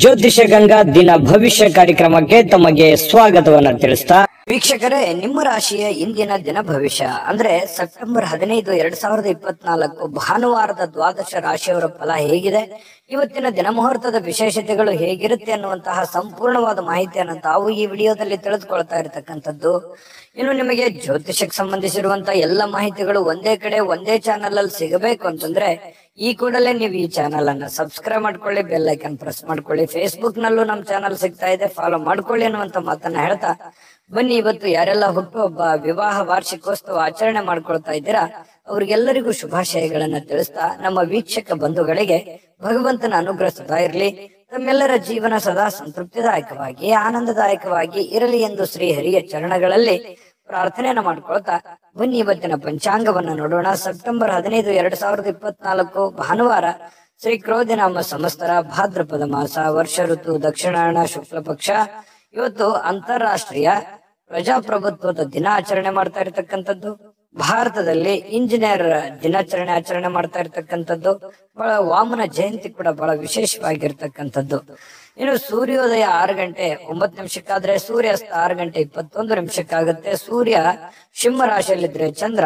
ಜ್ಯೋತಿಷ ಗಂಗಾ ದಿನ ಭವಿಷ್ಯ ಕಾರ್ಯಕ್ರಮಕ್ಕೆ ತಮಗೆ ಸ್ವಾಗತವನ್ನ ತಿಳಿಸ್ತಾ ವೀಕ್ಷಕರೇ, ನಿಮ್ಮ ರಾಶಿಯ ಇಂದಿನ ದಿನ ಭವಿಷ್ಯ ಅಂದ್ರೆ ಸೆಪ್ಟೆಂಬರ್ 15, 2024 ಭಾನುವಾರದ ದ್ವಾದಶ ರಾಶಿಯವರ ಫಲ ಹೇಗಿದೆ, ಇವತ್ತಿನ ದಿನ ಮುಹೂರ್ತದ ವಿಶೇಷತೆಗಳು ಹೇಗಿರುತ್ತೆ ಅನ್ನುವಂತಹ ಸಂಪೂರ್ಣವಾದ ಮಾಹಿತಿಯನ್ನು ತಾವು ಈ ವಿಡಿಯೋದಲ್ಲಿ ತಿಳಿದುಕೊಳ್ತಾ ಇರತಕ್ಕಂಥದ್ದು. ಇನ್ನು ನಿಮಗೆ ಜ್ಯೋತಿಷಕ್ಕೆ ಸಂಬಂಧಿಸಿರುವಂತಹ ಎಲ್ಲ ಮಾಹಿತಿಗಳು ಒಂದೇ ಕಡೆ ಒಂದೇ ಚಾನೆಲ್ ಅಲ್ಲಿ ಸಿಗಬೇಕು ಅಂತಂದ್ರೆ ಈ ಕೂಡಲೇ ನೀವು ಈ ಚಾನೆಲ್ ಅನ್ನ ಸಬ್ಸ್ಕ್ರೈಬ್ ಮಾಡ್ಕೊಳ್ಳಿ, ಬೆಲ್ ಐಕನ್ ಪ್ರೆಸ್ ಮಾಡ್ಕೊಳ್ಳಿ. ಫೇಸ್ಬುಕ್ ನಲ್ಲೂ ನಮ್ಮ ಚಾನೆಲ್ ಸಿಗ್ತಾ ಇದೆ, ಫಾಲೋ ಮಾಡ್ಕೊಳ್ಳಿ ಅನ್ನುವಂತ ಮಾತನ್ನ ಹೇಳ್ತಾ ಬನ್ನಿ, ಇವತ್ತು ಯಾರೆಲ್ಲ ಹುಟ್ಟುಹಬ್ಬ, ವಿವಾಹ, ವಾರ್ಷಿಕೋತ್ಸವ ಆಚರಣೆ ಮಾಡ್ಕೊಳ್ತಾ ಇದ್ದೀರಾ ಅವ್ರಿಗೆಲ್ಲರಿಗೂ ಶುಭಾಶಯಗಳನ್ನ ತಿಳಿಸ್ತಾ ನಮ್ಮ ವೀಕ್ಷಕ ಬಂಧುಗಳಿಗೆ ಭಗವಂತನ ಅನುಗ್ರಹ ಸದಾ ಇರಲಿ, ತಮ್ಮೆಲ್ಲರ ಜೀವನ ಸದಾ ಸಂತೃಪ್ತಿದಾಯಕವಾಗಿ ಆನಂದದಾಯಕವಾಗಿ ಇರಲಿ ಎಂದು ಶ್ರೀ ಹರಿಯ ಚರಣಗಳಲ್ಲಿ ಪ್ರಾರ್ಥನೆಯನ್ನ ಮಾಡ್ಕೊಳ್ತಾ ಬನ್ನಿ ಇವತ್ತಿನ ಪಂಚಾಂಗವನ್ನ ನೋಡೋಣ. ಸೆಪ್ಟೆಂಬರ್ 15, 2024 ಭಾನುವಾರ, ಶ್ರೀ ಕ್ರೋಧಿನಾಮ ಸಂವತ್ಸರ, ಭಾದ್ರಪದ ಮಾಸ, ವರ್ಷ ಋತು ದಕ್ಷಿಣಾಯಣ, ಶುಕ್ಲ ಪಕ್ಷ. ಇವತ್ತು ಅಂತಾರಾಷ್ಟ್ರೀಯ ಪ್ರಜಾಪ್ರಭುತ್ವದ ದಿನ ಆಚರಣೆ ಮಾಡ್ತಾ ಇರತಕ್ಕಂಥದ್ದು. ಭಾರತದಲ್ಲಿ ಇಂಜಿನಿಯರ್ ದಿನಾಚರಣೆ ಆಚರಣೆ ಮಾಡ್ತಾ ಇರತಕ್ಕಂಥದ್ದು. ಬಹಳ ವಾಮನ ಜಯಂತಿ ಕೂಡ ಬಹಳ ವಿಶೇಷವಾಗಿರ್ತಕ್ಕಂಥದ್ದು. ಇನ್ನು ಸೂರ್ಯೋದಯ 6 ಗಂಟೆ 9 ನಿಮಿಷಕ್ಕಾದ್ರೆ ಸೂರ್ಯಾಸ್ತ 6 ಗಂಟೆ 21 ನಿಮಿಷಕ್ಕಾಗುತ್ತೆ. ಸೂರ್ಯ ಸಿಂಹ ರಾಶಿಯಲ್ಲಿದ್ರೆ ಚಂದ್ರ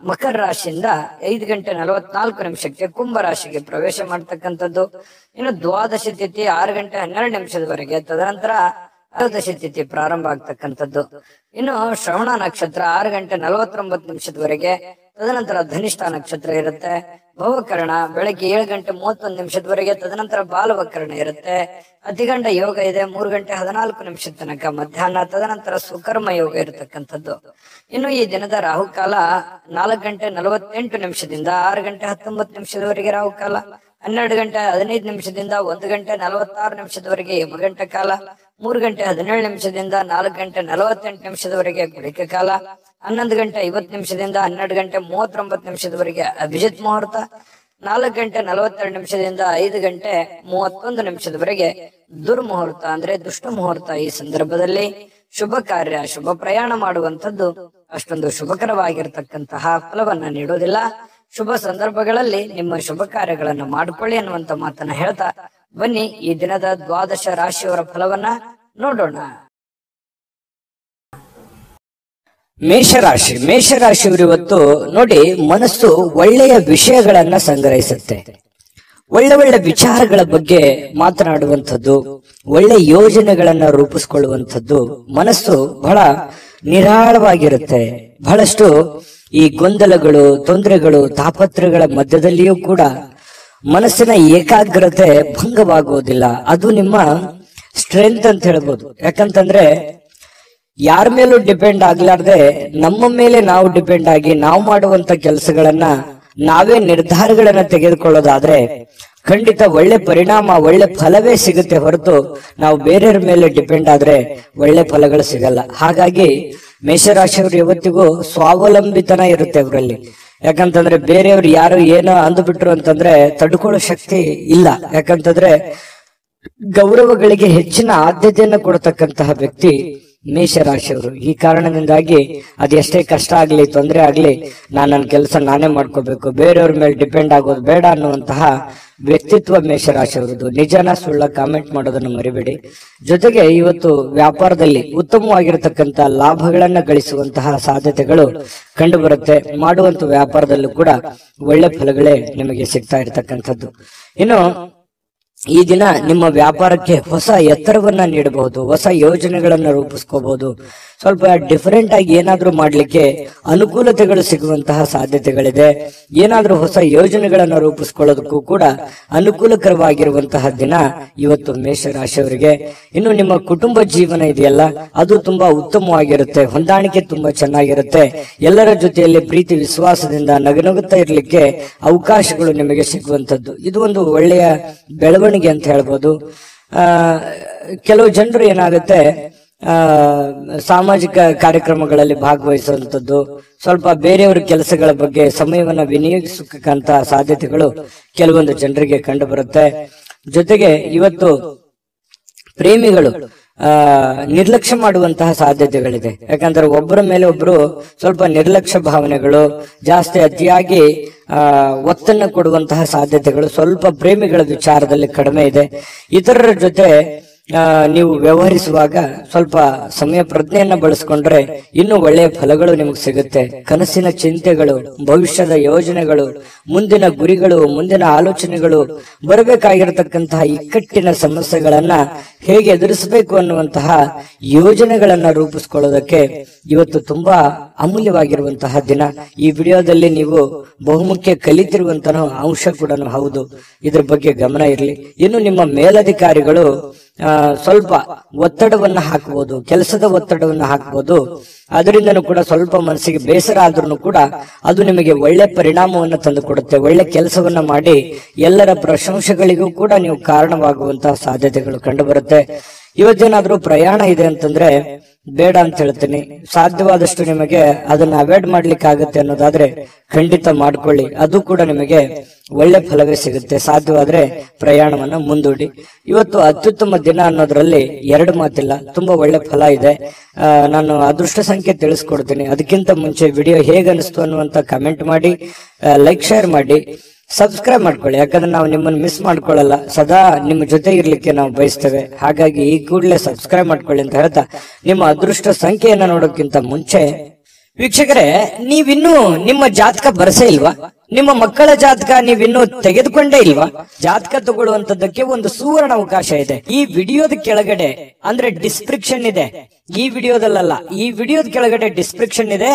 ಮಕರ ರಾಶಿಯಿಂದ 5 ಗಂಟೆ 44 ನಿಮಿಷಕ್ಕೆ ಕುಂಭ ರಾಶಿಗೆ ಪ್ರವೇಶ ಮಾಡ್ತಕ್ಕಂಥದ್ದು. ಇನ್ನು ದ್ವಾದಶಿ ತಿಥಿ 6 ಗಂಟೆ 12 ನಿಮಿಷದವರೆಗೆ, ತದನಂತರ ದ್ವಾದಶಿ ತಿಥಿ ಪ್ರಾರಂಭ ಆಗ್ತಕ್ಕಂಥದ್ದು. ಇನ್ನು ಶ್ರವಣ ನಕ್ಷತ್ರ 6 ಗಂಟೆ 49 ನಿಮಿಷದವರೆಗೆ, ತದನಂತರ ಧನಿಷ್ಠ ನಕ್ಷತ್ರ ಇರುತ್ತೆ. ಭವಕರಣ ಬೆಳಗ್ಗೆ 7 ಗಂಟೆ 31 ನಿಮಿಷದವರೆಗೆ, ತದನಂತರ ಬಾಲವಕರಣ ಇರುತ್ತೆ. ಅತಿಗಂಡ ಯೋಗ ಇದೆ 3 ಗಂಟೆ 14 ನಿಮಿಷದ ತನಕ ಮಧ್ಯಾಹ್ನ, ತದನಂತರ ಸುಕರ್ಮ ಯೋಗ ಇರತಕ್ಕಂಥದ್ದು. ಇನ್ನು ಈ ದಿನದ ರಾಹುಕಾಲ 4 ಗಂಟೆ 48 ನಿಮಿಷದಿಂದ 6 ಗಂಟೆ 19 ನಿಮಿಷದವರೆಗೆ ರಾಹುಕಾಲ, 12 ಗಂಟೆ 15 ನಿಮಿಷದಿಂದ 1 ಗಂಟೆ 46 ನಿಮಿಷದವರೆಗೆ ಯಮಗಂಟ ಕಾಲ, 3 ಗಂಟೆ 17 ನಿಮಿಷದಿಂದ 4 ಗಂಟೆ 48 ನಿಮಿಷದವರೆಗೆ ಗುಳಿಕ ಕಾಲ, 11 ಗಂಟೆ 50 ನಿಮಿಷದಿಂದ 12 ಗಂಟೆ 39 ನಿಮಿಷದವರೆಗೆ ಅಭಿಜಿತ್ ಮುಹೂರ್ತ, 4 ಗಂಟೆ 42 ನಿಮಿಷದಿಂದ 5 ಗಂಟೆ 31 ನಿಮಿಷದವರೆಗೆ ದುರ್ಮುಹೂರ್ತ ಅಂದ್ರೆ ದುಷ್ಟ ಮುಹೂರ್ತ. ಈ ಸಂದರ್ಭದಲ್ಲಿ ಶುಭ ಕಾರ್ಯ, ಶುಭ ಪ್ರಯಾಣ ಮಾಡುವಂತದ್ದು ಅಷ್ಟೊಂದು ಶುಭಕರವಾಗಿರ್ತಕ್ಕಂತಹ ಫಲವನ್ನ ನೀಡೋದಿಲ್ಲ. ಶುಭ ಸಂದರ್ಭಗಳಲ್ಲಿ ನಿಮ್ಮ ಶುಭ ಕಾರ್ಯಗಳನ್ನ ಮಾಡಿಕೊಳ್ಳಿ ಅನ್ನುವಂತ ಮಾತನ್ನ ಹೇಳ್ತಾ ಬನ್ನಿ ಈ ದಿನದ ದ್ವಾದಶ ರಾಶಿಯವರ ಫಲವನ್ನ ನೋಡೋಣ. ಮೇಷರಾಶಿ. ಮೇಷರಾಶಿಯವರು ಇವತ್ತು ನೋಡಿ, ಮನಸ್ಸು ಒಳ್ಳೆಯ ವಿಷಯಗಳನ್ನ ಸಂಗ್ರಹಿಸುತ್ತೆ, ಒಳ್ಳೆ ಒಳ್ಳೆ ವಿಚಾರಗಳ ಬಗ್ಗೆ ಮಾತನಾಡುವಂಥದ್ದು, ಒಳ್ಳೆ ಯೋಜನೆಗಳನ್ನ ರೂಪಿಸ್ಕೊಳ್ಳುವಂಥದ್ದು. ಮನಸ್ಸು ಬಹಳ ನಿರಾಳವಾಗಿರುತ್ತೆ. ಬಹಳಷ್ಟು ಈ ಗೊಂದಲಗಳು, ತೊಂದರೆಗಳು, ತಾಪತ್ರಗಳ ಮಧ್ಯದಲ್ಲಿಯೂ ಕೂಡ ಮನಸ್ಸಿನ ಏಕಾಗ್ರತೆ ಭಂಗವಾಗುವುದಿಲ್ಲ. ಅದು ನಿಮ್ಮ ಸ್ಟ್ರೆಂತ್ ಅಂತ ಹೇಳ್ಬೋದು. ಯಾಕಂತಂದ್ರೆ ಯಾರ ಮೇಲೂ ಡಿಪೆಂಡ್ ಆಗ್ಲಾರ್ದೆ ನಮ್ಮ ಮೇಲೆ ನಾವು ಡಿಪೆಂಡ್ ಆಗಿ ನಾವು ಮಾಡುವಂತ ಕೆಲಸಗಳನ್ನ ನಾವೇ ನಿರ್ಧಾರಗಳನ್ನ ತೆಗೆದುಕೊಳ್ಳೋದಾದ್ರೆ ಖಂಡಿತ ಒಳ್ಳೆ ಪರಿಣಾಮ, ಒಳ್ಳೆ ಫಲವೇ ಸಿಗುತ್ತೆ ಹೊರತು ನಾವು ಬೇರೆಯವ್ರ ಮೇಲೆ ಡಿಪೆಂಡ್ ಆದ್ರೆ ಒಳ್ಳೆ ಫಲಗಳು ಸಿಗಲ್ಲ. ಹಾಗಾಗಿ ಮೇಷರಾಶಿಯವರು ಯಾವತ್ತಿಗೂ ಸ್ವಾವಲಂಬಿತನ ಇರುತ್ತೆ ಅವರಲ್ಲಿ. ಯಾಕಂತಂದ್ರೆ ಬೇರೆಯವ್ರು ಯಾರು ಏನೋ ಅಂದ್ಬಿಟ್ರು ಅಂತಂದ್ರೆ ತಡ್ಕೊಳ್ಳೋ ಶಕ್ತಿ ಇಲ್ಲ. ಯಾಕಂತಂದ್ರೆ ಗೌರವಗಳಿಗೆ ಹೆಚ್ಚಿನ ಆದ್ಯತೆಯನ್ನು ಕೊಡ್ತಕ್ಕಂತಹ ವ್ಯಕ್ತಿ ಮೇಷರಾಶಿಯವರು. ಈ ಕಾರಣದಿಂದಾಗಿ ಅದೆಷ್ಟೇ ಕಷ್ಟ ಆಗ್ಲಿ, ತೊಂದರೆ ಆಗ್ಲಿ, ನನ್ನ ಕೆಲಸ ನಾನೇ ಮಾಡ್ಕೋಬೇಕು, ಬೇರೆಯವ್ರ ಮೇಲೆ ಡಿಪೆಂಡ್ ಆಗೋದು ಬೇಡ ಅನ್ನುವಂತಹ ವ್ಯಕ್ತಿತ್ವ ಮೇಷರಾಶಿಯವರದು. ನಿಜನ ಸುಳ್ಳ ಕಾಮೆಂಟ್ ಮಾಡೋದನ್ನು ಮರಿಬೇಡಿ. ಜೊತೆಗೆ ಇವತ್ತು ವ್ಯಾಪಾರದಲ್ಲಿ ಉತ್ತಮವಾಗಿರತಕ್ಕಂತ ಲಾಭಗಳನ್ನ ಗಳಿಸುವಂತಹ ಸಾಧ್ಯತೆಗಳು ಕಂಡು ಬರುತ್ತೆ. ಮಾಡುವಂತ ವ್ಯಾಪಾರದಲ್ಲೂ ಕೂಡ ಒಳ್ಳೆ ಫಲಗಳೇ ನಿಮಗೆ ಸಿಗ್ತಾ ಇರತಕ್ಕಂಥದ್ದು. ಇನ್ನು ಈ ದಿನ ನಿಮ್ಮ ವ್ಯಾಪಾರಕ್ಕೆ ಹೊಸ ಎತ್ತರವನ್ನ ನೀಡಬಹುದು, ಹೊಸ ಯೋಜನೆಗಳನ್ನ ರೂಪಿಸ್ಕೋಬಹುದು. ಸ್ವಲ್ಪ ಡಿಫರೆಂಟ್ ಆಗಿ ಏನಾದ್ರೂ ಮಾಡ್ಲಿಕ್ಕೆ ಅನುಕೂಲತೆಗಳು ಸಿಗುವಂತಹ ಸಾಧ್ಯತೆಗಳಿದೆ. ಏನಾದ್ರೂ ಹೊಸ ಯೋಜನೆಗಳನ್ನ ರೂಪಿಸ್ಕೊಳ್ಳೋದಕ್ಕೂ ಕೂಡ ಅನುಕೂಲಕರವಾಗಿರುವಂತಹ ದಿನ ಇವತ್ತು ಮೇಷರಾಶಿಯವರಿಗೆ. ಇನ್ನು ನಿಮ್ಮ ಕುಟುಂಬ ಜೀವನ ಇದೆಯಲ್ಲ, ಅದು ತುಂಬಾ ಉತ್ತಮವಾಗಿರುತ್ತೆ, ಹೊಂದಾಣಿಕೆ ತುಂಬಾ ಚೆನ್ನಾಗಿರುತ್ತೆ. ಎಲ್ಲರ ಜೊತೆಯಲ್ಲಿ ಪ್ರೀತಿ ವಿಶ್ವಾಸದಿಂದ ನಗುನಗುತ್ತಾ ಇರ್ಲಿಕ್ಕೆ ಅವಕಾಶಗಳು ನಿಮಗೆ ಸಿಗುವಂತದ್ದು. ಇದು ಒಂದು ಒಳ್ಳೆಯ ಬೆಳವಣಿಗೆ ಅಂತ ಹೇಳ್ಬೋದು. ಕೆಲವು ಜನರು ಏನಾಗುತ್ತೆ, ಸಾಮಾಜಿಕ ಕಾರ್ಯಕ್ರಮಗಳಲ್ಲಿ ಭಾಗವಹಿಸುವಂತದ್ದು, ಸ್ವಲ್ಪ ಬೇರೆಯವರ ಕೆಲಸಗಳ ಬಗ್ಗೆ ಸಮಯವನ್ನ ವಿನಿಯೋಗಿಸಕ್ಕಂತ ಸಾಧ್ಯತೆಗಳು ಕೆಲವೊಂದು ಜನರಿಗೆ ಕಂಡು ಬರುತ್ತೆ. ಜೊತೆಗೆ ಇವತ್ತು ಪ್ರೇಮಿಗಳು ನಿರ್ಲಕ್ಷ್ಯ ಮಾಡುವಂತಹ ಸಾಧ್ಯತೆಗಳಿದೆ. ಯಾಕಂದ್ರೆ ಒಬ್ಬರ ಮೇಲೆ ಒಬ್ರು ಸ್ವಲ್ಪ ನಿರ್ಲಕ್ಷ್ಯ ಭಾವನೆಗಳು ಜಾಸ್ತಿ, ಅತಿಯಾಗಿ ಒತ್ತನ್ನು ಕೊಡುವಂತಹ ಸಾಧ್ಯತೆಗಳು ಸ್ವಲ್ಪ ಪ್ರೇಮಿಗಳ ವಿಚಾರದಲ್ಲಿ ಕಡಿಮೆ ಇದೆ. ಇತರರ ಜೊತೆ ನೀವು ವ್ಯವಹರಿಸುವಾಗ ಸ್ವಲ್ಪ ಸಮಯ ಪ್ರಜ್ಞೆಯನ್ನ ಬಳಸ್ಕೊಂಡ್ರೆ ಇನ್ನೂ ಒಳ್ಳೆಯ ಫಲಗಳು ನಿಮಗೆ ಸಿಗುತ್ತೆ. ಕನಸಿನ ಚಿಂತೆಗಳು, ಭವಿಷ್ಯದ ಯೋಜನೆಗಳು, ಮುಂದಿನ ಗುರಿಗಳು, ಮುಂದಿನ ಆಲೋಚನೆಗಳು, ಬರಬೇಕಾಗಿರತಕ್ಕಂತಹ ಇಕ್ಕಟ್ಟಿನ ಸಮಸ್ಯೆಗಳನ್ನ ಹೇಗೆ ಎದುರಿಸಬೇಕು ಅನ್ನುವಂತಹ ಯೋಜನೆಗಳನ್ನ ರೂಪಿಸ್ಕೊಳ್ಳೋದಕ್ಕೆ ಇವತ್ತು ತುಂಬಾ ಅಮೂಲ್ಯವಾಗಿರುವಂತಹ ದಿನ. ಈ ವಿಡಿಯೋದಲ್ಲಿ ನೀವು ಬಹುಮುಖ್ಯ ಕಲಿತಿರುವಂತಹ ಅಂಶ ಕೂಡ ಹೌದು. ಇದ್ರ ಬಗ್ಗೆ ಗಮನ ಇರಲಿ. ಇನ್ನು ನಿಮ್ಮ ಮೇಲಧಿಕಾರಿಗಳು ಸ್ವಲ್ಪ ಒತ್ತಡವನ್ನ ಹಾಕಬಹುದು, ಕೆಲಸದ ಒತ್ತಡವನ್ನ ಹಾಕಬಹುದು. ಅದರಿಂದನೂ ಕೂಡ ಸ್ವಲ್ಪ ಮನಸ್ಸಿಗೆ ಬೇಸರ ಆದ್ರೂ ಕೂಡ ಅದು ನಿಮಗೆ ಒಳ್ಳೆ ಪರಿಣಾಮವನ್ನು ತಂದು ಕೊಡುತ್ತೆ. ಒಳ್ಳೆ ಕೆಲಸವನ್ನ ಮಾಡಿ ಎಲ್ಲರ ಪ್ರಶಂಸೆಗಳಿಗೂ ಕೂಡ ನೀವು ಕಾರಣವಾಗುವಂತಹ ಸಾಧ್ಯತೆಗಳು ಕಂಡು ಬರುತ್ತೆ. ಇವತ್ತೇನಾದ್ರೂ ಪ್ರಯಾಣ ಇದೆ ಅಂತಂದ್ರೆ ಬೇಡ ಅಂತ ಹೇಳ್ತೀನಿ. ಸಾಧ್ಯವಾದಷ್ಟು ನಿಮಗೆ ಅದನ್ನ ಅವಾಯ್ಡ್ ಮಾಡ್ಲಿಕ್ಕೆ ಆಗುತ್ತೆ ಅನ್ನೋದಾದ್ರೆ ಖಂಡಿತ ಮಾಡ್ಕೊಳ್ಳಿ, ಅದು ಕೂಡ ನಿಮಗೆ ಒಳ್ಳೆ ಫಲವೇ ಸಿಗುತ್ತೆ. ಸಾಧ್ಯವಾದ್ರೆ ಪ್ರಯಾಣವನ್ನ ಮುಂದೂಡಿ. ಇವತ್ತು ಅತ್ಯುತ್ತಮ ದಿನ ಅನ್ನೋದ್ರಲ್ಲಿ ಎರಡು ಮಾತಿಲ್ಲ, ತುಂಬಾ ಒಳ್ಳೆ ಫಲ ಇದೆ. ನಾನು ಅದೃಷ್ಟ ಸಂಖ್ಯೆ ತಿಳಿಸ್ಕೊಡ್ತೀನಿ. ಅದಕ್ಕಿಂತ ಮುಂಚೆ ವಿಡಿಯೋ ಹೇಗೆ ಅನಿಸ್ತು ಅನ್ನುವಂತ ಕಮೆಂಟ್ ಮಾಡಿ, ಲೈಕ್ ಶೇರ್ ಮಾಡಿ, ಸಬ್ಸ್ಕ್ರೈಬ್ ಮಾಡ್ಕೊಳ್ಳಿ. ಯಾಕಂದ್ರೆ ನಾವು ನಿಮ್ಮನ್ನು ಮಿಸ್ ಮಾಡ್ಕೊಳ್ಳಲ್ಲ, ಸದಾ ನಿಮ್ಮ ಜೊತೆ ಇರ್ಲಿಕ್ಕೆ ನಾವು ಬಯಸ್ತೇವೆ. ಹಾಗಾಗಿ ಈ ಕೂಡಲೇ ಸಬ್ಸ್ಕ್ರೈಬ್ ಮಾಡ್ಕೊಳ್ಳಿ ಅಂತ ಹೇಳ್ತಾ, ನಿಮ್ಮ ಅದೃಷ್ಟ ಸಂಖ್ಯೆಯನ್ನ ನೋಡೋಕ್ಕಿಂತ ಮುಂಚೆ ವೀಕ್ಷಕರೇ, ನೀವಿನ್ನೂ ನಿಮ್ಮ ಜಾತಕ ಬರಸೇ ಇಲ್ವಾ? ನಿಮ್ಮ ಮಕ್ಕಳ ಜಾತಕ ನೀವಿನ್ನೂ ತೆಗೆದುಕೊಂಡೇ ಇಲ್ವಾ? ಜಾತಕ ತಗೊಳ್ಳುವಂತದ್ದಕ್ಕೆ ಒಂದು ಸುವರ್ಣ ಅವಕಾಶ ಇದೆ. ಈ ವಿಡಿಯೋದ ಕೆಳಗಡೆ ಅಂದ್ರೆ ಡಿಸ್ಕ್ರಿಪ್ಷನ್ ಇದೆ. ಈ ವಿಡಿಯೋದಲ್ಲ, ಈ ವಿಡಿಯೋದ ಕೆಳಗಡೆ ಡಿಸ್ಕ್ರಿಪ್ಷನ್ ಇದೆ.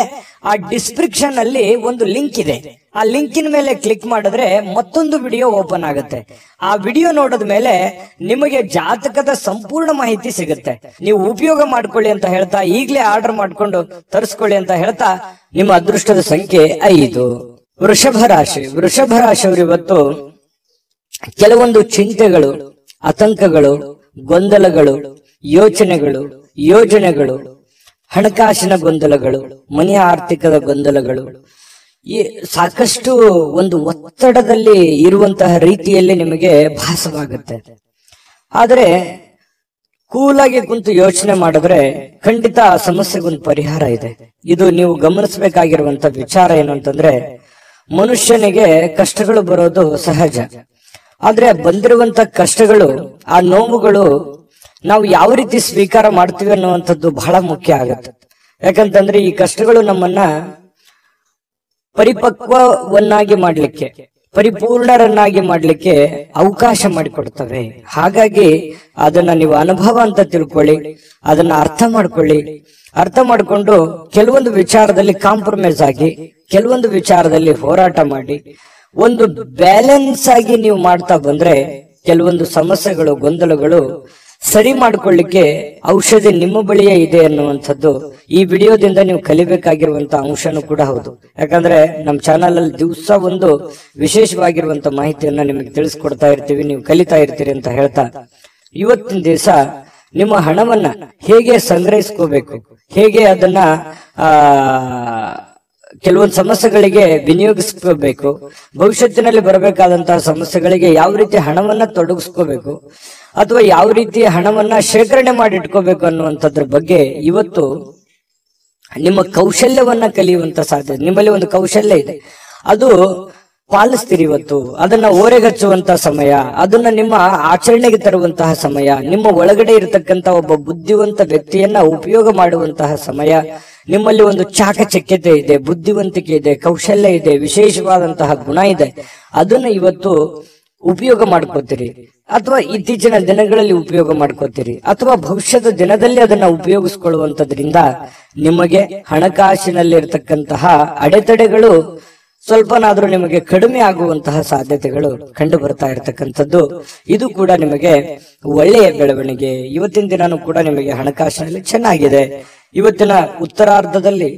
ಆ ಡಿಸ್ಕ್ರಿಪ್ಷನ್ ಅಲ್ಲಿ ಒಂದು ಲಿಂಕ್ ಇದೆ. ಆ ಲಿಂಕಿನ ಮೇಲೆ ಕ್ಲಿಕ್ ಮಾಡಿದ್ರೆ ಮತ್ತೊಂದು ವಿಡಿಯೋ ಓಪನ್ ಆಗುತ್ತೆ. ಆ ವಿಡಿಯೋ ನೋಡಿದ ಮೇಲೆ ನಿಮಗೆ ಜಾತಕದ ಸಂಪೂರ್ಣ ಮಾಹಿತಿ ಸಿಗುತ್ತೆ. ನೀವು ಉಪಯೋಗ ಮಾಡ್ಕೊಳ್ಳಿ ಅಂತ ಹೇಳ್ತಾ, ಈಗಲೇ ಆರ್ಡರ್ ಮಾಡ್ಕೊಂಡು ತರಿಸ್ಕೊಳ್ಳಿ ಅಂತ ಹೇಳ್ತಾ, ನಿಮ್ಮ ಅದೃಷ್ಟದ ಸಂಖ್ಯೆ 5. ವೃಷಭ ರಾಶಿ. ವೃಷಭ ರಾಶಿಯವರು ಇವತ್ತು ಕೆಲವೊಂದು ಚಿಂತೆಗಳು, ಆತಂಕಗಳು, ಗೊಂದಲಗಳು, ಯೋಜನೆಗಳು, ಹಣಕಾಸಿನ ಗೊಂದಲಗಳು, ಮನೆಯ ಆರ್ಥಿಕದ ಗೊಂದಲಗಳು, ಈ ಸಾಕಷ್ಟು ಒಂದು ಒತ್ತಡದಲ್ಲಿ ಇರುವಂತಹ ರೀತಿಯಲ್ಲಿ ನಿಮಗೆ ಭಾಸವಾಗುತ್ತೆ. ಆದರೆ ಕೂಲಾಗಿ ಕುಂತು ಯೋಚನೆ ಮಾಡಿದ್ರೆ ಖಂಡಿತ ಆ ಸಮಸ್ಯೆಗೊಂದು ಪರಿಹಾರ ಇದೆ. ಇದು ನೀವು ಗಮನಿಸಬೇಕಾಗಿರುವಂತ ವಿಚಾರ ಏನು ಅಂತಂದ್ರೆ, ಮನುಷ್ಯನಿಗೆ ಕಷ್ಟಗಳು ಬರೋದು ಸಹಜ. ಆದ್ರೆ ಬಂದಿರುವಂತ ಕಷ್ಟಗಳು, ಆ ನೋವುಗಳು ನಾವು ಯಾವ ರೀತಿ ಸ್ವೀಕಾರ ಮಾಡ್ತೀವಿ ಅನ್ನುವಂಥದ್ದು ಬಹಳ ಮುಖ್ಯ ಆಗುತ್ತೆ. ಯಾಕಂತಂದ್ರೆ ಈ ಕಷ್ಟಗಳು ನಮ್ಮನ್ನ ಪರಿಪಕ್ವವನ್ನಾಗಿ ಮಾಡ್ಲಿಕ್ಕೆ, ಪರಿಪೂರ್ಣರನ್ನಾಗಿ ಮಾಡ್ಲಿಕ್ಕೆ ಅವಕಾಶ ಮಾಡಿಕೊಡ್ತವೆ. ಹಾಗಾಗಿ ಅದನ್ನ ನೀವು ಅನುಭವ ಅಂತ ತಿಳ್ಕೊಳ್ಳಿ, ಅದನ್ನ ಅರ್ಥ ಮಾಡ್ಕೊಳ್ಳಿ. ಅರ್ಥ ಮಾಡ್ಕೊಂಡು ಕೆಲವೊಂದು ವಿಚಾರದಲ್ಲಿ ಕಾಂಪ್ರಮೈಸ್ ಆಗಿ, ಕೆಲವೊಂದು ವಿಚಾರದಲ್ಲಿ ಹೋರಾಟ ಮಾಡಿ, ಒಂದು ಬ್ಯಾಲೆನ್ಸ್ ಆಗಿ ನೀವು ಮಾಡ್ತಾ ಬಂದ್ರೆ ಕೆಲವೊಂದು ಸಮಸ್ಯೆಗಳು, ಗೊಂದಲಗಳು ಸರಿ ಮಾಡ್ಕೊಳ್ಳಿಕ್ಕೆ ಔಷಧಿ ನಿಮ್ಮ ಬಳಿಯೇ ಇದೆ ಅನ್ನುವಂಥದ್ದು ಈ ವಿಡಿಯೋದಿಂದ ನೀವು ಕಲಿಬೇಕಾಗಿರುವಂತ ಅಂಶನೂ ಕೂಡ ಹೌದು. ಯಾಕಂದ್ರೆ ನಮ್ಮ ಚಾನಲ್ ಅಲ್ಲಿ ದಿವಸ ಒಂದು ವಿಶೇಷವಾಗಿರುವಂತ ಮಾಹಿತಿಯನ್ನ ನಿಮಗೆ ತಿಳಿಸ್ಕೊಡ್ತಾ ಇರ್ತೀವಿ, ನೀವು ಕಲಿತಾ ಇರ್ತೀರಿ ಅಂತ ಹೇಳ್ತಾ, ಇವತ್ತಿನ ದಿವಸ ನಿಮ್ಮ ಹಣವನ್ನ ಹೇಗೆ ಸಂಗ್ರಹಿಸ್ಕೋಬೇಕು, ಹೇಗೆ ಅದನ್ನ ಕೆಲವೊಂದು ಸಮಸ್ಯೆಗಳಿಗೆ ವಿನಿಯೋಗಿಸ್ಕೋಬೇಕು, ಭವಿಷ್ಯತ್ತಿನಲ್ಲಿ ಬರಬೇಕಾದಂತಹ ಸಮಸ್ಯೆಗಳಿಗೆ ಯಾವ ರೀತಿ ಹಣವನ್ನ ತೊಡಗಿಸ್ಕೋಬೇಕು, ಅಥವಾ ಯಾವ ರೀತಿ ಹಣವನ್ನ ಶೇಖರಣೆ ಮಾಡಿ ಇಟ್ಕೋಬೇಕು ಅನ್ನುವಂಥದ್ರ ಬಗ್ಗೆ ಇವತ್ತು ನಿಮ್ಮ ಕೌಶಲ್ಯವನ್ನ ಕಲಿಯುವಂತ ಸಾಧ್ಯತೆ. ನಿಮ್ಮಲ್ಲಿ ಒಂದು ಕೌಶಲ್ಯ ಇದೆ, ಅದು ಪಾಲಿಸ್ತೀರಿ. ಇವತ್ತು ಅದನ್ನ ಓರೆಗಚ್ಚುವಂತಹ ಸಮಯ, ಅದನ್ನ ನಿಮ್ಮ ಆಚರಣೆಗೆ ತರುವಂತಹ ಸಮಯ, ನಿಮ್ಮ ಒಳಗಡೆ ಇರತಕ್ಕಂತ ಒಬ್ಬ ಬುದ್ಧಿವಂತ ವ್ಯಕ್ತಿಯನ್ನ ಉಪಯೋಗ ಮಾಡುವಂತಹ ಸಮಯ. ನಿಮ್ಮಲ್ಲಿ ಒಂದು ಚಾಕಚಕ್ಯತೆ ಇದೆ, ಬುದ್ಧಿವಂತಿಕೆ ಇದೆ, ಕೌಶಲ್ಯ ಇದೆ, ವಿಶೇಷವಾದಂತಹ ಗುಣ ಇದೆ. ಅದನ್ನ ಇವತ್ತು ಉಪಯೋಗ ಮಾಡ್ಕೋತೀರಿ, ಅಥವಾ ಇತ್ತೀಚಿನ ದಿನಗಳಲ್ಲಿ ಉಪಯೋಗ ಮಾಡ್ಕೋತೀರಿ, ಅಥವಾ ಭವಿಷ್ಯದ ದಿನದಲ್ಲಿ ಅದನ್ನ ಉಪಯೋಗಿಸ್ಕೊಳ್ಳುವಂತದ್ರಿಂದ ನಿಮಗೆ ಹಣಕಾಸಿನಲ್ಲಿರ್ತಕ್ಕಂತಹ ಅಡೆತಡೆಗಳು ಸ್ವಲ್ಪನಾದ್ರೂ ನಿಮಗೆ ಕಡಿಮೆ ಆಗುವಂತಹ ಸಾಧ್ಯತೆಗಳು ಕಂಡು ಬರ್ತಾ ಇರತಕ್ಕಂಥದ್ದು. ಇದು ಕೂಡ ನಿಮಗೆ ಒಳ್ಳೆಯ ಬೆಳವಣಿಗೆ. ಇವತ್ತಿನ ದಿನಾನು ಕೂಡ ನಿಮಗೆ ಹಣಕಾಸಿನಲ್ಲಿ ಚೆನ್ನಾಗಿದೆ. ಇವತ್ತಿನ ಉತ್ತರಾರ್ಧದಲ್ಲಿ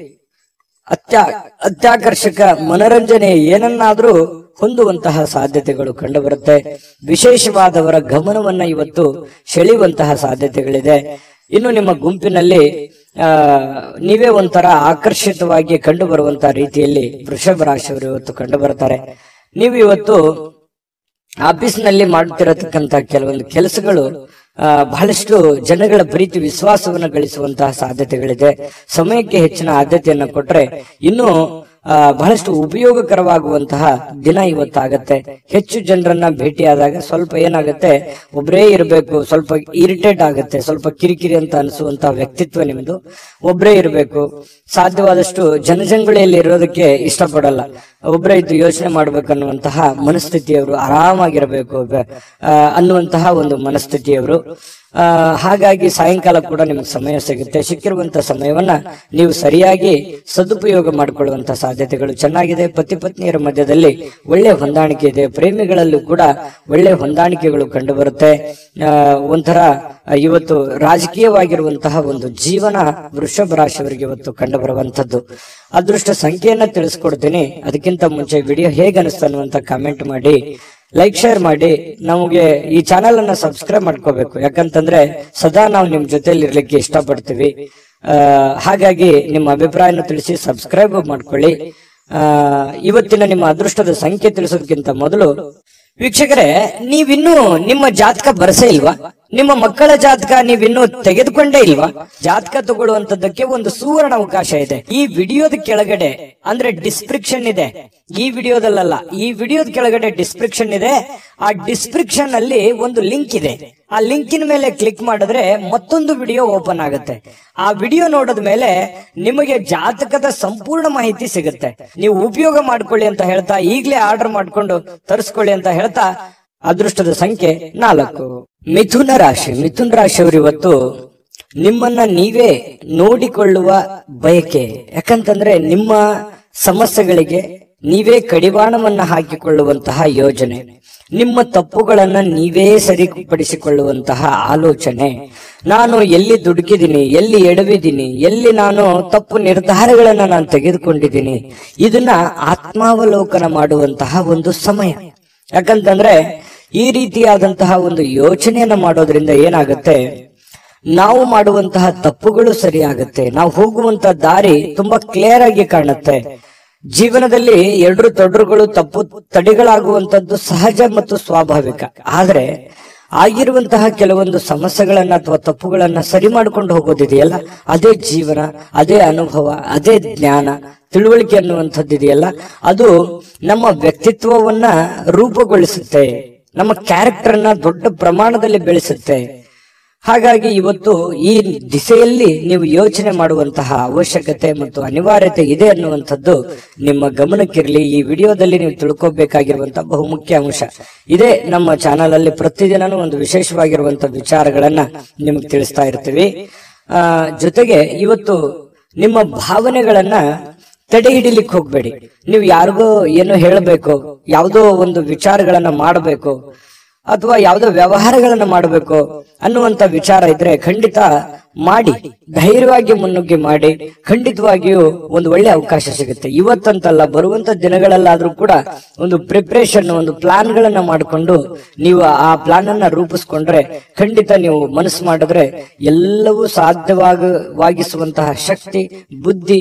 ಅತ್ಯಾಕರ್ಷಕ ಮನರಂಜನೆ ಏನನ್ನಾದ್ರೂ ಹೊಂದುವಂತಹ ಸಾಧ್ಯತೆಗಳು ಕಂಡು ಬರುತ್ತೆ. ವಿಶೇಷವಾದವರ ಗಮನವನ್ನ ಇವತ್ತು ಸೆಳೆಯುವಂತಹ ಸಾಧ್ಯತೆಗಳಿದೆ. ಇನ್ನು ನಿಮ್ಮ ಗುಂಪಿನಲ್ಲಿ ನೀವೇ ಒಂಥರ ಆಕರ್ಷಿತವಾಗಿ ಕಂಡು ಬರುವಂತಹ ರೀತಿಯಲ್ಲಿ ವೃಷಭ ರಾಶಿಯವರು ಇವತ್ತು ಕಂಡು ಬರ್ತಾರೆ. ನೀವು ಇವತ್ತು ಆಫೀಸ್ ನಲ್ಲಿ ಮಾಡುತ್ತಿರತಕ್ಕಂತ ಕೆಲವೊಂದು ಕೆಲಸಗಳು ಬಹಳಷ್ಟು ಜನಗಳ ಪ್ರೀತಿ ವಿಶ್ವಾಸವನ್ನು ಗಳಿಸುವಂತಹ ಸಾಧ್ಯತೆಗಳಿದೆ. ಸಮಯಕ್ಕೆ ಹೆಚ್ಚಿನ ಆದ್ಯತೆಯನ್ನು ಕೊಟ್ರೆ ಇನ್ನು ಬಹಳಷ್ಟು ಉಪಯೋಗಕರವಾಗುವಂತಹ ದಿನ ಇವತ್ತಾಗತ್ತೆ. ಹೆಚ್ಚು ಜನರನ್ನ ಭೇಟಿಯಾದಾಗ ಸ್ವಲ್ಪ ಏನಾಗುತ್ತೆ, ಒಬ್ಬರೇ ಇರಬೇಕು, ಸ್ವಲ್ಪ ಇರಿಟೇಟ್ ಆಗುತ್ತೆ, ಸ್ವಲ್ಪ ಕಿರಿಕಿರಿ ಅಂತ ಅನಿಸುವಂತಹ ವ್ಯಕ್ತಿತ್ವ ನಿಮ್ದು. ಒಬ್ಬರೇ ಇರಬೇಕು, ಸಾಧ್ಯವಾದಷ್ಟು ಜನಜಂಗುಳಿಯಲ್ಲಿ ಇರೋದಕ್ಕೆ ಇಷ್ಟಪಡಲ್ಲ, ಒಬ್ಬರೇ ಇದ್ದು ಯೋಚನೆ ಮಾಡ್ಬೇಕನ್ನುವಂತಹ ಮನಸ್ಥಿತಿಯವರು, ಆರಾಮಾಗಿರಬೇಕು ಅನ್ನುವಂತಹ ಒಂದು ಮನಸ್ಥಿತಿಯವರು. ಹಾಗಾಗಿ ಸಾಯಂಕಾಲ ಕೂಡ ನಿಮಗೆ ಸಮಯ ಸಿಗುತ್ತೆ. ಸಿಕ್ಕಿರುವಂತಹ ಸಮಯವನ್ನ ನೀವು ಸರಿಯಾಗಿ ಸದುಪಯೋಗ ಮಾಡಿಕೊಳ್ಳುವಂತಹ ಸಾಧ್ಯತೆಗಳು ಚೆನ್ನಾಗಿದೆ. ಪತಿ ಪತ್ನಿಯರ ಮಧ್ಯದಲ್ಲಿ ಒಳ್ಳೆ ಹೊಂದಾಣಿಕೆ ಇದೆ. ಪ್ರೇಮಿಗಳಲ್ಲೂ ಕೂಡ ಒಳ್ಳೆ ಹೊಂದಾಣಿಕೆಗಳು ಕಂಡು ಬರುತ್ತೆ. ಒಂಥರ ಇವತ್ತು ರಾಜಕೀಯವಾಗಿರುವಂತಹ ಒಂದು ಜೀವನ ವೃಷಭ ರಾಶಿಯವರಿಗೆ ಇವತ್ತು ಕಂಡು ಬರುವಂತದ್ದು. ಅದೃಷ್ಟ ಸಂಖ್ಯೆಯನ್ನ ತಿಳಿಸ್ಕೊಡ್ತೀನಿ. ಅದಕ್ಕಿಂತ ಮುಂಚೆ ವಿಡಿಯೋ ಹೇಗೆ ಅನಿಸ್ತು ಅನ್ನುವಂತ ಕಾಮೆಂಟ್ ಮಾಡಿ, ಲೈಕ್ ಶೇರ್ ಮಾಡಿ. ನಮಗೆ ಈ ಚಾನೆಲ್ ಅನ್ನ ಸಬ್ಸ್ಕ್ರೈಬ್ ಮಾಡ್ಕೋಬೇಕು, ಯಾಕಂತಂದ್ರೆ ಸದಾ ನಾವು ನಿಮ್ ಜೊತೆಲಿ ಇರ್ಲಿಕ್ಕೆ ಇಷ್ಟಪಡ್ತೀವಿ. ಹಾಗಾಗಿ ನಿಮ್ಮ ಅಭಿಪ್ರಾಯನ ತಿಳಿಸಿ ಸಬ್ಸ್ಕ್ರೈಬ್ ಮಾಡ್ಕೊಳ್ಳಿ. ಇವತ್ತಿನ ನಿಮ್ಮ ಅದೃಷ್ಟದ ಸಂಖ್ಯೆ ತಿಳಿಸೋದಕ್ಕಿಂತ ಮೊದಲು ವೀಕ್ಷಕರೇ, ನೀವಿನ್ನೂ ನಿಮ್ಮ ಜಾತಕ ಬರಸೇ ಇಲ್ವಾ? ನಿಮ್ಮ ಮಕ್ಕಳ ಜಾತಕ ನೀವಿನ್ನೂ ತೆಗೆದುಕೊಂಡೇ ಇಲ್ವಾ? ಜಾತಕ ತಗೊಳ್ಳುವಂತದ್ದಕ್ಕೆ ಒಂದು ಸುವರ್ಣ ಅವಕಾಶ ಇದೆ. ಈ ವಿಡಿಯೋದ ಕೆಳಗಡೆ ಅಂದ್ರೆ ಡಿಸ್ಕ್ರಿಪ್ಷನ್ ಇದೆ. ಈ ವಿಡಿಯೋದಲ್ಲ, ಈ ವಿಡಿಯೋದ ಕೆಳಗಡೆ ಡಿಸ್ಕ್ರಿಪ್ಷನ್ ಇದೆ. ಆ ಡಿಸ್ಕ್ರಿಪ್ಷನ್ ಅಲ್ಲಿ ಒಂದು ಲಿಂಕ್ ಇದೆ. ಆ ಲಿಂಕಿನ ಮೇಲೆ ಕ್ಲಿಕ್ ಮಾಡಿದ್ರೆ ಮತ್ತೊಂದು ವಿಡಿಯೋ ಓಪನ್ ಆಗುತ್ತೆ. ಆ ವಿಡಿಯೋ ನೋಡಿದ ಮೇಲೆ ನಿಮಗೆ ಜಾತಕದ ಸಂಪೂರ್ಣ ಮಾಹಿತಿ ಸಿಗುತ್ತೆ. ನೀವು ಉಪಯೋಗ ಮಾಡ್ಕೊಳ್ಳಿ ಅಂತ ಹೇಳ್ತಾ, ಈಗಲೇ ಆರ್ಡರ್ ಮಾಡ್ಕೊಂಡು ತರಿಸ್ಕೊಳ್ಳಿ ಅಂತ ಹೇಳ್ತಾ, ಅದೃಷ್ಟದ ಸಂಖ್ಯೆ 4. ಮಿಥುನ ರಾಶಿ. ಮಿಥುನ ರಾಶಿಯವರು ಇವತ್ತು ನಿಮ್ಮನ್ನ ನೀವೇ ನೋಡಿಕೊಳ್ಳುವ ಬಯಕೆ. ಯಾಕಂತಂದ್ರೆ ನಿಮ್ಮ ಸಮಸ್ಯೆಗಳಿಗೆ ನೀವೇ ಕಡಿವಾಣವನ್ನ ಹಾಕಿಕೊಳ್ಳುವಂತಹ ಯೋಜನೆ, ನಿಮ್ಮ ತಪ್ಪುಗಳನ್ನ ನೀವೇ ಸರಿಪಡಿಸಿಕೊಳ್ಳುವಂತಹ ಆಲೋಚನೆ, ನಾನು ಎಲ್ಲಿ ದುಡುಕಿದ್ದೀನಿ, ಎಲ್ಲಿ ಎಡವಿದ್ದೀನಿ, ಎಲ್ಲಿ ನಾನು ತಪ್ಪು ನಿರ್ಧಾರಗಳನ್ನ ನಾನು ತೆಗೆದುಕೊಂಡಿದ್ದೀನಿ, ಇದನ್ನ ಆತ್ಮಾವಲೋಕನ ಮಾಡುವಂತಹ ಒಂದು ಸಮಯ. ಯಾಕಂತಂದ್ರೆ ಈ ರೀತಿಯಾದಂತಹ ಒಂದು ಯೋಚನೆಯನ್ನ ಮಾಡೋದ್ರಿಂದ ಏನಾಗುತ್ತೆ, ನಾವು ಮಾಡುವಂತಹ ತಪ್ಪುಗಳು ಸರಿಯಾಗುತ್ತೆ, ನಾವು ಹೋಗುವಂತಹ ದಾರಿ ತುಂಬಾ ಕ್ಲಿಯರ್ ಆಗಿ ಕಾಣುತ್ತೆ. ಜೀವನದಲ್ಲಿ ಎಡರು ತೊಡರುಗಳು ತಪ್ಪು ತಡೆಗಳಾಗುವಂತದ್ದು ಸಹಜ ಮತ್ತು ಸ್ವಾಭಾವಿಕ. ಆದ್ರೆ ಆಗಿರುವಂತಹ ಕೆಲವೊಂದು ಸಮಸ್ಯೆಗಳನ್ನ ಅಥವಾ ತಪ್ಪುಗಳನ್ನ ಸರಿ ಮಾಡ್ಕೊಂಡು ಹೋಗೋದಿದೆಯಲ್ಲ, ಅದೇ ಜೀವನ, ಅದೇ ಅನುಭವ, ಅದೇ ಜ್ಞಾನ, ತಿಳುವಳಿಕೆ ಅನ್ನುವಂಥದ್ದಿದೆಯಲ್ಲ, ಅದು ನಮ್ಮ ವ್ಯಕ್ತಿತ್ವವನ್ನ ರೂಪುಗೊಳಿಸುತ್ತೆ, ನಮ್ಮ ಕ್ಯಾರೆಕ್ಟರ್ ಅನ್ನ ದೊಡ್ಡ ಪ್ರಮಾಣದಲ್ಲಿ ಬೆಳೆಸುತ್ತೆ. ಹಾಗಾಗಿ ಇವತ್ತು ಈ ದಿಸೆಯಲ್ಲಿ ನೀವು ಯೋಚನೆ ಮಾಡುವಂತಹ ಅವಶ್ಯಕತೆ ಮತ್ತು ಅನಿವಾರ್ಯತೆ ಇದೆ ಅನ್ನುವಂಥದ್ದು ನಿಮ್ಮ ಗಮನಕ್ಕಿರಲಿ. ಈ ವಿಡಿಯೋದಲ್ಲಿ ನೀವು ತಿಳ್ಕೋಬೇಕಾಗಿರುವಂತಹ ಬಹುಮುಖ್ಯ ಅಂಶ ಇದೇ. ನಮ್ಮ ಚಾನಲ್ ಅಲ್ಲಿ ಪ್ರತಿದಿನನೂ ಒಂದು ವಿಶೇಷವಾಗಿರುವಂತಹ ವಿಚಾರಗಳನ್ನ ನಿಮಗೆ ತಿಳಿಸ್ತಾ ಇರ್ತೀವಿ. ಜೊತೆಗೆ ಇವತ್ತು ನಿಮ್ಮ ಭಾವನೆಗಳನ್ನ ತಡೆ ಹಿಡಿಲಿಕ್ಕೆ ಹೋಗ್ಬೇಡಿ. ನೀವು ಯಾರಿಗೋ ಏನೋ ಹೇಳಬೇಕು, ಯಾವುದೋ ಒಂದು ವಿಚಾರಗಳನ್ನ ಮಾಡಬೇಕು ಅಥವಾ ಯಾವುದೋ ವ್ಯವಹಾರಗಳನ್ನ ಮಾಡಬೇಕು ಅನ್ನುವಂತ ವಿಚಾರ ಇದ್ರೆ ಖಂಡಿತ ಮಾಡಿ, ಧೈರ್ಯವಾಗಿ ಮುನ್ನುಗ್ಗಿ ಮಾಡಿ. ಖಂಡಿತವಾಗಿಯೂ ಒಂದು ಒಳ್ಳೆ ಅವಕಾಶ ಸಿಗುತ್ತೆ. ಇವತ್ತಂತಲ್ಲ, ಬರುವಂತ ದಿನಗಳಲ್ಲಾದ್ರೂ ಕೂಡ ಒಂದು ಪ್ರಿಪರೇಷನ್, ಒಂದು ಪ್ಲಾನ್ ಗಳನ್ನ ಮಾಡಿಕೊಂಡು ನೀವು ಆ ಪ್ಲಾನ್ ಅನ್ನ ರೂಪಿಸ್ಕೊಂಡ್ರೆ ಖಂಡಿತ ನೀವು ಮನಸ್ಸು ಮಾಡಿದ್ರೆ ಎಲ್ಲವೂ ಸಾಧ್ಯವಾಗಿಸುವಂತಹ ಶಕ್ತಿ, ಬುದ್ಧಿ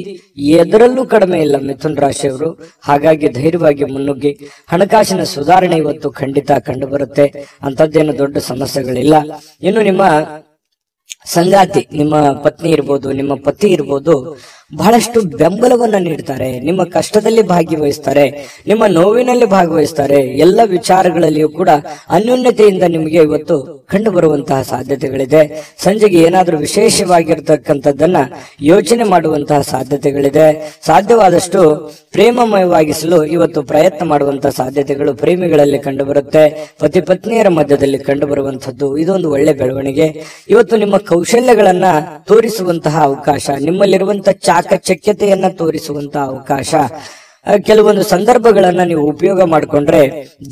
ಎದರಲ್ಲೂ ಕಡಿಮೆ ಇಲ್ಲ ಮಿಥುನ ರಾಶಿಯವರು. ಹಾಗಾಗಿ ಧೈರ್ಯವಾಗಿ ಮುನ್ನುಗ್ಗಿ. ಹಣಕಾಸಿನ ಸುಧಾರಣೆ ಇವತ್ತು ಖಂಡಿತ ಕಂಡು ಬರುತ್ತೆ. ಅಂತದ್ದೇನು ದೊಡ್ಡ ಸಮಸ್ಯೆಗಳಿಲ್ಲ. ಇನ್ನು ನಿಮ್ಮ ಸಂಗಾತಿ, ನಿಮ್ಮ ಪತ್ನಿ ಇರ್ಬೋದು, ನಿಮ್ಮ ಪತಿ ಇರ್ಬೋದು, ಬಹಳಷ್ಟು ಬೆಂಬಲವನ್ನ ನೀಡ್ತಾರೆ. ನಿಮ್ಮ ಕಷ್ಟದಲ್ಲಿ ಭಾಗವಹಿಸ್ತಾರೆ, ನಿಮ್ಮ ನೋವಿನಲ್ಲಿ ಭಾಗವಹಿಸ್ತಾರೆ. ಎಲ್ಲ ವಿಚಾರಗಳಲ್ಲಿಯೂ ಕೂಡ ಅನ್ಯೋನ್ಯತೆಯಿಂದ ನಿಮಗೆ ಇವತ್ತು ಕಂಡು ಬರುವಂತಹ ಸಾಧ್ಯತೆಗಳಿದೆ. ಸಂಜೆಗೆ ಏನಾದ್ರೂ ವಿಶೇಷವಾಗಿರ್ತಕ್ಕಂಥದ್ದನ್ನ ಯೋಚನೆ ಮಾಡುವಂತಹ ಸಾಧ್ಯತೆಗಳಿದೆ. ಸಾಧ್ಯವಾದಷ್ಟು ಪ್ರೇಮಮಯವಾಗಿಸಲು ಇವತ್ತು ಪ್ರಯತ್ನ ಮಾಡುವಂತಹ ಸಾಧ್ಯತೆಗಳು ಪ್ರೇಮಿಗಳಲ್ಲಿ ಕಂಡು ಬರುತ್ತೆ. ಪತಿ ಪತ್ನಿಯರ ಮಧ್ಯದಲ್ಲಿ ಕಂಡು ಬರುವಂತದ್ದು ಇದೊಂದು ಒಳ್ಳೆ ಬೆಳವಣಿಗೆ. ಇವತ್ತು ನಿಮ್ಮ ಕೌಶಲ್ಯಗಳನ್ನ ತೋರಿಸುವಂತಹ ಅವಕಾಶ, ನಿಮ್ಮಲ್ಲಿರುವಂತಹ ಚಾಕಚಕ್ಯತೆಯನ್ನ ತೋರಿಸುವಂತಹ ಅವಕಾಶ, ಕೆಲವೊಂದು ಸಂದರ್ಭಗಳನ್ನ ನೀವು ಉಪಯೋಗ ಮಾಡಿಕೊಂಡ್ರೆ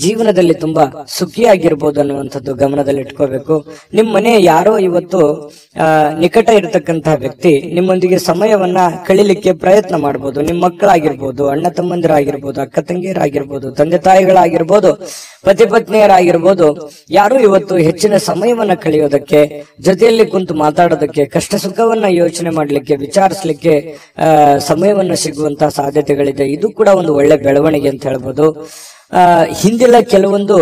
ಜೀವನದಲ್ಲಿ ತುಂಬಾ ಸುಖಿಯಾಗಿರ್ಬೋದು ಅನ್ನುವಂಥದ್ದು ಗಮನದಲ್ಲಿ ಇಟ್ಕೋಬೇಕು. ನಿಮ್ಮ ಮನೆ ಯಾರೋ ಇವತ್ತು ನಿಕಟ ಇರತಕ್ಕಂತಹ ವ್ಯಕ್ತಿ ನಿಮ್ಮೊಂದಿಗೆ ಸಮಯವನ್ನ ಕಳಿಲಿಕ್ಕೆ ಪ್ರಯತ್ನ ಮಾಡಬಹುದು. ನಿಮ್ಮ ಮಕ್ಕಳಾಗಿರ್ಬೋದು, ಅಣ್ಣ ತಮ್ಮಂದಿರಾಗಿರ್ಬೋದು, ಅಕ್ಕ ತಂಗಿಯರಾಗಿರ್ಬೋದು, ತಂದೆ ತಾಯಿಗಳಾಗಿರ್ಬೋದು, ಪತಿ ಪತ್ನಿಯರಾಗಿರ್ಬೋದು, ಯಾರು ಇವತ್ತು ಹೆಚ್ಚಿನ ಸಮಯವನ್ನ ಕಳೆಯೋದಕ್ಕೆ, ಜೊತೆಯಲ್ಲಿ ಕುಂತು ಮಾತಾಡೋದಕ್ಕೆ, ಕಷ್ಟ ಸುಖವನ್ನ ಯೋಚನೆ ಮಾಡ್ಲಿಕ್ಕೆ, ವಿಚಾರಿಸ್ಲಿಕ್ಕೆ ಸಮಯವನ್ನ ಸಿಗುವಂತಹ ಸಾಧ್ಯತೆಗಳಿದೆ. ಇದು ಕೂಡ ಒಂದು ಒಳ್ಳೆ ಬೆಳವಣಿಗೆ ಅಂತ ಹೇಳ್ಬೋದು. ಹಿಂದಿನ ಕೆಲವೊಂದು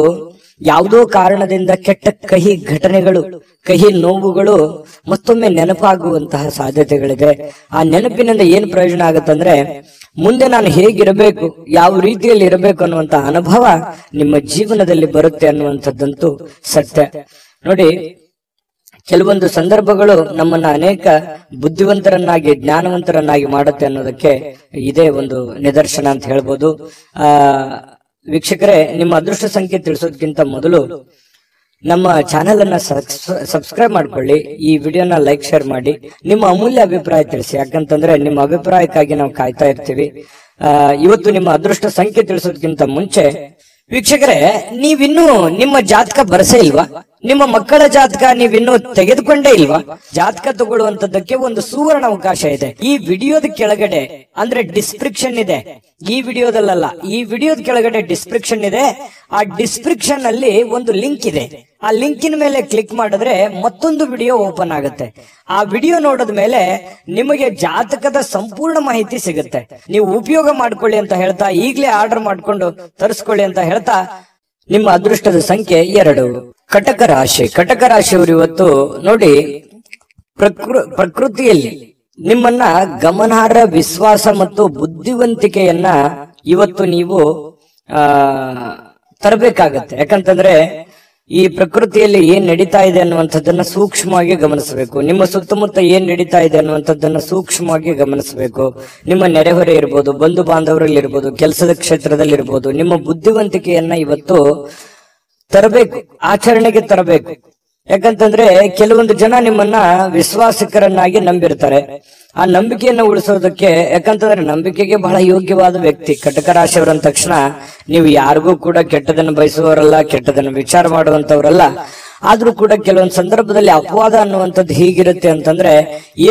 ಯಾವುದೋ ಕಾರಣದಿಂದ ಕೆಟ್ಟ ಕಹಿ ಘಟನೆಗಳು, ಕಹಿ ನೋವುಗಳು ಮತ್ತೊಮ್ಮೆ ನೆನಪಾಗುವಂತಹ ಸಾಧ್ಯತೆಗಳಿದೆ. ಆ ನೆನಪಿನಿಂದ ಏನ್ ಪ್ರಯೋಜನ ಆಗುತ್ತಂದ್ರೆ, ಮುಂದೆ ನಾನು ಹೇಗಿರಬೇಕು, ಯಾವ ರೀತಿಯಲ್ಲಿ ಇರಬೇಕು ಅನ್ನುವಂತ ಅನುಭವ ನಿಮ್ಮ ಜೀವನದಲ್ಲಿ ಬರುತ್ತೆ ಅನ್ನುವಂಥದ್ದಂತೂ ಸತ್ಯ. ನೋಡಿ, ಕೆಲವೊಂದು ಸಂದರ್ಭಗಳು ನಮ್ಮನ್ನ ಅನೇಕ ಬುದ್ಧಿವಂತರನ್ನಾಗಿ, ಜ್ಞಾನವಂತರನ್ನಾಗಿ ಮಾಡುತ್ತೆ ಅನ್ನೋದಕ್ಕೆ ಇದೇ ಒಂದು ನಿದರ್ಶನ ಅಂತ ಹೇಳ್ಬೋದು. ವೀಕ್ಷಕರೇ, ನಿಮ್ಮ ಅದೃಷ್ಟ ಸಂಖ್ಯೆ ತಿಳಿಸೋದಕ್ಕಿಂತ ಮೊದಲು ನಮ್ಮ ಚಾನೆಲ್ ಅನ್ನ ಸಬ್ಸ್ಕ್ರೈಬ್ ಮಾಡ್ಕೊಳ್ಳಿ, ಈ ವಿಡಿಯೋನ ಲೈಕ್ ಶೇರ್ ಮಾಡಿ, ನಿಮ್ಮ ಅಮೂಲ್ಯ ಅಭಿಪ್ರಾಯ ತಿಳಿಸಿ. ಯಾಕಂತಂದ್ರೆ ನಿಮ್ಮ ಅಭಿಪ್ರಾಯಕ್ಕಾಗಿ ನಾವು ಕಾಯ್ತಾ ಇರ್ತೀವಿ. ಇವತ್ತು ನಿಮ್ಮ ಅದೃಷ್ಟ ಸಂಖ್ಯೆ ತಿಳಿಸೋದಕ್ಕಿಂತ ಮುಂಚೆ ವೀಕ್ಷಕರೇ, ನೀವಿನ್ನೂ ನಿಮ್ಮ ಜಾತಕ ಬರಸೇ ಇಲ್ವಾ? ನಿಮ್ಮ ಮಕ್ಕಳ ಜಾತಕ ನೀವಿನ್ನೂ ತೆಗೆದುಕೊಂಡೇ ಇಲ್ವಾ? ಜಾತಕ ತಗೊಳ್ಳುವಂತದ್ದಕ್ಕೆ ಒಂದು ಸುವರ್ಣ ಅವಕಾಶ ಇದೆ. ಈ ವಿಡಿಯೋದ ಕೆಳಗಡೆ ಅಂದ್ರೆ ಡಿಸ್ಕ್ರಿಪ್ಷನ್ ಇದೆ, ಈ ವಿಡಿಯೋದಲ್ಲ, ಈ ವಿಡಿಯೋದ ಕೆಳಗಡೆ ಡಿಸ್ಕ್ರಿಪ್ಷನ್ ಇದೆ. ಆ ಡಿಸ್ಕ್ರಿಪ್ಷನ್ ಅಲ್ಲಿ ಒಂದು ಲಿಂಕ್ ಇದೆ. ಆ ಲಿಂಕಿನ ಮೇಲೆ ಕ್ಲಿಕ್ ಮಾಡಿದ್ರೆ ಮತ್ತೊಂದು ವಿಡಿಯೋ ಓಪನ್ ಆಗುತ್ತೆ. ಆ ವಿಡಿಯೋ ನೋಡಿದ ಮೇಲೆ ನಿಮಗೆ ಜಾತಕದ ಸಂಪೂರ್ಣ ಮಾಹಿತಿ ಸಿಗುತ್ತೆ. ನೀವು ಉಪಯೋಗ ಮಾಡ್ಕೊಳ್ಳಿ ಅಂತ ಹೇಳ್ತಾ, ಈಗಲೇ ಆರ್ಡರ್ ಮಾಡ್ಕೊಂಡು ತರಿಸ್ಕೊಳ್ಳಿ ಅಂತ ಹೇಳ್ತಾ, ನಿಮ್ಮ ಅದೃಷ್ಟದ ಸಂಖ್ಯೆ 2. ಕಟಕ ರಾಶಿ. ಕಟಕ ರಾಶಿಯವರು ಇವತ್ತು ನೋಡಿ, ಪ್ರಕೃತಿಯಲ್ಲಿ ನಿಮ್ಮನ್ನ ಗಮನಾರ್ಹ ವಿಶ್ವಾಸ ಮತ್ತು ಬುದ್ಧಿವಂತಿಕೆಯನ್ನ ಇವತ್ತು ನೀವು ತರಬೇಕಾಗತ್ತೆ. ಯಾಕಂತಂದ್ರೆ ಈ ಪ್ರಕೃತಿಯಲ್ಲಿ ಏನ್ ನಡೀತಾ ಇದೆ ಅನ್ನುವಂಥದ್ದನ್ನ ಸೂಕ್ಷ್ಮವಾಗಿ ಗಮನಿಸಬೇಕು. ನಿಮ್ಮ ಸುತ್ತಮುತ್ತ ಏನ್ ನಡೀತಾ ಇದೆ ಅನ್ನುವಂಥದ್ದನ್ನ ಸೂಕ್ಷ್ಮವಾಗಿ ಗಮನಿಸಬೇಕು. ನಿಮ್ಮ ನೆರೆಹೊರೆ ಇರ್ಬೋದು, ಬಂಧು ಬಾಂಧವರಲ್ಲಿ ಇರ್ಬೋದು, ಕೆಲಸದ ಕ್ಷೇತ್ರದಲ್ಲಿ ಇರ್ಬೋದು, ನಿಮ್ಮ ಬುದ್ಧಿವಂತಿಕೆಯನ್ನ ಇವತ್ತು ತರಬೇಕು, ಆಚರಣೆಗೆ ತರಬೇಕು. ಯಾಕಂತಂದ್ರೆ ಕೆಲವೊಂದು ಜನ ನಿಮ್ಮನ್ನ ವಿಶ್ವಾಸಿಕರನ್ನಾಗಿ ನಂಬಿರ್ತಾರೆ. ಆ ನಂಬಿಕೆಯನ್ನು ಉಳಿಸೋದಕ್ಕೆ, ಯಾಕಂತಂದ್ರೆ ನಂಬಿಕೆಗೆ ಬಹಳ ಯೋಗ್ಯವಾದ ವ್ಯಕ್ತಿ ಕಟಕ ರಾಶಿಯವರು ಅಂದ ತಕ್ಷಣ ನೀವು ಯಾರಿಗೂ ಕೂಡ ಕೆಟ್ಟದನ್ನು ಬಯಸುವವರಲ್ಲ, ಕೆಟ್ಟದನ್ನು ವಿಚಾರ ಮಾಡುವಂತವರಲ್ಲ. ಆದ್ರೂ ಕೂಡ ಕೆಲವೊಂದು ಸಂದರ್ಭದಲ್ಲಿ ಅಪವಾದ ಅನ್ನುವಂಥದ್ದು ಹೀಗಿರುತ್ತೆ ಅಂತಂದ್ರೆ,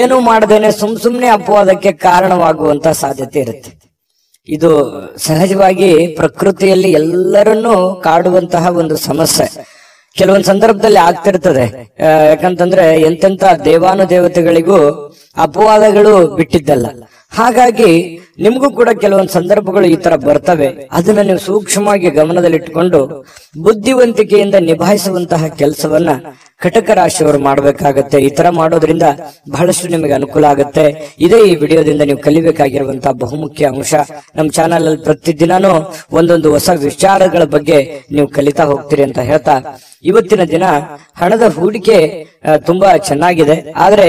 ಏನು ಮಾಡದೇನೆ ಸುಮ್ನೆ ಅಪವಾದಕ್ಕೆ ಕಾರಣವಾಗುವಂತ ಸಾಧ್ಯತೆ ಇರುತ್ತೆ. ಇದು ಸಹಜವಾಗಿ ಪ್ರಕೃತಿಯಲ್ಲಿ ಎಲ್ಲರನ್ನೂ ಕಾಡುವಂತಹ ಒಂದು ಸಮಸ್ಯೆ. ಕೆಲವೊಂದು ಸಂದರ್ಭದಲ್ಲಿ ಆಗ್ತಿರ್ತದೆ. ಯಾಕಂತಂದ್ರೆ ಎಂತೆಂತ ದೇವಾನುದೇವತೆಗಳಿಗೂ ಅಪವಾದಗಳು ಬಿಟ್ಟಿದ್ದಲ್ಲ. ಹಾಗಾಗಿ ನಿಮಗೂ ಕೂಡ ಕೆಲವೊಂದು ಸಂದರ್ಭಗಳು ಈ ತರ ಬರ್ತವೆ. ಅದನ್ನ ನೀವು ಸೂಕ್ಷ್ಮವಾಗಿ ಗಮನದಲ್ಲಿಟ್ಟುಕೊಂಡು ಬುದ್ಧಿವಂತಿಕೆಯಿಂದ ನಿಭಾಯಿಸುವಂತಹ ಕೆಲಸವನ್ನ ಕಟಕ ರಾಶಿಯವರು ಮಾಡಬೇಕಾಗತ್ತೆ. ಈ ತರ ಮಾಡೋದ್ರಿಂದ ಬಹಳಷ್ಟು ನಿಮಗೆ ಅನುಕೂಲ ಆಗುತ್ತೆ. ಇದೇ ಈ ವಿಡಿಯೋದಿಂದ ನೀವು ಕಲಿಬೇಕಾಗಿರುವಂತಹ ಬಹುಮುಖ್ಯ ಅಂಶ. ನಮ್ಮ ಚಾನೆಲ್ ಅಲ್ಲಿ ಪ್ರತಿದಿನಾನು ಒಂದೊಂದು ಹೊಸ ವಿಚಾರಗಳ ಬಗ್ಗೆ ನೀವು ಕಲಿತಾ ಹೋಗ್ತೀರಿ ಅಂತ ಹೇಳ್ತಾ, ಇವತ್ತಿನ ದಿನ ಹಣದ ಹೂಡಿಕೆ ತುಂಬಾ ಚೆನ್ನಾಗಿದೆ. ಆದ್ರೆ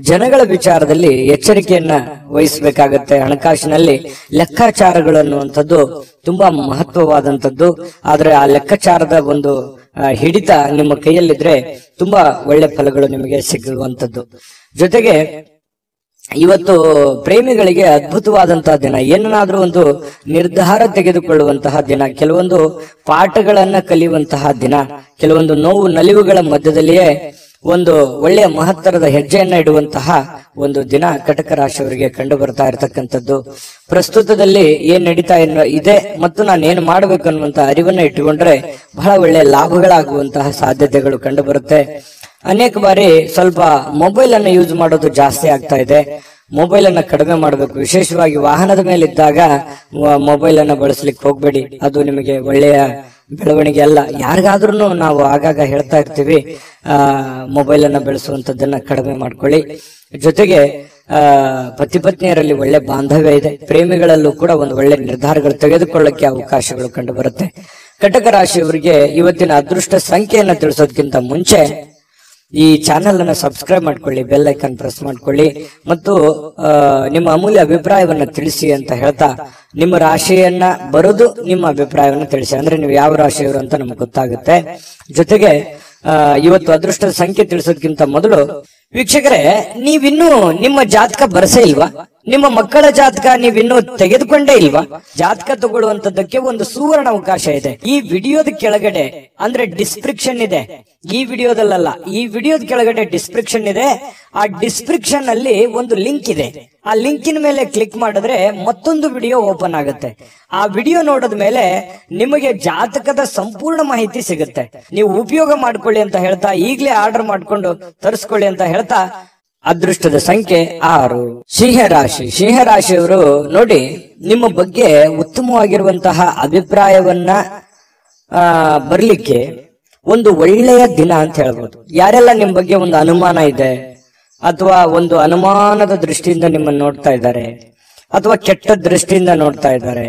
ಜನಗಳ ವಿಚಾರದಲ್ಲಿ ಎಚ್ಚರಿಕೆಯನ್ನ ವಹಿಸಬೇಕಾಗತ್ತೆ. ಹಣಕಾಸಿನಲ್ಲಿ ಲೆಕ್ಕಾಚಾರಗಳು ಅನ್ನುವಂಥದ್ದು ತುಂಬಾ ಮಹತ್ವವಾದಂಥದ್ದು. ಆದ್ರೆ ಆ ಲೆಕ್ಕಾಚಾರದ ಒಂದು ಹಿಡಿತ ನಿಮ್ಮ ಕೈಯಲ್ಲಿದ್ರೆ ತುಂಬಾ ಒಳ್ಳೆ ಫಲಗಳು ನಿಮಗೆ ಸಿಗುವಂಥದ್ದು. ಜೊತೆಗೆ ಇವತ್ತು ಪ್ರೇಮಿಗಳಿಗೆ ಅದ್ಭುತವಾದಂತಹ ದಿನ. ಏನನ್ನಾದ್ರೂ ಒಂದು ನಿರ್ಧಾರ ತೆಗೆದುಕೊಳ್ಳುವಂತಹ ದಿನ, ಕೆಲವೊಂದು ಪಾಠಗಳನ್ನ ಕಲಿಯುವಂತಹ ದಿನ, ಕೆಲವೊಂದು ನೋವು ನಲಿವುಗಳ ಮಧ್ಯದಲ್ಲಿಯೇ ಒಂದು ಒಳ್ಳೆಯ ಮಹತ್ತರದ ಹೆಜ್ಜೆಯನ್ನ ಇಡುವಂತಹ ಒಂದು ದಿನ ಕಟಕ ರಾಶಿಯವರಿಗೆ ಕಂಡು ಬರ್ತಾ ಇರತಕ್ಕಂಥದ್ದು. ಪ್ರಸ್ತುತದಲ್ಲಿ ಏನ್ ನಡೀತಾ ಇದೆ ಮತ್ತು ನಾನು ಏನ್ ಮಾಡ್ಬೇಕು ಅನ್ನುವಂತ ಅರಿವನ್ನ ಇಟ್ಟುಕೊಂಡ್ರೆ ಬಹಳ ಒಳ್ಳೆಯ ಲಾಭಗಳಾಗುವಂತಹ ಸಾಧ್ಯತೆಗಳು ಕಂಡು ಬರುತ್ತೆ. ಅನೇಕ ಬಾರಿ ಸ್ವಲ್ಪ ಮೊಬೈಲ್ ಅನ್ನು ಯೂಸ್ ಮಾಡೋದು ಜಾಸ್ತಿ ಆಗ್ತಾ ಇದೆ. ಮೊಬೈಲ್ ಅನ್ನ ಕಡಿಮೆ ಮಾಡಬೇಕು. ವಿಶೇಷವಾಗಿ ವಾಹನದ ಮೇಲೆ ಇದ್ದಾಗ ಮೊಬೈಲ್ ಅನ್ನ ಬಳಸಲಿಕ್ಕೆ ಹೋಗ್ಬೇಡಿ. ಅದು ನಿಮಗೆ ಒಳ್ಳೆಯ ಬೆಳವಣಿಗೆ ಅಲ್ಲ. ಯಾರಿಗಾದ್ರೂ ನಾವು ಆಗಾಗ ಹೇಳ್ತಾ ಇರ್ತೀವಿ, ಮೊಬೈಲ್ ಅನ್ನ ಬೆಳೆಸುವಂತದ್ದನ್ನ ಕಡಿಮೆ ಮಾಡ್ಕೊಳ್ಳಿ. ಜೊತೆಗೆ ಪತಿ ಪತ್ನಿಯರಲ್ಲಿ ಒಳ್ಳೆ ಬಾಂಧವ್ಯ ಇದೆ. ಪ್ರೇಮಿಗಳಲ್ಲೂ ಕೂಡ ಒಂದು ಒಳ್ಳೆ ನಿರ್ಧಾರಗಳು ತೆಗೆದುಕೊಳ್ಳಕ್ಕೆ ಅವಕಾಶಗಳು ಕಂಡು ಬರುತ್ತೆ. ಕಟಕ ರಾಶಿಯವರಿಗೆ ಇವತ್ತಿನ ಅದೃಷ್ಟ ಸಂಖ್ಯೆಯನ್ನ ತಿಳಿಸೋದಕ್ಕಿಂತ ಮುಂಚೆ ಈ ಚಾನೆಲ್ ಅನ್ನ ಸಬ್ಸ್ಕ್ರೈಬ್ ಮಾಡ್ಕೊಳ್ಳಿ, ಬೆಲ್ ಐಕಾನ್ ಪ್ರೆಸ್ ಮಾಡ್ಕೊಳ್ಳಿ ಮತ್ತು ನಿಮ್ಮ ಅಮೂಲ್ಯ ಅಭಿಪ್ರಾಯವನ್ನ ತಿಳಿಸಿ ಅಂತ ಹೇಳ್ತಾ, ನಿಮ್ಮ ರಾಶಿಯನ್ನ ಬರೆದು ನಿಮ್ಮ ಅಭಿಪ್ರಾಯವನ್ನ ತಿಳಿಸಿ. ಅಂದ್ರೆ ನೀವು ಯಾವ ರಾಶಿಯವರು ಅಂತ ನಮ್ಗೆ ಗೊತ್ತಾಗುತ್ತೆ. ಜೊತೆಗೆ ಇವತ್ತು ಅದೃಷ್ಟದ ಸಂಖ್ಯೆ ತಿಳಿಸೋದಕ್ಕಿಂತ ಮೊದಲು ವೀಕ್ಷಕರೇ, ನೀವಿನ್ನೂ ನಿಮ್ಮ ಜಾತಕ ಬರಸೇ ಇಲ್ವಾ? ನಿಮ್ಮ ಮಕ್ಕಳ ಜಾತಕ ನೀವಿನ್ನೂ ತೆಗೆದುಕೊಂಡೇ ಇಲ್ವಾ? ಜಾತಕ ತಗೊಳ್ಳುವಂತದ್ದಕ್ಕೆ ಒಂದು ಸುವರ್ಣ ಅವಕಾಶ ಇದೆ. ಈ ವಿಡಿಯೋದ ಕೆಳಗಡೆ ಅಂದ್ರೆ ಡಿಸ್ಕ್ರಿಪ್ಷನ್ ಇದೆ, ಈ ವಿಡಿಯೋದಲ್ಲ, ಈ ವಿಡಿಯೋದ ಕೆಳಗಡೆ ಡಿಸ್ಕ್ರಿಪ್ಷನ್ ಇದೆ. ಆ ಡಿಸ್ಕ್ರಿಪ್ಷನ್ ಅಲ್ಲಿ ಒಂದು ಲಿಂಕ್ ಇದೆ. ಆ ಲಿಂಕಿನ ಮೇಲೆ ಕ್ಲಿಕ್ ಮಾಡಿದ್ರೆ ಮತ್ತೊಂದು ವಿಡಿಯೋ ಓಪನ್ ಆಗುತ್ತೆ. ಆ ವಿಡಿಯೋ ನೋಡಿದ ಮೇಲೆ ನಿಮಗೆ ಜಾತಕದ ಸಂಪೂರ್ಣ ಮಾಹಿತಿ ಸಿಗುತ್ತೆ. ನೀವು ಉಪಯೋಗ ಮಾಡ್ಕೊಳ್ಳಿ ಅಂತ ಹೇಳ್ತಾ, ಈಗಲೇ ಆರ್ಡರ್ ಮಾಡ್ಕೊಂಡು ತರಿಸ್ಕೊಳ್ಳಿ ಅಂತ ಹೇಳ್ತಾ, ಅದೃಷ್ಟದ ಸಂಖ್ಯೆ 6. ಸಿಂಹರಾಶಿ. ಸಿಂಹರಾಶಿಯವರು ನೋಡಿ, ನಿಮ್ಮ ಬಗ್ಗೆ ಉತ್ತಮವಾಗಿರುವಂತಹ ಅಭಿಪ್ರಾಯವನ್ನ ಬರ್ಲಿಕ್ಕೆ ಒಂದು ಒಳ್ಳೆಯ ದಿನ ಅಂತ ಹೇಳ್ಬೋದು. ಯಾರೆಲ್ಲ ನಿಮ್ ಬಗ್ಗೆ ಒಂದು ಅನುಮಾನ ಇದೆ ಅಥವಾ ಒಂದು ಅನುಮಾನದ ದೃಷ್ಟಿಯಿಂದ ನಿಮ್ಮನ್ನು ನೋಡ್ತಾ ಇದ್ದಾರೆ ಅಥವಾ ಕೆಟ್ಟ ದೃಷ್ಟಿಯಿಂದ ನೋಡ್ತಾ ಇದ್ದಾರೆ,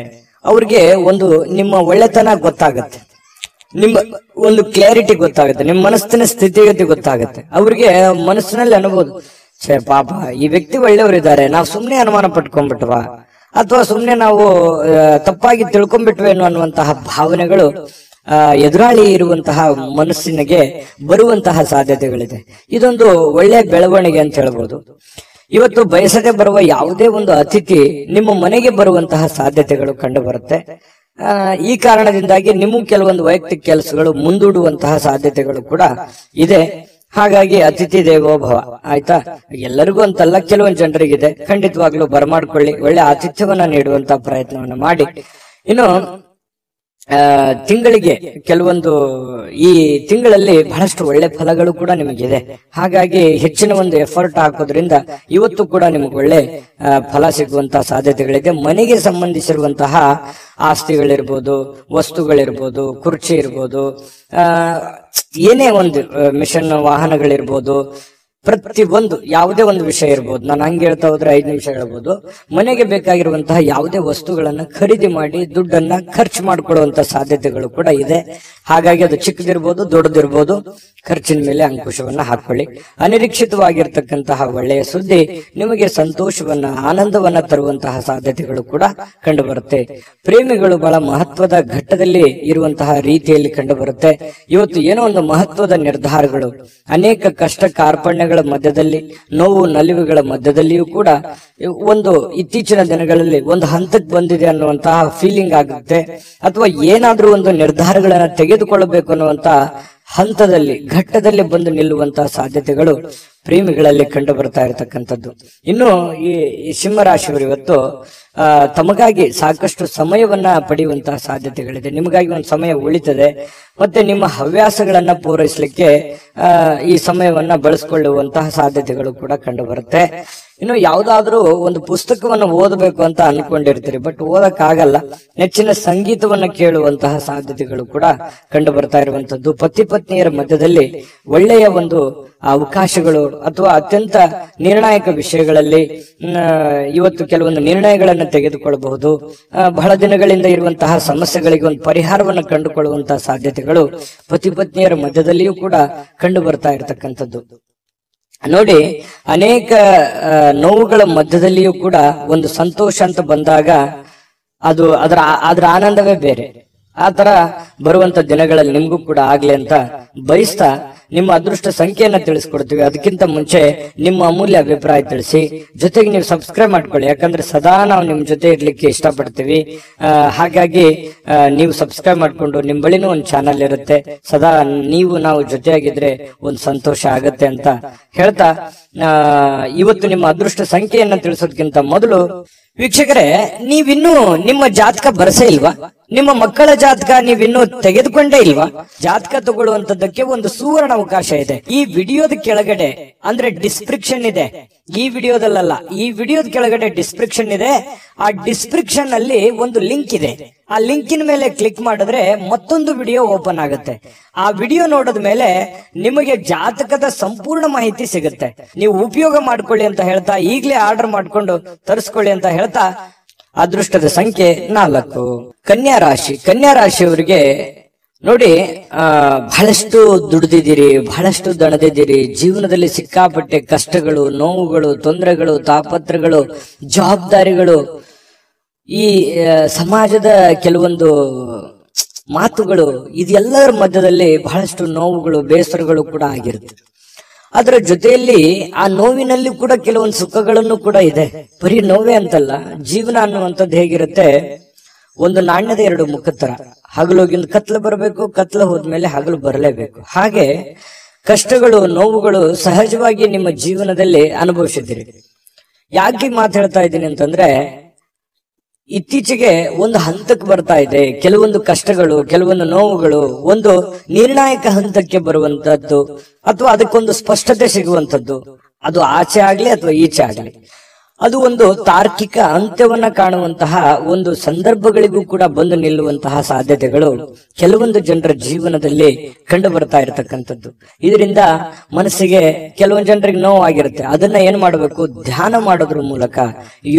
ಅವ್ರಿಗೆ ಒಂದು ನಿಮ್ಮ ಒಳ್ಳೆತನ ಗೊತ್ತಾಗತ್ತೆ, ನಿಮ್ಮ ಒಂದು ಕ್ಲಾರಿಟಿ ಗೊತ್ತಾಗುತ್ತೆ, ನಿಮ್ಮ ಮನಸ್ಸಿನ ಸ್ಥಿತಿಗತಿ ಗೊತ್ತಾಗುತ್ತೆ. ಅವ್ರಿಗೆ ಮನಸ್ಸಿನಲ್ಲಿ ಅನ್ಬೋದು, ಛೇ ಪಾಪ ಈ ವ್ಯಕ್ತಿ ಒಳ್ಳೆಯವರಿದ್ದಾರೆ, ನಾವು ಸುಮ್ನೆ ಅನುಮಾನ ಪಟ್ಕೊಂಡ್ಬಿಟ್ವಾ ಅಥವಾ ಸುಮ್ನೆ ನಾವು ತಪ್ಪಾಗಿ ತಿಳ್ಕೊಂಡ್ಬಿಟ್ವೇನೋ ಅನ್ನುವಂತಹ ಭಾವನೆಗಳು ಎದುರಾಳಿ ಇರುವಂತಹ ಮನಸ್ಸಿನಿಗೆ ಬರುವಂತಹ ಸಾಧ್ಯತೆಗಳಿದೆ. ಇದೊಂದು ಒಳ್ಳೆಯ ಬೆಳವಣಿಗೆ ಅಂತ ಹೇಳ್ಬೋದು. ಇವತ್ತು ಬಯಸದೆ ಬರುವ ಯಾವುದೇ ಒಂದು ಅತಿಥಿ ನಿಮ್ಮ ಮನೆಗೆ ಬರುವಂತಹ ಸಾಧ್ಯತೆಗಳು ಕಂಡು ಬರುತ್ತೆ. ಈ ಕಾರಣದಿಂದಾಗಿ ನಿಮಗೆ ಕೆಲವೊಂದು ವೈಯಕ್ತಿಕ ಕೆಲಸಗಳು ಮುಂದೂಡುವಂತಹ ಸಾಧ್ಯತೆಗಳು ಕೂಡ ಇದೆ. ಹಾಗಾಗಿ ಅತಿಥಿ ದೇವೋ ಭವ, ಆಯ್ತಾ? ಎಲ್ಲರಿಗೂ ಅಂತಲ್ಲ, ಕೆಲವೊಂದು ಜನರಿಗಿದೆ. ಖಂಡಿತವಾಗ್ಲೂ ಬರಮಾಡ್ಕೊಳ್ಳಿ, ಒಳ್ಳೆ ಆತಿಥ್ಯವನ್ನ ನೀಡುವಂತಹ ಪ್ರಯತ್ನವನ್ನ ಮಾಡಿ. ಇನ್ನು ತಿಂಗಳಿಗೆ ಕೆಲವೊಂದು ಈ ತಿಂಗಳಲ್ಲಿ ಬಹಳಷ್ಟು ಒಳ್ಳೆ ಫಲಗಳು ಕೂಡ ನಿಮಗಿದೆ. ಹಾಗಾಗಿ ಹೆಚ್ಚಿನ ಒಂದು ಎಫರ್ಟ್ ಹಾಕೋದ್ರಿಂದ ಇವತ್ತು ಕೂಡ ನಿಮಗೆ ಒಳ್ಳೆ ಫಲ ಸಿಗುವಂತಹ ಸಾಧ್ಯತೆಗಳಿದೆ. ಮನೆಗೆ ಸಂಬಂಧಿಸಿರುವಂತಹ ಆಸ್ತಿಗಳಿರ್ಬೋದು, ವಸ್ತುಗಳಿರ್ಬೋದು, ಕುರ್ಚಿ ಇರ್ಬೋದು, ಏನೇ ಒಂದು ಮಿಷನ್ ವಾಹನಗಳಿರ್ಬೋದು, ಪ್ರತಿ ಒಂದು ಯಾವುದೇ ಒಂದು ವಿಷಯ ಇರ್ಬೋದು. ನಾನು ಹಂಗೆ ಹೇಳ್ತಾ ಹೋದ್ರೆ 5 ನಿಮಿಷ ಹೇಳ್ಬೋದು. ಮನೆಗೆ ಬೇಕಾಗಿರುವಂತಹ ಯಾವುದೇ ವಸ್ತುಗಳನ್ನ ಖರೀದಿ ಮಾಡಿ ದುಡ್ಡನ್ನ ಖರ್ಚು ಮಾಡಿಕೊಳ್ಳುವಂತ ಸಾಧ್ಯತೆಗಳು ಕೂಡ ಇದೆ. ಹಾಗಾಗಿ ಅದು ಚಿಕ್ಕದಿರ್ಬೋದು ದೊಡ್ಡದಿರ್ಬೋದು, ಖರ್ಚಿನ ಮೇಲೆ ಅಂಕುಶವನ್ನ ಹಾಕೊಳ್ಳಿ. ಅನಿರೀಕ್ಷಿತವಾಗಿರ್ತಕ್ಕಂತಹ ಒಳ್ಳೆಯ ಸುದ್ದಿ ನಿಮಗೆ ಸಂತೋಷವನ್ನ ಆನಂದವನ್ನ ತರುವಂತಹ ಸಾಧ್ಯತೆಗಳು ಕೂಡ ಕಂಡು ಬರುತ್ತೆ. ಪ್ರೇಮಿಗಳು ಬಹಳ ಮಹತ್ವದ ಘಟ್ಟದಲ್ಲಿ ಇರುವಂತಹ ರೀತಿಯಲ್ಲಿ ಕಂಡು ಬರುತ್ತೆ. ಇವತ್ತು ಏನೋ ಒಂದು ಮಹತ್ವದ ನಿರ್ಧಾರಗಳು, ಅನೇಕ ಕಷ್ಟ ಕಾರ್ಪಣ್ಯಗಳ ಮಧ್ಯದಲ್ಲಿ, ನೋವು ನಲಿವುಗಳ ಮಧ್ಯದಲ್ಲಿಯೂ ಕೂಡ ಒಂದು ಇತ್ತೀಚಿನ ದಿನಗಳಲ್ಲಿ ಒಂದು ಹಂತಕ್ಕೆ ಬಂದಿದೆ ಅನ್ನುವಂತಹ ಫೀಲಿಂಗ್ ಆಗುತ್ತೆ. ಅಥವಾ ಏನಾದ್ರೂ ಒಂದು ನಿರ್ಧಾರಗಳನ್ನ ತೆಗೆದುಕೊಳ್ಳಬೇಕು ಅನ್ನುವಂತ ಹಂತದಲ್ಲಿ, ಘಟ್ಟದಲ್ಲಿ ಬಂದು ನಿಲ್ಲುವಂತಹ ಸಾಧ್ಯತೆಗಳು ಪ್ರೇಮಿಗಳಲ್ಲಿ ಕಂಡು ಬರ್ತಾ ಇರತಕ್ಕಂಥದ್ದು. ಇನ್ನು ಈ ಸಿಂಹರಾಶಿಯವರು ಇವತ್ತು ತಮಗಾಗಿ ಸಾಕಷ್ಟು ಸಮಯವನ್ನ ಪಡೆಯುವಂತಹ ಸಾಧ್ಯತೆಗಳಿದೆ. ನಿಮಗಾಗಿ ಒಂದು ಸಮಯ ಉಳಿತದೆ. ಮತ್ತೆ ನಿಮ್ಮ ಹವ್ಯಾಸಗಳನ್ನ ಪೂರೈಸಲಿಕ್ಕೆ ಈ ಸಮಯವನ್ನ ಬಳಸಿಕೊಳ್ಳುವಂತಹ ಸಾಧ್ಯತೆಗಳು ಕೂಡ ಕಂಡು ಬರುತ್ತೆ. ಇನ್ನು ಯಾವ್ದಾದ್ರೂ ಒಂದು ಪುಸ್ತಕವನ್ನು ಓದಬೇಕು ಅಂತ ಅನ್ಕೊಂಡಿರ್ತೀರಿ, ಬಟ್ ಓದಕ್ಕಾಗಲ್ಲ. ನೆಚ್ಚಿನ ಸಂಗೀತವನ್ನ ಕೇಳುವಂತಹ ಸಾಧ್ಯತೆಗಳು ಕೂಡ ಕಂಡು ಬರ್ತಾ ಇರುವಂತದ್ದು. ಪತಿ ಪತ್ನಿಯರ ಮಧ್ಯದಲ್ಲಿ ಒಳ್ಳೆಯ ಒಂದು ಅವಕಾಶಗಳು ಅಥವಾ ಅತ್ಯಂತ ನಿರ್ಣಾಯಕ ವಿಷಯಗಳಲ್ಲಿ ಇವತ್ತು ಕೆಲವೊಂದು ನಿರ್ಣಯಗಳನ್ನು ತೆಗೆದುಕೊಳ್ಳಬಹುದು. ಬಹಳ ದಿನಗಳಿಂದ ಇರುವಂತಹ ಸಮಸ್ಯೆಗಳಿಗೆ ಒಂದು ಪರಿಹಾರವನ್ನು ಕಂಡುಕೊಳ್ಳುವಂತಹ ಸಾಧ್ಯತೆಗಳು ಪತಿ ಪತ್ನಿಯರ ಮಧ್ಯದಲ್ಲಿಯೂ ಕೂಡ ಕಂಡು ಬರ್ತಾ ಇರತಕ್ಕಂಥದ್ದು. ನೋಡಿ, ಅನೇಕ ನೋವುಗಳ ಮಧ್ಯದಲ್ಲಿಯೂ ಕೂಡ ಒಂದು ಸಂತೋಷ ಅಂತ ಬಂದಾಗ ಅದು ಅದರ ಆನಂದವೇ ಬೇರೆ. ಆ ತರ ಬರುವಂತ ದಿನಗಳಲ್ಲಿ ನಿಮ್ಗೂ ಕೂಡ ಆಗ್ಲಿ ಅಂತ ಬಯಸ್ತಾ ನಿಮ್ಮ ಅದೃಷ್ಟ ಸಂಖ್ಯೆಯನ್ನ ತಿಳಿಸ್ಕೊಡ್ತೀವಿ. ಅದಕ್ಕಿಂತ ಮುಂಚೆ ನಿಮ್ಮ ಅಮೂಲ್ಯ ಅಭಿಪ್ರಾಯ ತಿಳಿಸಿ, ಜೊತೆಗೆ ನೀವು ಸಬ್ಸ್ಕ್ರೈಬ್ ಮಾಡ್ಕೊಳ್ಳಿ. ಯಾಕಂದ್ರೆ ಸದಾ ನಾವು ನಿಮ್ ಜೊತೆ ಇರ್ಲಿಕ್ಕೆ ಇಷ್ಟಪಡ್ತೀವಿ. ಹಾಗಾಗಿ ನೀವು ಸಬ್ಸ್ಕ್ರೈಬ್ ಮಾಡ್ಕೊಂಡು ನಿಮ್ ಬಳಿನೂ ಒಂದು ಚಾನಲ್ ಇರುತ್ತೆ. ಸದಾ ನಾವು ಜೊತೆಯಾಗಿದ್ರೆ ಒಂದು ಸಂತೋಷ ಆಗತ್ತೆ ಅಂತ ಹೇಳ್ತಾ, ಇವತ್ತು ನಿಮ್ಮ ಅದೃಷ್ಟ ಸಂಖ್ಯೆಯನ್ನ ತಿಳಿಸೋದಕ್ಕಿಂತ ಮೊದಲು ವೀಕ್ಷಕರೇ, ನೀವಿನ್ನೂ ನಿಮ್ಮ ಜಾತಕ ಬರಸೇ ಇಲ್ವಾ? ನಿಮ್ಮ ಮಕ್ಕಳ ಜಾತಕ ನೀವಿನ್ನೂ ತೆಗೆದುಕೊಂಡೇ ಇಲ್ವಾ? ಜಾತಕ ತಗೊಳ್ಳುವಂತದ್ದಕ್ಕೆ ಒಂದು ಸುವರ್ಣ ಅವಕಾಶ ಇದೆ. ಈ ವಿಡಿಯೋದ ಕೆಳಗಡೆ ಅಂದ್ರೆ ಡಿಸ್ಕ್ರಿಪ್ಷನ್ ಇದೆ. ಈ ವಿಡಿಯೋದಲ್ಲ, ಈ ವಿಡಿಯೋದ ಕೆಳಗಡೆ ಡಿಸ್ಕ್ರಿಪ್ಷನ್ ಇದೆ. ಆ ಡಿಸ್ಕ್ರಿಪ್ಷನ್ ಅಲ್ಲಿ ಒಂದು ಲಿಂಕ್ ಇದೆ. ಆ ಲಿಂಕಿನ ಮೇಲೆ ಕ್ಲಿಕ್ ಮಾಡಿದ್ರೆ ಮತ್ತೊಂದು ವಿಡಿಯೋ ಓಪನ್ ಆಗುತ್ತೆ. ಆ ವಿಡಿಯೋ ನೋಡಿದ ಮೇಲೆ ನಿಮಗೆ ಜಾತಕದ ಸಂಪೂರ್ಣ ಮಾಹಿತಿ ಸಿಗುತ್ತೆ. ನೀವು ಉಪಯೋಗ ಮಾಡ್ಕೊಳ್ಳಿ ಅಂತ ಹೇಳ್ತಾ, ಈಗಲೇ ಆರ್ಡರ್ ಮಾಡ್ಕೊಂಡು ತರಿಸ್ಕೊಳ್ಳಿ ಅಂತ ಹೇಳ್ತಾ, ಅದೃಷ್ಟದ ಸಂಖ್ಯೆ 4. ಕನ್ಯಾ ರಾಶಿ. ಕನ್ಯಾ ರಾಶಿಯವರಿಗೆ ನೋಡಿ, ಬಹಳಷ್ಟು ದುಡಿದಿದ್ದೀರಿ, ಬಹಳಷ್ಟು ದಣದಿದ್ದೀರಿ. ಜೀವನದಲ್ಲಿ ಸಿಕ್ಕಾಪಟ್ಟೆ ಕಷ್ಟಗಳು, ನೋವುಗಳು, ತೊಂದರೆಗಳು, ತಾಪತ್ರಗಳು, ಜವಾಬ್ದಾರಿಗಳು, ಈ ಸಮಾಜದ ಕೆಲವೊಂದು ಮಾತುಗಳು, ಇದೆಲ್ಲರ ಮಧ್ಯದಲ್ಲಿ ಬಹಳಷ್ಟು ನೋವುಗಳು, ಬೇಸರಗಳು ಕೂಡ ಆಗಿರುತ್ತೆ. ಅದರ ಜೊತೆಯಲ್ಲಿ ಆ ನೋವಿನಲ್ಲಿ ಕೂಡ ಕೆಲವೊಂದು ಸುಖಗಳನ್ನು ಕೂಡ ಇದೆ. ಬರೀ ನೋವೇ ಅಂತಲ್ಲ, ಜೀವನ ಅನ್ನುವಂಥದ್ದು ಹೇಗಿರುತ್ತೆ, ಒಂದು ನಾಣ್ಯದ 2 ಮುಖದ ತರ. ಹಗಲೋಗಿಂದ ಕತ್ಲು ಬರಬೇಕು, ಕತ್ಲು ಹೋದ್ಮೇಲೆ ಹಗಲು ಬರಲೇಬೇಕು. ಹಾಗೆ ಕಷ್ಟಗಳು, ನೋವುಗಳು ಸಹಜವಾಗಿ ನಿಮ್ಮ ಜೀವನದಲ್ಲಿ ಅನುಭವಿಸಿದ್ದೀರಿ. ಯಾಕೆ ಮಾತಾಡ್ತಾ ಇದ್ದೀನಿ ಅಂತಂದ್ರೆ, ಇತ್ತೀಚೆಗೆ ಒಂದು ಹಂತಕ್ಕೆ ಬರ್ತಾ ಇದೆ. ಕೆಲವೊಂದು ಕಷ್ಟಗಳು, ಕೆಲವೊಂದು ನೋವುಗಳು ಒಂದು ನಿರ್ಣಾಯಕ ಹಂತಕ್ಕೆ ಬರುವಂತದ್ದು, ಅಥವಾ ಅದಕ್ಕೊಂದು ಸ್ಪಷ್ಟತೆ ಸಿಗುವಂತದ್ದು. ಅದು ಆಚೆ ಆಗ್ಲಿ ಅಥವಾ ಈಚೆ ಆಗ್ಲಿ, ಅದು ಒಂದು ತಾರ್ಕಿಕ ಅಂತ್ಯವನ್ನ ಕಾಣುವಂತಹ ಒಂದು ಸಂದರ್ಭಗಳಿಗೂ ಕೂಡ ಬಂದು ನಿಲ್ಲುವಂತಹ ಸಾಧ್ಯತೆಗಳು ಕೆಲವೊಂದು ಜನರ ಜೀವನದಲ್ಲಿ ಕಂಡು ಬರ್ತಾ ಇರತಕ್ಕಂಥದ್ದು. ಇದರಿಂದ ಮನಸ್ಸಿಗೆ ಕೆಲವೊಂದು ಜನರಿಗೆ ನೋವಾಗಿರುತ್ತೆ. ಅದನ್ನ ಏನ್ ಮಾಡಬೇಕು? ಧ್ಯಾನ ಮಾಡೋದ್ರ ಮೂಲಕ,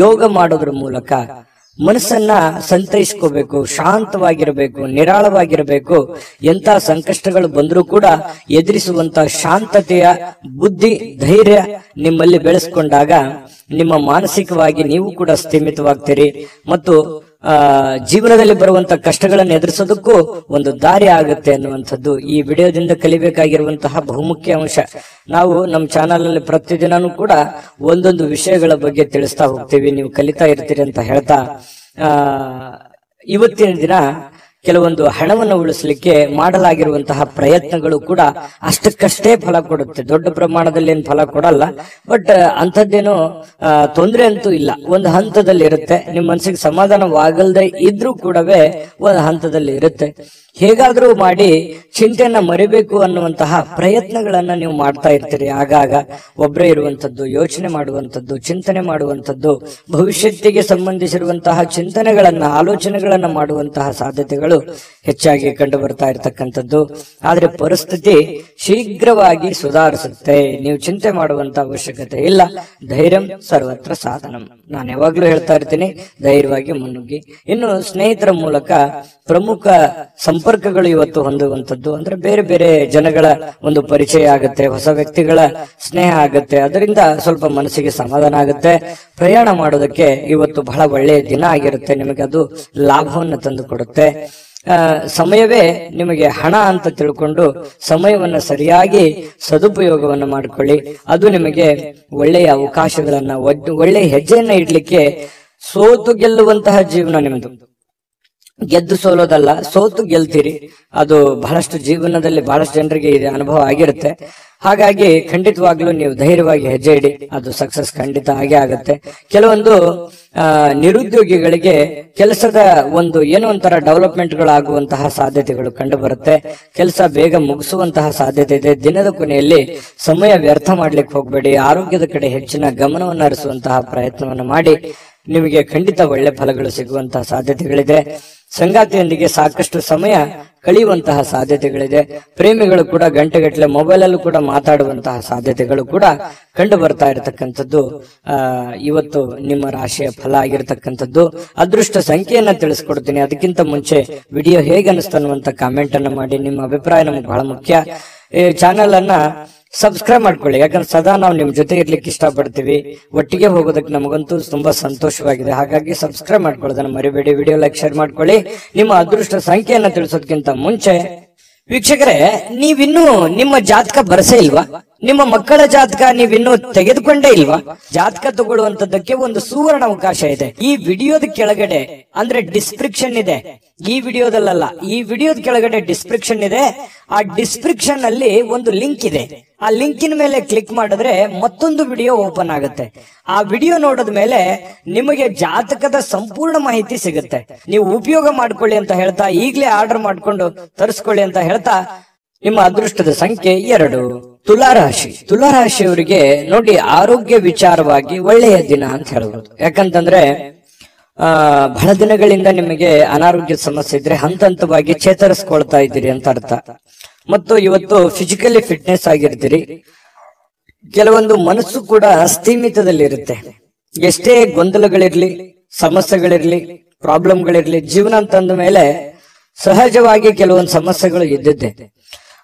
ಯೋಗ ಮಾಡೋದ್ರ ಮೂಲಕ ಮನಸ್ಸನ್ನ ಸಂತೈಸ್ಕೋಬೇಕು, ಶಾಂತವಾಗಿರಬೇಕು, ನಿರಾಳವಾಗಿರಬೇಕು. ಎಂತ ಸಂಕಷ್ಟಗಳು ಬಂದರೂ ಕೂಡ ಎದುರಿಸುವಂತ ಶಾಂತತೆಯ ಬುದ್ಧಿ, ಧೈರ್ಯ ನಿಮ್ಮಲ್ಲಿ ಬೆಳೆಸ್ಕೊಂಡಾಗ ನಿಮ್ಮ ಮಾನಸಿಕವಾಗಿ ನೀವು ಕೂಡ ಸ್ಥಿಮಿತವಾಗ್ತೀರಿ ಮತ್ತು ಜೀವನದಲ್ಲಿ ಬರುವಂತ ಕಷ್ಟಗಳನ್ನು ಎದುರಿಸೋದಕ್ಕೂ ಒಂದು ದಾರಿ ಆಗುತ್ತೆ ಅನ್ನುವಂಥದ್ದು ಈ ವಿಡಿಯೋದಿಂದ ಕಲಿಬೇಕಾಗಿರುವಂತಹ ಬಹುಮುಖ್ಯ ಅಂಶ. ನಾವು ನಮ್ಮ ಚಾನಲ್ ಅಲ್ಲಿ ಪ್ರತಿದಿನನೂ ಕೂಡ ಒಂದೊಂದು ವಿಷಯಗಳ ಬಗ್ಗೆ ತಿಳಿಸ್ತಾ ಹೋಗ್ತೀವಿ, ನೀವು ಕಲಿತಾ ಇರ್ತೀರಿ ಅಂತ ಹೇಳ್ತಾ ಇವತ್ತಿನ ದಿನ ಕೆಲವೊಂದು ಹಣವನ್ನು ಉಳಿಸಲಿಕ್ಕೆ ಮಾಡಲಾಗಿರುವಂತಹ ಪ್ರಯತ್ನಗಳು ಕೂಡ ಅಷ್ಟಕ್ಕಷ್ಟೇ ಫಲ ಕೊಡುತ್ತೆ. ದೊಡ್ಡ ಪ್ರಮಾಣದಲ್ಲಿ ಏನು ಫಲ ಕೊಡಲ್ಲ, ಬಟ್ ಅಂಥದ್ದೇನು ತೊಂದರೆ ಅಂತೂ ಇಲ್ಲ. ಒಂದು ಹಂತದಲ್ಲಿ ಇರುತ್ತೆ. ನಿಮ್ಮ ಮನಸ್ಸಿಗೆ ಸಮಾಧಾನವಾಗಲ್ದೆ ಇದ್ರೂ ಕೂಡವೇ ಒಂದು ಹಂತದಲ್ಲಿ ಇರುತ್ತೆ. ಹೇಗಾದ್ರೂ ಮಾಡಿ ಚಿಂತೆಯನ್ನ ಮರಿಬೇಕು ಅನ್ನುವಂತಹ ಪ್ರಯತ್ನಗಳನ್ನ ನೀವು ಮಾಡ್ತಾ ಇರ್ತೀರಿ. ಆಗಾಗ ಒಬ್ಬರೇ ಇರುವಂತದ್ದು, ಯೋಚನೆ ಮಾಡುವಂಥದ್ದು, ಚಿಂತನೆ ಮಾಡುವಂಥದ್ದು, ಭವಿಷ್ಯತ್ತಿಗೆ ಸಂಬಂಧಿಸಿರುವಂತಹ ಚಿಂತನೆಗಳನ್ನ, ಆಲೋಚನೆಗಳನ್ನ ಮಾಡುವಂತಹ ಸಾಧ್ಯತೆಗಳು ಹೆಚ್ಚಾಗಿ ಕಂಡು ಬರ್ತಾ ಇರತಕ್ಕಂಥದ್ದು. ಆದ್ರೆ ಪರಿಸ್ಥಿತಿ ಶೀಘ್ರವಾಗಿ ಸುಧಾರಿಸುತ್ತೆ. ನೀವು ಚಿಂತೆ ಮಾಡುವಂತ ಅವಶ್ಯಕತೆ ಇಲ್ಲ. ಧೈರ್ಯಂ ಸರ್ವತ್ರ ಸಾಧನಂ. ನಾನು ಯಾವಾಗ್ಲೂ ಹೇಳ್ತಾ ಇರ್ತೀನಿ, ಧೈರ್ಯವಾಗಿ ಮುನ್ನುಗ್ಗಿ. ಇನ್ನು ಸ್ನೇಹಿತರ ಮೂಲಕ ಪ್ರಮುಖ ಸಂಪರ್ಕಗಳು ಇವತ್ತು ಹೊಂದುವಂಥದ್ದು, ಅಂದ್ರೆ ಬೇರೆ ಬೇರೆ ಜನಗಳ ಒಂದು ಪರಿಚಯ ಆಗುತ್ತೆ, ಹೊಸ ವ್ಯಕ್ತಿಗಳ ಸ್ನೇಹ ಆಗುತ್ತೆ. ಅದರಿಂದ ಸ್ವಲ್ಪ ಮನಸ್ಸಿಗೆ ಸಮಾಧಾನ ಆಗುತ್ತೆ. ಪ್ರಯಾಣ ಮಾಡೋದಕ್ಕೆ ಇವತ್ತು ಬಹಳ ಒಳ್ಳೆಯ ದಿನ ಆಗಿರುತ್ತೆ. ನಿಮಗೆ ಅದು ಲಾಭವನ್ನು ತಂದು ಕೊಡುತ್ತೆ. ಸಮಯವೇ ನಿಮಗೆ ಹಣ ಅಂತ ತಿಳ್ಕೊಂಡು ಸಮಯವನ್ನ ಸರಿಯಾಗಿ ಸದುಪಯೋಗವನ್ನ ಮಾಡಿಕೊಳ್ಳಿ. ಅದು ನಿಮಗೆ ಒಳ್ಳೆಯ ಅವಕಾಶಗಳನ್ನ, ಒಳ್ಳೆಯ ಹೆಜ್ಜೆಯನ್ನ ಇಡ್ಲಿಕ್ಕೆ, ಸೋತು ಗೆಲ್ಲುವಂತಹ ಜೀವನ ನಿಮ್ದು. ಗೆದ್ದು ಸೋಲೋದಲ್ಲ, ಸೋತು ಗೆಲ್ತೀರಿ. ಅದು ಬಹಳಷ್ಟು ಜೀವನದಲ್ಲಿ ಬಹಳಷ್ಟು ಜನರಿಗೆ ಇದು ಅನುಭವ ಆಗಿರುತ್ತೆ. ಹಾಗಾಗಿ ಖಂಡಿತವಾಗ್ಲೂ ನೀವು ಧೈರ್ಯವಾಗಿ ಹೆಜ್ಜೆ ಇಡಿ, ಅದು ಸಕ್ಸಸ್ ಖಂಡಿತ ಆಗೇ ಆಗುತ್ತೆ. ಕೆಲವೊಂದು ನಿರುದ್ಯೋಗಿಗಳಿಗೆ ಕೆಲಸದ ಒಂದು ಏನೋ ಒಂಥರ ಡೆವಲಪ್ಮೆಂಟ್ಗಳಾಗುವಂತಹ ಸಾಧ್ಯತೆಗಳು ಕಂಡು ಬರುತ್ತೆ. ಕೆಲಸ ಬೇಗ ಮುಗಿಸುವಂತಹ ಸಾಧ್ಯತೆ ಇದೆ. ದಿನದ ಕೊನೆಯಲ್ಲಿ ಸಮಯ ವ್ಯರ್ಥ ಮಾಡ್ಲಿಕ್ಕೆ ಹೋಗ್ಬೇಡಿ. ಆರೋಗ್ಯದ ಕಡೆ ಹೆಚ್ಚಿನ ಗಮನವನ್ನು ಹರಿಸುವಂತಹ ಪ್ರಯತ್ನವನ್ನು ಮಾಡಿ. ನಿಮಗೆ ಖಂಡಿತ ಒಳ್ಳೆ ಫಲಗಳು ಸಿಗುವಂತಹ ಸಾಧ್ಯತೆಗಳಿದೆ. ಸಂಗಾತಿಯೊಂದಿಗೆ ಸಾಕಷ್ಟು ಸಮಯ ಕಳೆಯುವಂತಹ ಸಾಧ್ಯತೆಗಳಿದೆ. ಪ್ರೇಮಿಗಳು ಕೂಡ ಗಂಟೆಗಟ್ಟಲೆ ಮೊಬೈಲ್ ಅಲ್ಲೂ ಕೂಡ ಮಾತಾಡುವಂತಹ ಸಾಧ್ಯತೆಗಳು ಕೂಡ ಕಂಡು ಬರ್ತಾ ಇರತಕ್ಕಂಥದ್ದು ಇವತ್ತು ನಿಮ್ಮ ರಾಶಿಯ ಫಲ ಆಗಿರತಕ್ಕಂಥದ್ದು. ಅದೃಷ್ಟ ಸಂಖ್ಯೆಯನ್ನ ತಿಳಿಸ್ಕೊಡ್ತೀನಿ. ಅದಕ್ಕಿಂತ ಮುಂಚೆ ವಿಡಿಯೋ ಹೇಗೆ ಅನಿಸ್ತು ಅನ್ನುವಂತ ಕಾಮೆಂಟ್ ಅನ್ನ ಮಾಡಿ. ನಿಮ್ಮ ಅಭಿಪ್ರಾಯ ನಮ್ಗೆ ಬಹಳ ಮುಖ್ಯ. ಈ ಚಾನೆಲ್ ಅನ್ನ ಸಬ್ಸ್ಕ್ರೈಬ್ ಮಾಡ್ಕೊಳ್ಳಿ, ಯಾಕಂದ್ರೆ ಸದಾ ನಾವು ನಿಮ್ ಜೊತೆ ಇರ್ಲಿಕ್ಕೆ ಇಷ್ಟಪಡ್ತೀವಿ. ಒಟ್ಟಿಗೆ ಹೋಗೋದಕ್ಕೆ ನಮಗಂತೂ ತುಂಬಾ ಸಂತೋಷವಾಗಿದೆ. ಹಾಗಾಗಿ ಸಬ್ಸ್ಕ್ರೈಬ್ ಮಾಡ್ಕೊಳ್ಳೋದನ್ನ ಮರಿಬೇಡಿ. ವಿಡಿಯೋ ಲೈಕ್, ಶೇರ್ ಮಾಡ್ಕೊಳ್ಳಿ. ನಿಮ್ಮ ಅದೃಷ್ಟ ಸಂಖ್ಯೆಯನ್ನ ತಿಳಿಸೋದಕ್ಕಿಂತ ಮುಂಚೆ ವೀಕ್ಷಕರೇ, ನೀವಿನ್ನೂ ನಿಮ್ಮ ಜಾತಕ ಬರಸೇ ಇಲ್ವಾ? ನಿಮ್ಮ ಮಕ್ಕಳ ಜಾತಕ ನೀವಿನ್ನೂ ತೆಗೆದುಕೊಂಡೇ ಇಲ್ವಾ? ಜಾತಕ ತಗೊಳ್ಳುವಂತದ್ದಕ್ಕೆ ಒಂದು ಸುವರ್ಣ ಅವಕಾಶ ಇದೆ. ಈ ವಿಡಿಯೋದ ಕೆಳಗಡೆ ಅಂದ್ರೆ ಡಿಸ್ಕ್ರಿಪ್ಷನ್ ಇದೆ. ಈ ವಿಡಿಯೋದಲ್ಲ, ಈ ವಿಡಿಯೋದ ಕೆಳಗಡೆ ಡಿಸ್ಕ್ರಿಪ್ಷನ್ ಇದೆ. ಆ ಡಿಸ್ಕ್ರಿಪ್ಷನ್ ಅಲ್ಲಿ ಒಂದು ಲಿಂಕ್ ಇದೆ. ಆ ಲಿಂಕಿನ ಮೇಲೆ ಕ್ಲಿಕ್ ಮಾಡಿದ್ರೆ ಮತ್ತೊಂದು ವಿಡಿಯೋ ಓಪನ್ ಆಗುತ್ತೆ. ಆ ವಿಡಿಯೋ ನೋಡಿದ ಮೇಲೆ ನಿಮಗೆ ಜಾತಕದ ಸಂಪೂರ್ಣ ಮಾಹಿತಿ ಸಿಗುತ್ತೆ. ನೀವು ಉಪಯೋಗ ಮಾಡ್ಕೊಳ್ಳಿ ಅಂತ ಹೇಳ್ತಾ, ಈಗಲೇ ಆರ್ಡರ್ ಮಾಡ್ಕೊಂಡು ತರಿಸ್ಕೊಳ್ಳಿ ಅಂತ ಹೇಳ್ತಾ, ನಿಮ್ಮ ಅದೃಷ್ಟದ ಸಂಖ್ಯೆ 2. ತುಲಾರಾಶಿ. ತುಲಾರಾಶಿಯವರಿಗೆ ನೋಡಿ, ಆರೋಗ್ಯ ವಿಚಾರವಾಗಿ ಒಳ್ಳೆಯ ದಿನ ಅಂತ ಹೇಳ್ಬೋದು. ಯಾಕಂತಂದ್ರೆ ಬಹಳ ದಿನಗಳಿಂದ ನಿಮಗೆ ಅನಾರೋಗ್ಯದ ಸಮಸ್ಯೆ ಇದ್ರೆ ಹಂತ ಹಂತವಾಗಿ ಚೇತರಿಸ್ಕೊಳ್ತಾ ಇದ್ದೀರಿ ಅಂತ ಅರ್ಥ. ಮತ್ತು ಇವತ್ತು ಫಿಸಿಕಲಿ ಫಿಟ್ನೆಸ್ ಆಗಿರ್ತೀರಿ. ಕೆಲವೊಂದು ಮನಸ್ಸು ಕೂಡ ಸ್ಥೀಮಿತದಲ್ಲಿ ಇರುತ್ತೆ. ಎಷ್ಟೇ ಗೊಂದಲಗಳಿರ್ಲಿ, ಸಮಸ್ಯೆಗಳಿರ್ಲಿ, ಪ್ರಾಬ್ಲಮ್ಗಳಿರ್ಲಿ, ಜೀವನ ಅಂತಂದ ಮೇಲೆ ಸಹಜವಾಗಿ ಕೆಲವೊಂದು ಸಮಸ್ಯೆಗಳು ಇದ್ದಿದ್ದೆ.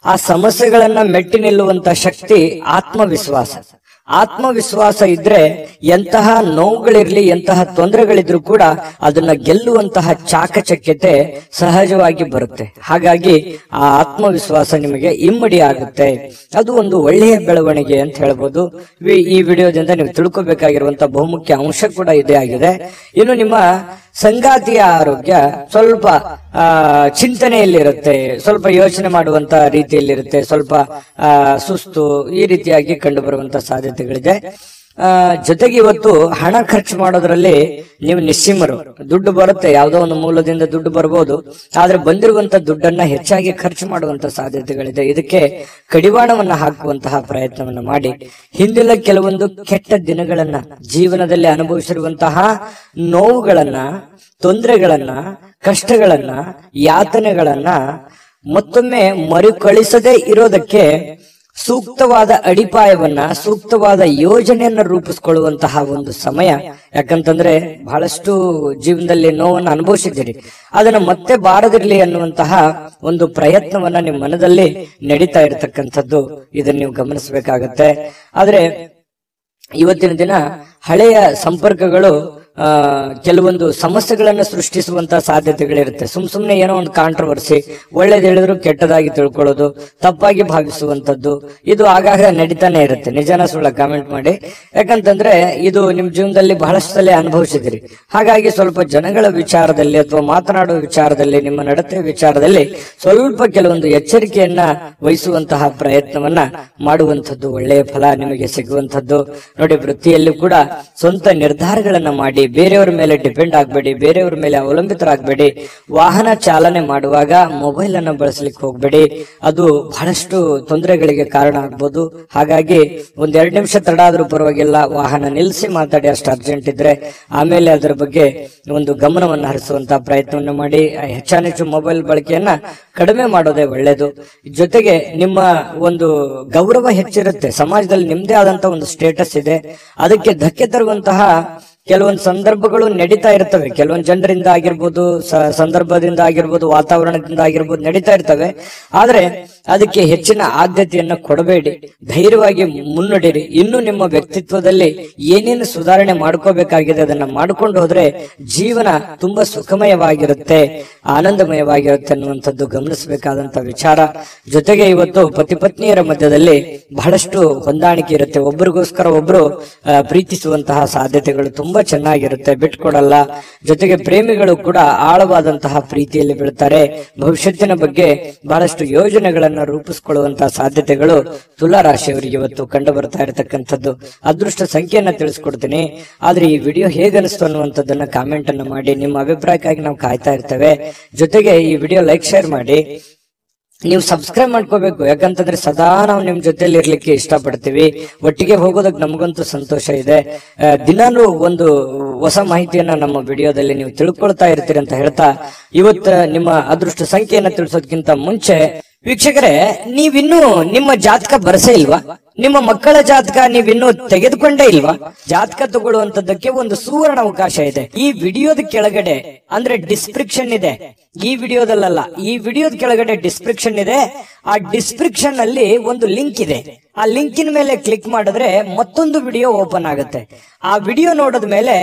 ಆ ಸಮಸ್ಯೆಗಳನ್ನ ಮೆಟ್ಟಿ ನಿಲ್ಲುವಂತ ಶಕ್ತಿ ಆತ್ಮವಿಶ್ವಾಸ. ಆತ್ಮವಿಶ್ವಾಸ ಇದ್ರೆ ಎಂತಹ ನೋವುಗಳಿರ್ಲಿ, ಎಂತಹ ತೊಂದರೆಗಳಿದ್ರು ಕೂಡ ಅದನ್ನ ಗೆಲ್ಲುವಂತಹ ಚಾಕಚಕ್ಯತೆ ಸಹಜವಾಗಿ ಬರುತ್ತೆ. ಹಾಗಾಗಿ ಆ ಆತ್ಮವಿಶ್ವಾಸ ನಿಮಗೆ ಇಮ್ಮಡಿ ಆಗುತ್ತೆ. ಅದು ಒಂದು ಒಳ್ಳೆಯ ಬೆಳವಣಿಗೆ ಅಂತ ಹೇಳ್ಬೋದು. ಈ ವಿಡಿಯೋದಿಂದ ನೀವು ತಿಳ್ಕೊಬೇಕಾಗಿರುವಂತಹ ಬಹುಮುಖ್ಯ ಅಂಶ ಕೂಡ ಇದೇ ಆಗಿದೆ. ಇನ್ನು ನಿಮ್ಮ ಸಂಗಾತಿಯ ಆರೋಗ್ಯ ಸ್ವಲ್ಪ ಚಿಂತನೆಯಲ್ಲಿರುತ್ತೆ, ಸ್ವಲ್ಪ ಯೋಚನೆ ಮಾಡುವಂತ ರೀತಿಯಲ್ಲಿರುತ್ತೆ, ಸ್ವಲ್ಪ ಸುಸ್ತು ಈ ರೀತಿಯಾಗಿ ಕಂಡು ಬರುವಂತ ಸಾಧ್ಯತೆಗಳಿದೆ. ಜೊತೆಗೆ ಇವತ್ತು ಹಣ ಖರ್ಚು ಮಾಡೋದ್ರಲ್ಲಿ ನೀವು ನಿಸ್ಸೀಮರು. ದುಡ್ಡು ಬರುತ್ತೆ, ಯಾವುದೋ ಒಂದು ಮೂಲದಿಂದ ದುಡ್ಡು ಬರ್ಬೋದು, ಆದ್ರೆ ಬಂದಿರುವಂತ ದುಡ್ಡನ್ನ ಹೆಚ್ಚಾಗಿ ಖರ್ಚು ಮಾಡುವಂತ ಸಾಧ್ಯತೆಗಳಿದೆ. ಇದಕ್ಕೆ ಕಡಿವಾಣವನ್ನ ಹಾಕುವಂತಹ ಪ್ರಯತ್ನವನ್ನ ಮಾಡಿ ಹಿಂದಿನ ಕೆಲವೊಂದು ಕೆಟ್ಟ ದಿನಗಳನ್ನ, ಜೀವನದಲ್ಲಿ ಅನುಭವಿಸಿರುವಂತಹ ನೋವುಗಳನ್ನ, ತೊಂದರೆಗಳನ್ನ, ಕಷ್ಟಗಳನ್ನ, ಯಾತನೆಗಳನ್ನ ಮತ್ತೊಮ್ಮೆ ಮರುಕಳಿಸದೇ ಇರೋದಕ್ಕೆ ಸೂಕ್ತವಾದ ಅಡಿಪಾಯವನ್ನ, ಸೂಕ್ತವಾದ ಯೋಜನೆಯನ್ನ ರೂಪಿಸ್ಕೊಳ್ಳುವಂತಹ ಒಂದು ಸಮಯ. ಯಾಕಂತಂದ್ರೆ ಬಹಳಷ್ಟು ಜೀವನದಲ್ಲಿ ನೋವನ್ನು ಅನುಭವಿಸಿದ್ದೀರಿ, ಅದನ್ನ ಮತ್ತೆ ಬಾರದಿರ್ಲಿ ಅನ್ನುವಂತಹ ಒಂದು ಪ್ರಯತ್ನವನ್ನ ನಿಮ್ಮ ಮನದಲ್ಲಿ ನಡೀತಾ ಇರತಕ್ಕಂಥದ್ದು, ಇದನ್ನ ನೀವು ಗಮನಿಸಬೇಕಾಗತ್ತೆ. ಆದ್ರೆ ಇವತ್ತಿನ ದಿನ ಹಳೆಯ ಸಂಪರ್ಕಗಳು ಕೆಲವೊಂದು ಸಮಸ್ಯೆಗಳನ್ನ ಸೃಷ್ಟಿಸುವಂತಹ ಸಾಧ್ಯತೆಗಳಿರುತ್ತೆ. ಸುಮ್ನೆ ಏನೋ ಒಂದು ಕಾಂಟ್ರವರ್ಸಿ, ಒಳ್ಳೇದು ಹೇಳಿದ್ರು ಕೆಟ್ಟದಾಗಿ ತಿಳ್ಕೊಳ್ಳೋದು, ತಪ್ಪಾಗಿ ಭಾವಿಸುವಂತದ್ದು, ಇದು ಆಗಾಗ ನಡೀತಾನೆ ಇರುತ್ತೆ. ನಿಜನ ಸುಳ್ಳ ಕಾಮೆಂಟ್ ಮಾಡಿ. ಯಾಕಂತಂದ್ರೆ ಇದು ನಿಮ್ ಜೀವನದಲ್ಲಿ ಬಹಳಷ್ಟು ಸಲ ಅನುಭವಿಸಿದಿರಿ. ಹಾಗಾಗಿ ಸ್ವಲ್ಪ ಜನಗಳ ವಿಚಾರದಲ್ಲಿ ಅಥವಾ ಮಾತನಾಡುವ ವಿಚಾರದಲ್ಲಿ, ನಿಮ್ಮ ನಡತೆ ವಿಚಾರದಲ್ಲಿ ಸ್ವಲ್ಪ ಕೆಲವೊಂದು ಎಚ್ಚರಿಕೆಯನ್ನ ವಹಿಸುವಂತಹ ಪ್ರಯತ್ನವನ್ನ ಮಾಡುವಂಥದ್ದು ಒಳ್ಳೆಯ ಫಲ ನಿಮಗೆ ಸಿಗುವಂಥದ್ದು. ನೋಡಿ, ವೃತ್ತಿಯಲ್ಲಿ ಕೂಡ ಸ್ವಂತ ನಿರ್ಧಾರಗಳನ್ನ ಮಾಡಿ ಬೇರೆಯವರ ಮೇಲೆ ಡಿಪೆಂಡ್ ಆಗಬೇಡಿ, ಬೇರೆಯವರ ಮೇಲೆ ಅವಲಂಬಿತರಾಗಬೇಡಿ. ವಾಹನ ಚಾಲನೆ ಮಾಡುವಾಗ ಮೊಬೈಲ್ ಅನ್ನು ಬಳಸಲಿಕ್ಕೆ ಹೋಗ್ಬೇಡಿ, ಅದು ಬಹಳಷ್ಟು ತೊಂದರೆಗಳಿಗೆ ಕಾರಣ ಆಗ್ಬೋದು. ಹಾಗಾಗಿ ಒಂದ್ 2 ನಿಮಿಷ ತಡ ಆದ್ರೂ ಪರವಾಗಿಲ್ಲ, ವಾಹನ ನಿಲ್ಲಿಸಿ ಮಾತಾಡಿ, ಅಷ್ಟು ಅರ್ಜೆಂಟ್ ಇದ್ರೆ. ಆಮೇಲೆ ಅದರ ಬಗ್ಗೆ ಒಂದು ಗಮನವನ್ನು ಹರಿಸುವಂತಹ ಪ್ರಯತ್ನವನ್ನು ಮಾಡಿ. ಹೆಚ್ಚಾನೆಚ್ಚು ಮೊಬೈಲ್ ಬಳಕೆಯನ್ನ ಕಡಿಮೆ ಮಾಡೋದೇ ಒಳ್ಳೇದು. ಜೊತೆಗೆ ನಿಮ್ಮ ಒಂದು ಗೌರವ ಹೆಚ್ಚಿರುತ್ತೆ, ಸಮಾಜದಲ್ಲಿ ನಿಮ್ದೇ ಆದಂತ ಒಂದು ಸ್ಟೇಟಸ್ ಇದೆ, ಅದಕ್ಕೆ ಧಕ್ಕೆ ತರುವಂತಹ ಕೆಲವೊಂದು ಸಂದರ್ಭಗಳು ನಡೀತಾ ಇರ್ತವೆ. ಕೆಲವೊಂದು ಜನರಿಂದ ಆಗಿರ್ಬೋದು, ಸಂದರ್ಭದಿಂದ ಆಗಿರ್ಬೋದು, ವಾತಾವರಣದಿಂದ ಆಗಿರ್ಬೋದು, ನಡೀತಾ ಇರ್ತವೆ. ಆದ್ರೆ ಅದಕ್ಕೆ ಹೆಚ್ಚಿನ ಆದ್ಯತೆಯನ್ನ ಕೊಡಬೇಡಿ, ಧೈರ್ಯವಾಗಿ ಮುನ್ನಡೆಯಿರಿ. ಇನ್ನು ನಿಮ್ಮ ವ್ಯಕ್ತಿತ್ವದಲ್ಲಿ ಏನೇನು ಸುಧಾರಣೆ ಮಾಡ್ಕೋಬೇಕಾಗಿದೆ ಅದನ್ನ ಮಾಡ್ಕೊಂಡು ಹೋದ್ರೆ ಜೀವನ ತುಂಬಾ ಸುಖಮಯವಾಗಿರುತ್ತೆ, ಆನಂದಮಯವಾಗಿರುತ್ತೆ ಅನ್ನುವಂಥದ್ದು ಗಮನಿಸಬೇಕಾದಂತ ವಿಚಾರ. ಜೊತೆಗೆ ಇವತ್ತು ಪತಿ ಪತ್ನಿಯರ ಮಧ್ಯದಲ್ಲಿ ಬಹಳಷ್ಟು ಹೊಂದಾಣಿಕೆ ಇರುತ್ತೆ, ಒಬ್ಬರಿಗೋಸ್ಕರ ಒಬ್ರು ಪ್ರೀತಿಸುವಂತಹ ಸಾಧ್ಯತೆಗಳು ತುಂಬಾ ಚೆನ್ನಾಗಿರುತ್ತೆ, ಬಿಟ್ಕೊಡಲ್ಲ. ಜೊತೆಗೆ ಪ್ರೇಮಿಗಳು ಕೂಡ ಆಳವಾದಂತಹ ಪ್ರೀತಿಯಲ್ಲಿ ಬೀಳ್ತಾರೆ. ಭವಿಷ್ಯತ್ತಿನ ಬಗ್ಗೆ ಬಹಳಷ್ಟು ಯೋಜನೆಗಳನ್ನ ರೂಪಿಸಿಕೊಳ್ಳುವಂತಹ ಸಾಧ್ಯತೆಗಳು ತುಲಾ ರಾಶಿಯವರಿಗೆ ಇವತ್ತು ಕಂಡು ಬರ್ತಾ ಇರತಕ್ಕಂಥದ್ದು. ಅದೃಷ್ಟ ಸಂಖ್ಯೆಯನ್ನ ತಿಳಿಸ್ಕೊಡ್ತೀನಿ, ಆದ್ರೆ ಈ ವಿಡಿಯೋ ಹೇಗನಿಸ್ತು ಅನ್ನುವಂಥದ್ದನ್ನ ಕಾಮೆಂಟ್ ಅನ್ನ ಮಾಡಿ. ನಿಮ್ಮ ಅಭಿಪ್ರಾಯಕ್ಕಾಗಿ ನಾವು ಕಾಯ್ತಾ ಇರ್ತೇವೆ. ಜೊತೆಗೆ ಈ ವಿಡಿಯೋ ಲೈಕ್, ಶೇರ್ ಮಾಡಿ. ನೀವು ಸಬ್ಸ್ಕ್ರೈಬ್ ಮಾಡ್ಕೋಬೇಕು, ಯಾಕಂತಂದ್ರೆ ಸದಾ ನಾವು ನಿಮ್ ಜೊತೆಲಿ ಇರ್ಲಿಕ್ಕೆ ಇಷ್ಟಪಡ್ತೀವಿ. ಒಟ್ಟಿಗೆ ಹೋಗೋದಕ್ಕೆ ನಮಗಂತೂ ಸಂತೋಷ ಇದೆ. ದಿನಾನು ಒಂದು ಹೊಸ ಮಾಹಿತಿಯನ್ನ ನಮ್ಮ ವಿಡಿಯೋದಲ್ಲಿ ನೀವು ತಿಳ್ಕೊಳ್ತಾ ಇರ್ತೀರಿ ಅಂತ ಹೇಳ್ತಾ, ಇವತ್ತು ನಿಮ್ಮ ಅದೃಷ್ಟ ಸಂಖ್ಯೆಯನ್ನ ತಿಳಿಸೋದಕ್ಕಿಂತ ಮುಂಚೆ ವೀಕ್ಷಕರೇ, ನೀವಿನ್ನೂ ನಿಮ್ಮ ಜಾತಕ ಬರಸೇ ಇಲ್ವಾ? ನಿಮ್ಮ ಮಕ್ಕಳ ಜಾತಕ ನೀವಿನ್ನೂ ತೆಗೆದುಕೊಂಡೇ ಇಲ್ವಾ? ಜಾತಕ ತಗೊಳ್ಳುವಂತದ್ದಕ್ಕೆ ಒಂದು ಸುವರ್ಣ ಅವಕಾಶ ಇದೆ. ಈ ವಿಡಿಯೋದ ಕೆಳಗಡೆ ಅಂದ್ರೆ ಡಿಸ್ಕ್ರಿಪ್ಷನ್ ಇದೆ, ಈ ವಿಡಿಯೋದಲ್ಲ, ಈ ವಿಡಿಯೋದ ಕೆಳಗಡೆ ಡಿಸ್ಕ್ರಿಪ್ಷನ್ ಇದೆ. ಆ ಡಿಸ್ಕ್ರಿಪ್ಷನ್ ಅಲ್ಲಿ ಒಂದು ಲಿಂಕ್ ಇದೆ. ಆ ಲಿಂಕಿನ ಮೇಲೆ ಕ್ಲಿಕ್ ಮಾಡಿದ್ರೆ ಮತ್ತೊಂದು ವಿಡಿಯೋ ಓಪನ್ ಆಗುತ್ತೆ. ಆ ವಿಡಿಯೋ ನೋಡಿದ ಮೇಲೆ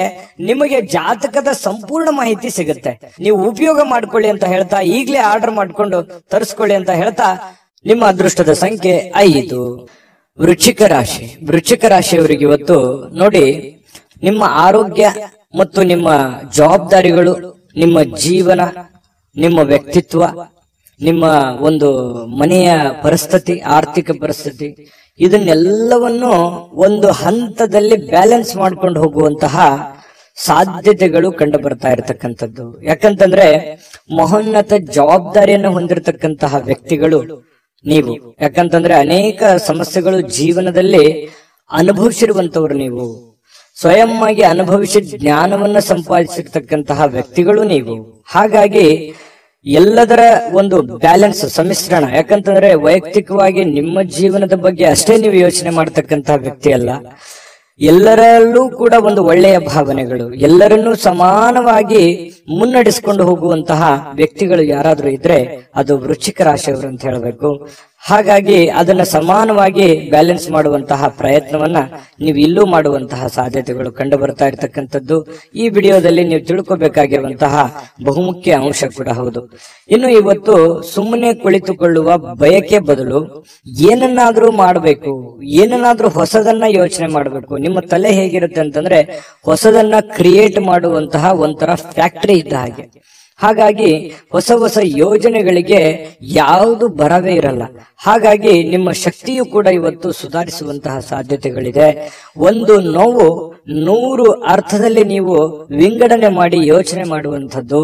ನಿಮಗೆ ಜಾತಕದ ಸಂಪೂರ್ಣ ಮಾಹಿತಿ ಸಿಗುತ್ತೆ. ನೀವು ಉಪಯೋಗ ಮಾಡ್ಕೊಳ್ಳಿ ಅಂತ ಹೇಳ್ತಾ, ಈಗಲೇ ಆರ್ಡರ್ ಮಾಡ್ಕೊಂಡು ತರಿಸ್ಕೊಳ್ಳಿ ಅಂತ ಹೇಳ್ತಾ, ನಿಮ್ಮ ಅದೃಷ್ಟದ ಸಂಖ್ಯೆ 5. ವೃಶ್ಚಿಕ ರಾಶಿ. ವೃಶ್ಚಿಕ ರಾಶಿಯವರಿಗೆ ಇವತ್ತು ನೋಡಿ, ನಿಮ್ಮ ಆರೋಗ್ಯ ಮತ್ತು ನಿಮ್ಮ ಜವಾಬ್ದಾರಿಗಳು, ನಿಮ್ಮ ಜೀವನ, ನಿಮ್ಮ ವ್ಯಕ್ತಿತ್ವ, ನಿಮ್ಮ ಒಂದು ಮನೆಯ ಪರಿಸ್ಥಿತಿ, ಆರ್ಥಿಕ ಪರಿಸ್ಥಿತಿ, ಇದನ್ನೆಲ್ಲವನ್ನು ಒಂದು ಹಂತದಲ್ಲಿ ಬ್ಯಾಲೆನ್ಸ್ ಮಾಡ್ಕೊಂಡು ಹೋಗುವಂತಹ ಸಾಧ್ಯತೆಗಳು ಕಂಡು ಬರ್ತಾ ಇರತಕ್ಕಂಥದ್ದು. ಯಾಕಂತಂದ್ರೆ ಮಹೋನ್ನತ ಜವಾಬ್ದಾರಿಯನ್ನು ಹೊಂದಿರತಕ್ಕಂತಹ ವ್ಯಕ್ತಿಗಳು ನೀವು. ಯಾಕಂತಂದ್ರೆ ಅನೇಕ ಸಮಸ್ಯೆಗಳು ಜೀವನದಲ್ಲಿ ಅನುಭವಿಸಿರುವಂತವ್ರು ನೀವು. ಸ್ವಯಂ ಆಗಿ ಅನುಭವಿಸಿ ಜ್ಞಾನವನ್ನ ಸಂಪಾದಿಸಿರ್ತಕ್ಕಂತಹ ವ್ಯಕ್ತಿಗಳು ನೀವು. ಹಾಗಾಗಿ ಎಲ್ಲದರ ಒಂದು ಬ್ಯಾಲೆನ್ಸ್, ಸಮ್ಮಿಶ್ರಣ. ಯಾಕಂತಂದ್ರೆ ವೈಯಕ್ತಿಕವಾಗಿ ನಿಮ್ಮ ಜೀವನದ ಬಗ್ಗೆ ಅಷ್ಟೇ ನೀವು ಯೋಚನೆ ಮಾಡತಕ್ಕಂತಹ ವ್ಯಕ್ತಿ ಅಲ್ಲ, ಎಲ್ಲರಲ್ಲೂ ಕೂಡ ಒಂದು ಒಳ್ಳೆಯ ಭಾವನೆಗಳು, ಎಲ್ಲರನ್ನೂ ಸಮಾನವಾಗಿ ಮುನ್ನಡೆಸಿಕೊಂಡು ಹೋಗುವಂತಹ ವ್ಯಕ್ತಿಗಳು ಯಾರಾದ್ರೂ ಇದ್ರೆ ಅದು ವೃಶ್ಚಿಕ ರಾಶಿಯವರು ಅಂತ ಹೇಳಬೇಕು. ಹಾಗಾಗಿ ಅದನ್ನ ಸಮಾನವಾಗಿ ಬ್ಯಾಲೆನ್ಸ್ ಮಾಡುವಂತಹ ಪ್ರಯತ್ನವನ್ನ ನೀವು ಇಲ್ಲೂ ಮಾಡುವಂತಹ ಸಾಧ್ಯತೆಗಳು ಕಂಡು ಬರ್ತಾ ಇರತಕ್ಕಂಥದ್ದು ಈ ವಿಡಿಯೋದಲ್ಲಿ ನೀವು ತಿಳ್ಕೋಬೇಕಾಗಿರುವಂತಹ ಬಹುಮುಖ್ಯ ಅಂಶ ಕೂಡ ಹೌದು. ಇನ್ನು ಇವತ್ತು ಸುಮ್ಮನೆ ಕುಳಿತುಕೊಳ್ಳುವ ಬಯಕೆ ಬದಲು ಏನನ್ನಾದ್ರೂ ಮಾಡಬೇಕು, ಏನನ್ನಾದ್ರೂ ಹೊಸದನ್ನ ಯೋಚನೆ ಮಾಡಬೇಕು. ನಿಮ್ಮ ತಲೆ ಹೇಗಿರುತ್ತೆ ಅಂತಂದ್ರೆ ಹೊಸದನ್ನ ಕ್ರಿಯೇಟ್ ಮಾಡುವಂತಹ ಒಂಥರ ಫ್ಯಾಕ್ಟರಿ ಇದ್ದ ಹಾಗೆ. ಹಾಗಾಗಿ ಹೊಸ ಹೊಸ ಯೋಜನೆಗಳಿಗೆ ಯಾವುದು ಬರವೇ ಇರಲ್ಲ. ಹಾಗಾಗಿ ನಿಮ್ಮ ಶಕ್ತಿಯು ಕೂಡ ಇವತ್ತು ಸುಧಾರಿಸುವಂತಹ ಸಾಧ್ಯತೆಗಳಿದೆ. ಒಂದು ನೋವು 100 ಅರ್ಥದಲ್ಲಿ ನೀವು ವಿಂಗಡಣೆ ಮಾಡಿ ಯೋಚನೆ ಮಾಡುವಂಥದ್ದು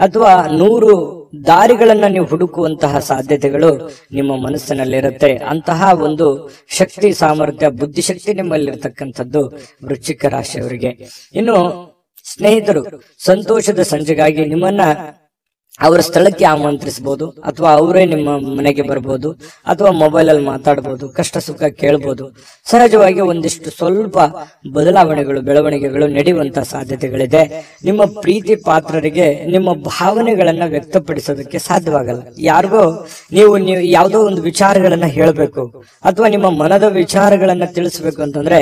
ಅಥವಾ 100 ದಾರಿಗಳನ್ನ ನೀವು ಹುಡುಕುವಂತಹ ಸಾಧ್ಯತೆಗಳು ನಿಮ್ಮ ಮನಸ್ಸಿನಲ್ಲಿರುತ್ತೆ. ಅಂತಹ ಒಂದು ಶಕ್ತಿ, ಸಾಮರ್ಥ್ಯ, ಬುದ್ಧಿಶಕ್ತಿ ನಿಮ್ಮಲ್ಲಿರ್ತಕ್ಕಂಥದ್ದು ವೃಶ್ಚಿಕ ರಾಶಿಯವರಿಗೆ. ಇನ್ನು ಸ್ನೇಹಿತರು ಸಂತೋಷದ ಸಂಜೆಗಾಗಿ ನಿಮ್ಮನ್ನ ಅವರ ಸ್ಥಳಕ್ಕೆ ಆಮಂತ್ರಿಸಬಹುದು, ಅಥವಾ ಅವರೇ ನಿಮ್ಮ ಮನೆಗೆ ಬರ್ಬೋದು, ಅಥವಾ ಮೊಬೈಲ್ ಅಲ್ಲಿ ಮಾತಾಡಬಹುದು, ಕಷ್ಟ ಸುಖ ಕೇಳಬಹುದು. ಸಹಜವಾಗಿ ಒಂದಿಷ್ಟು ಸ್ವಲ್ಪ ಬದಲಾವಣೆಗಳು, ಬೆಳವಣಿಗೆಗಳು ನಡೆಯುವಂತಹ ಸಾಧ್ಯತೆಗಳಿದೆ. ನಿಮ್ಮ ಪ್ರೀತಿ ಪಾತ್ರರಿಗೆ ನಿಮ್ಮ ಭಾವನೆಗಳನ್ನ ವ್ಯಕ್ತಪಡಿಸೋದಕ್ಕೆ ಸಾಧ್ಯವಾಗಲ್ಲ. ಯಾರಿಗೋ ನೀವು ಯಾವುದೋ ಒಂದು ವಿಚಾರಗಳನ್ನ ಹೇಳಬೇಕು ಅಥವಾ ನಿಮ್ಮ ಮನದ ವಿಚಾರಗಳನ್ನ ತಿಳಿಸ್ಬೇಕು ಅಂತಂದ್ರೆ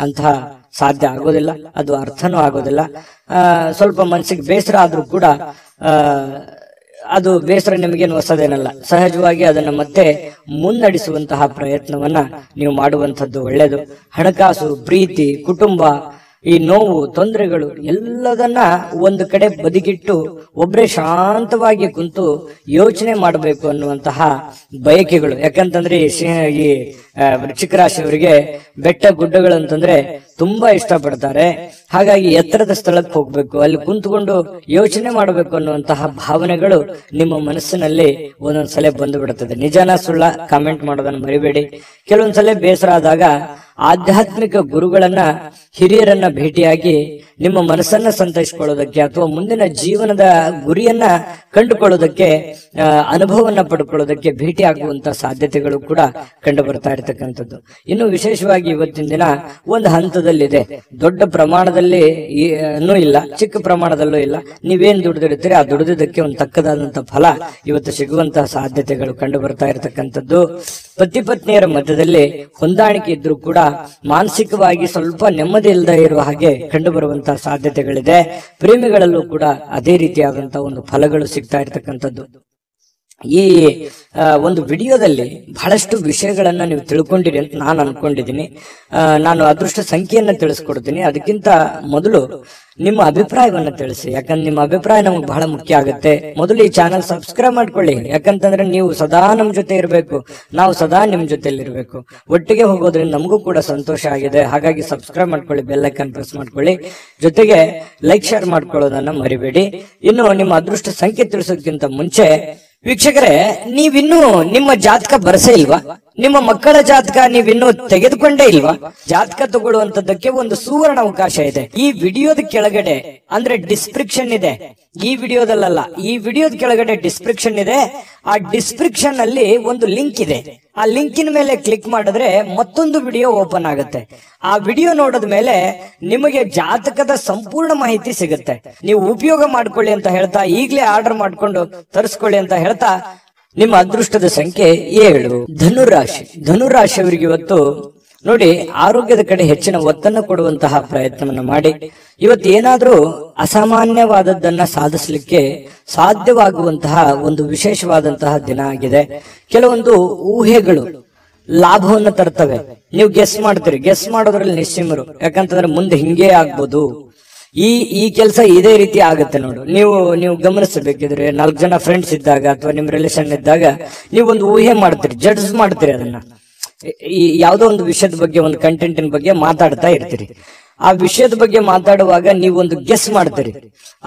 ಅಂತಹ ಸಾಧ್ಯ ಆಗೋದಿಲ್ಲ, ಅದು ಅರ್ಥನೂ ಆಗೋದಿಲ್ಲ. ಸ್ವಲ್ಪ ಮನಸ್ಸಿಗೆ ಬೇಸರ ಆದ್ರೂ ಕೂಡ ಅದು ಬೇಸರ ನಿಮಗೇನು ಹೊಸದೇನಲ್ಲ. ಸಹಜವಾಗಿ ಅದನ್ನ ಮತ್ತೆ ಮುನ್ನಡೆಸುವಂತಹ ಪ್ರಯತ್ನವನ್ನ ನೀವು ಮಾಡುವಂಥದ್ದು ಒಳ್ಳೆಯದು. ಹಣಕಾಸು, ಪ್ರೀತಿ, ಕುಟುಂಬ, ಈ ನೋವು, ತೊಂದರೆಗಳು ಎಲ್ಲದನ್ನ ಒಂದು ಕಡೆ ಬದಿಗಿಟ್ಟು ಒಬ್ಬರೇ ಶಾಂತವಾಗಿ ಕುಂತು ಯೋಚನೆ ಮಾಡಬೇಕು ಅನ್ನುವಂತಹ ಬಯಕೆಗಳು. ಯಾಕಂತಂದ್ರೆ ಈ ವೃಶ್ಚಿಕ ರಾಶಿಯವರಿಗೆ ಬೆಟ್ಟ ಗುಡ್ಡಗಳು ಅಂತಂದ್ರೆ ತುಂಬಾ ಇಷ್ಟಪಡ್ತಾರೆ. ಹಾಗಾಗಿ ಎತ್ತರದ ಸ್ಥಳಕ್ಕೆ ಹೋಗ್ಬೇಕು, ಅಲ್ಲಿ ಕುಂತ್ಕೊಂಡು ಯೋಚನೆ ಮಾಡಬೇಕು ಅನ್ನುವಂತಹ ಭಾವನೆಗಳು ನಿಮ್ಮ ಮನಸ್ಸಿನಲ್ಲಿ ಒಂದೊಂದ್ಸಲ ಬಂದು ಬಿಡುತ್ತದೆ. ನಿಜಾನ ಸುಳ್ಳ ಕಾಮೆಂಟ್ ಮಾಡೋದನ್ನ ಮರಿಬೇಡಿ. ಕೆಲವೊಂದ್ಸಲ ಬೇಸರ ಆದಾಗ ಆಧ್ಯಾತ್ಮಿಕ ಗುರುಗಳನ್ನ, ಹಿರಿಯರನ್ನ ಭೇಟಿಯಾಗಿ ನಿಮ್ಮ ಮನಸ್ಸನ್ನ ಸಂತೈಸಿಕೊಳ್ಳೋದಕ್ಕೆ ಅಥವಾ ಮುಂದಿನ ಜೀವನದ ಗುರಿಯನ್ನ ಕಂಡುಕೊಳ್ಳೋದಕ್ಕೆ, ಅನುಭವವನ್ನ ಪಡ್ಕೊಳ್ಳೋದಕ್ಕೆ ಭೇಟಿ ಆಗುವಂತ ಸಾಧ್ಯತೆಗಳು ಕೂಡ ಕಂಡು ಬರ್ತಾ ಇರತಕ್ಕಂಥದ್ದು. ಇನ್ನು ವಿಶೇಷವಾಗಿ ಇವತ್ತಿನ ದಿನ ಒಂದು ಹಂತದಲ್ಲಿದೆ. ದೊಡ್ಡ ಪ್ರಮಾಣದಲ್ಲಿ ಇಲ್ಲ, ಚಿಕ್ಕ ಪ್ರಮಾಣದಲ್ಲೂ ಇಲ್ಲ. ನೀವೇನ್ ದುಡಿದಿರ್ತೀರಿ ಆ ದುಡಿದಕ್ಕೆ ಒಂದು ತಕ್ಕದಾದಂತಹ ಫಲ ಇವತ್ತು ಸಿಗುವಂತಹ ಸಾಧ್ಯತೆಗಳು ಕಂಡು ಬರ್ತಾ ಇರತಕ್ಕಂಥದ್ದು. ಪತಿ ಪತ್ನಿಯರ ಮಧ್ಯದಲ್ಲಿ ಹೊಂದಾಣಿಕೆ ಇದ್ರೂ ಕೂಡ ಮಾನಸಿಕವಾಗಿ ಸ್ವಲ್ಪ ನೆಮ್ಮದಿ ಇಲ್ಲದೆ ಇರುವ ಹಾಗೆ ಕಂಡು ಬರುವಂತಹ ಸಾಧ್ಯತೆಗಳಿದೆ. ಪ್ರೇಮಿಗಳಲ್ಲೂ ಕೂಡ ಅದೇ ರೀತಿಯಾದಂತಹ ಒಂದು ಫಲಗಳು ಸಿಗ್ತಾ ಇರತಕ್ಕಂಥದ್ದು. ಈ ಒಂದು ವಿಡಿಯೋದಲ್ಲಿ ಬಹಳಷ್ಟು ವಿಷಯಗಳನ್ನ ನೀವು ತಿಳ್ಕೊಂಡಿರಿ ಅಂತ ನಾನು ಅನ್ಕೊಂಡಿದ್ದೀನಿ. ನಾನು ಅದೃಷ್ಟ ಸಂಖ್ಯೆಯನ್ನ ತಿಳಿಸ್ಕೊಡ್ತೀನಿ. ಅದಕ್ಕಿಂತ ಮೊದಲು ನಿಮ್ಮ ಅಭಿಪ್ರಾಯವನ್ನ ತಿಳಿಸಿ, ಯಾಕಂದ್ರೆ ನಿಮ್ಮ ಅಭಿಪ್ರಾಯ ನಮಗೆ ಬಹಳ ಮುಖ್ಯ ಆಗುತ್ತೆ. ಮೊದಲು ಈ ಚಾನಲ್ ಸಬ್ಸ್ಕ್ರೈಬ್ ಮಾಡ್ಕೊಳ್ಳಿ, ಯಾಕಂತಂದ್ರೆ ನೀವು ಸದಾ ನಮ್ ಜೊತೆ ಇರಬೇಕು, ನಾವು ಸದಾ ನಿಮ್ ಜೊತೆಲಿ ಇರಬೇಕು. ಒಟ್ಟಿಗೆ ಹೋಗೋದ್ರಿಂದ ನಮಗೂ ಕೂಡ ಸಂತೋಷ ಆಗಿದೆ. ಹಾಗಾಗಿ ಸಬ್ಸ್ಕ್ರೈಬ್ ಮಾಡ್ಕೊಳ್ಳಿ, ಬೆಲ್ ಐಕಾನ್ ಪ್ರೆಸ್ ಮಾಡ್ಕೊಳ್ಳಿ, ಜೊತೆಗೆ ಲೈಕ್ ಶೇರ್ ಮಾಡ್ಕೊಳ್ಳೋದನ್ನ ಮರಿಬೇಡಿ. ಇನ್ನು ನಿಮ್ಮ ಅದೃಷ್ಟ ಸಂಖ್ಯೆ ತಿಳಿಸೋದಕ್ಕಿಂತ ಮುಂಚೆ ವೀಕ್ಷಕರೇ, ನೀವಿನ್ನೂ ನಿಮ್ಮ ಜಾತಕ ಬರಸೇ ಇಲ್ವಾ? ನಿಮ್ಮ ಮಕ್ಕಳ ಜಾತಕ ನೀವಿನ್ನೂ ತೆಗೆದುಕೊಂಡೇ ಇಲ್ವಾ? ಜಾತಕ ತಗೊಳ್ಳುವಂತದ್ದಕ್ಕೆ ಒಂದು ಸುವರ್ಣ ಅವಕಾಶ ಇದೆ. ಈ ವಿಡಿಯೋದ ಕೆಳಗಡೆ ಅಂದ್ರೆ ಡಿಸ್ಕ್ರಿಪ್ಷನ್ ಇದೆ. ಈ ವಿಡಿಯೋದಲ್ಲ, ಈ ವಿಡಿಯೋದ ಕೆಳಗಡೆ ಡಿಸ್ಕ್ರಿಪ್ಷನ್ ಇದೆ. ಆ ಡಿಸ್ಕ್ರಿಪ್ಷನ್ ಅಲ್ಲಿ ಒಂದು ಲಿಂಕ್ ಇದೆ. ಆ ಲಿಂಕಿನ ಮೇಲೆ ಕ್ಲಿಕ್ ಮಾಡಿದ್ರೆ ಮತ್ತೊಂದು ವಿಡಿಯೋ ಓಪನ್ ಆಗುತ್ತೆ. ಆ ವಿಡಿಯೋ ನೋಡಿದ ಮೇಲೆ ನಿಮಗೆ ಜಾತಕದ ಸಂಪೂರ್ಣ ಮಾಹಿತಿ ಸಿಗುತ್ತೆ. ನೀವು ಉಪಯೋಗ ಮಾಡ್ಕೊಳ್ಳಿ ಅಂತ ಹೇಳ್ತಾ, ಈಗಲೇ ಆರ್ಡರ್ ಮಾಡ್ಕೊಂಡು ತರಿಸ್ಕೊಳ್ಳಿ ಅಂತ ಹೇಳ್ತಾ, ನಿಮ್ಮ ಅದೃಷ್ಟದ ಸಂಖ್ಯೆ 7. ಧನುರಾಶಿ. ಧನುರಾಶಿಯವರಿಗೆ ಇವತ್ತು ನೋಡಿ, ಆರೋಗ್ಯದ ಕಡೆ ಹೆಚ್ಚಿನ ಒತ್ತನ್ನು ಕೊಡುವಂತಹ ಪ್ರಯತ್ನವನ್ನು ಮಾಡಿ. ಇವತ್ತು ಏನಾದ್ರೂ ಅಸಾಮಾನ್ಯವಾದದ್ದನ್ನ ಸಾಧಿಸಲಿಕ್ಕೆ ಸಾಧ್ಯವಾಗುವಂತಹ ಒಂದು ವಿಶೇಷವಾದಂತಹ ದಿನ ಆಗಿದೆ. ಕೆಲವೊಂದು ಊಹೆಗಳು ಲಾಭವನ್ನು ತರ್ತವೆ. ನೀವು ಗೆಸ್ ಮಾಡ್ತೀರಿ, ಗೆಸ್ ಮಾಡೋದ್ರಲ್ಲಿ ನಿಶ್ಚಿಮರು. ಯಾಕಂತಂದ್ರೆ ಮುಂದೆ ಹಿಂಗೆ ಆಗ್ಬೋದು, ಈ ಕೆಲಸ ಇದೇ ರೀತಿ ಆಗುತ್ತೆ. ನೋಡು, ನೀವು ಗಮನಿಸಬೇಕಿದ್ರೆ 4 ಜನ ಫ್ರೆಂಡ್ಸ್ ಇದ್ದಾಗ ಅಥವಾ ನಿಮ್ ರಿಲೇಷನ್ ಇದ್ದಾಗ ನೀವು ಒಂದು ಊಹೆ ಮಾಡ್ತೀರಿ, ಜಡ್ಜ್ ಮಾಡ್ತೀರಿ. ಅದನ್ನ ಯಾವುದೋ ಒಂದು ವಿಷಯದ ಬಗ್ಗೆ, ಒಂದು ಕಂಟೆಂಟಿನ ಬಗ್ಗೆ ಮಾತಾಡ್ತಾ ಇರ್ತೀರಿ. ಆ ವಿಷಯದ ಬಗ್ಗೆ ಮಾತಾಡುವಾಗ ನೀವೊಂದು ಗೆಸ್ ಮಾಡ್ತೀರಿ.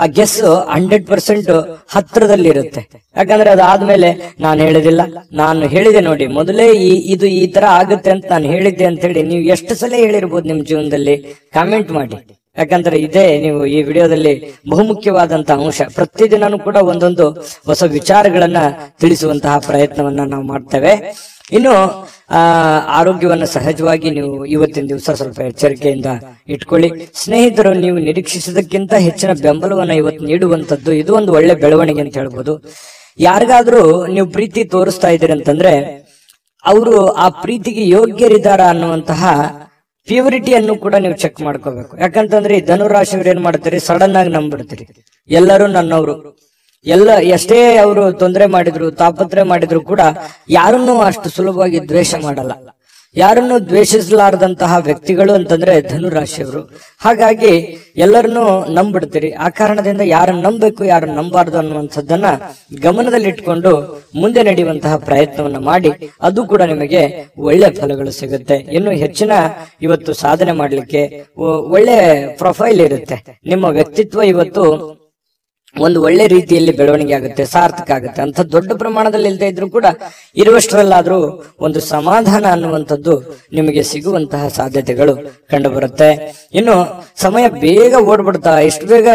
ಆ ಗೆಸ್ 100% ಹತ್ರದಲ್ಲಿ ಇರುತ್ತೆ. ಯಾಕಂದ್ರೆ ಅದಾದ್ಮೇಲೆ ನಾನು ಹೇಳಿದೆ ನೋಡಿ, ಮೊದಲೇ ಇದು ಈ ತರ ಆಗುತ್ತೆ ಅಂತ ನಾನು ಹೇಳಿದ್ದೆ ಅಂತ ಹೇಳಿ ನೀವು ಎಷ್ಟು ಸಲ ಹೇಳಿರ್ಬೋದು ನಿಮ್ ಜೀವನದಲ್ಲಿ? ಕಾಮೆಂಟ್ ಮಾಡಿ. ಯಾಕಂದ್ರೆ ಇದೇ ನೀವು ಈ ವಿಡಿಯೋದಲ್ಲಿ ಬಹುಮುಖ್ಯವಾದಂತಹ ಅಂಶ. ಪ್ರತಿದಿನನೂ ಕೂಡ ಒಂದೊಂದು ಹೊಸ ವಿಚಾರಗಳನ್ನ ತಿಳಿಸುವಂತಹ ಪ್ರಯತ್ನವನ್ನ ನಾವು ಮಾಡ್ತೇವೆ. ಇನ್ನು ಆರೋಗ್ಯವನ್ನ ಸಹಜವಾಗಿ ನೀವು ಇವತ್ತಿನ ದಿವಸ ಸ್ವಲ್ಪ ಎಚ್ಚರಿಕೆಯಿಂದ ಇಟ್ಕೊಳ್ಳಿ. ಸ್ನೇಹಿತರು, ನೀವು ನಿರೀಕ್ಷಿಸಿದಕ್ಕಿಂತ ಹೆಚ್ಚಿನ ಬೆಂಬಲವನ್ನ ಇವತ್ತು ನೀಡುವಂತದ್ದು ಇದು ಒಂದು ಒಳ್ಳೆ ಬೆಳವಣಿಗೆ ಅಂತ ಹೇಳ್ಬೋದು. ಯಾರಿಗಾದ್ರೂ ನೀವು ಪ್ರೀತಿ ತೋರಿಸ್ತಾ ಇದ್ದೀರಿ ಅಂತಂದ್ರೆ ಅವರು ಆ ಪ್ರೀತಿಗೆ ಯೋಗ್ಯರಿದ್ದಾರಾ ಅನ್ನುವಂತಹ ಪ್ಯೂರಿಟಿಯನ್ನು ಕೂಡ ನೀವು ಚೆಕ್ ಮಾಡ್ಕೋಬೇಕು. ಯಾಕಂತಂದ್ರೆ ಈ ಧನುರಾಶಿಯವ್ರು ಏನ್ ಮಾಡ್ತೀರಿ, ಸಡನ್ ಆಗಿ ನಂಬಿಡ್ತೀರಿ. ಎಲ್ಲರೂ ನನ್ನವರು, ಎಷ್ಟೇ ಅವರು ತೊಂದರೆ ಮಾಡಿದ್ರು, ತಾಪತ್ರೆ ಮಾಡಿದ್ರು ಕೂಡ ಯಾರನ್ನೂ ಅಷ್ಟು ಸುಲಭವಾಗಿ ದ್ವೇಷ ಮಾಡಲ್ಲ. ಯಾರನ್ನು ದ್ವೇಷಿಸಲಾರದಂತಹ ವ್ಯಕ್ತಿಗಳು ಅಂತಂದ್ರೆ ಧನುರಾಶಿಯವರು. ಹಾಗಾಗಿ ಎಲ್ಲರನ್ನೂ ನಂಬಿಡ್ತೀರಿ. ಆ ಕಾರಣದಿಂದ ಯಾರನ್ನು ನಂಬಬೇಕು ಯಾರನ್ನು ನಂಬಾರ್ದು ಅನ್ನುವಂಥದ್ದನ್ನ ಗಮನದಲ್ಲಿಟ್ಕೊಂಡು ಮುಂದೆ ನಡೆಯುವಂತಹ ಪ್ರಯತ್ನವನ್ನ ಮಾಡಿ ಅದು ಕೂಡ ನಿಮಗೆ ಒಳ್ಳೆ ಫಲಗಳು ಸಿಗುತ್ತೆ. ಇನ್ನು ಹೆಚ್ಚಿನ ಇವತ್ತು ಸಾಧನೆ ಮಾಡ್ಲಿಕ್ಕೆ ಒಳ್ಳೆ ಪ್ರೊಫೈಲ್ ಇರುತ್ತೆ. ನಿಮ್ಮ ವ್ಯಕ್ತಿತ್ವ ಇವತ್ತು ಒಂದು ಒಳ್ಳೆ ರೀತಿಯಲ್ಲಿ ಬೆಳವಣಿಗೆ ಆಗುತ್ತೆ, ಸಾರ್ಥಕ ಆಗುತ್ತೆ. ಅಂತ ದೊಡ್ಡ ಪ್ರಮಾಣದಲ್ಲಿ ಇಲ್ಲದೆ ಇದ್ರೂ ಕೂಡ ಇರುವಷ್ಟರಲ್ಲಾದ್ರೂ ಒಂದು ಸಮಾಧಾನ ಅನ್ನುವಂಥದ್ದು ನಿಮಗೆ ಸಿಗುವಂತಹ ಸಾಧ್ಯತೆಗಳು ಕಂಡು ಬರುತ್ತೆ. ಇನ್ನು ಸಮಯ ಬೇಗ ಓಡ್ಬಿಡ್ತಾ, ಎಷ್ಟು ಬೇಗ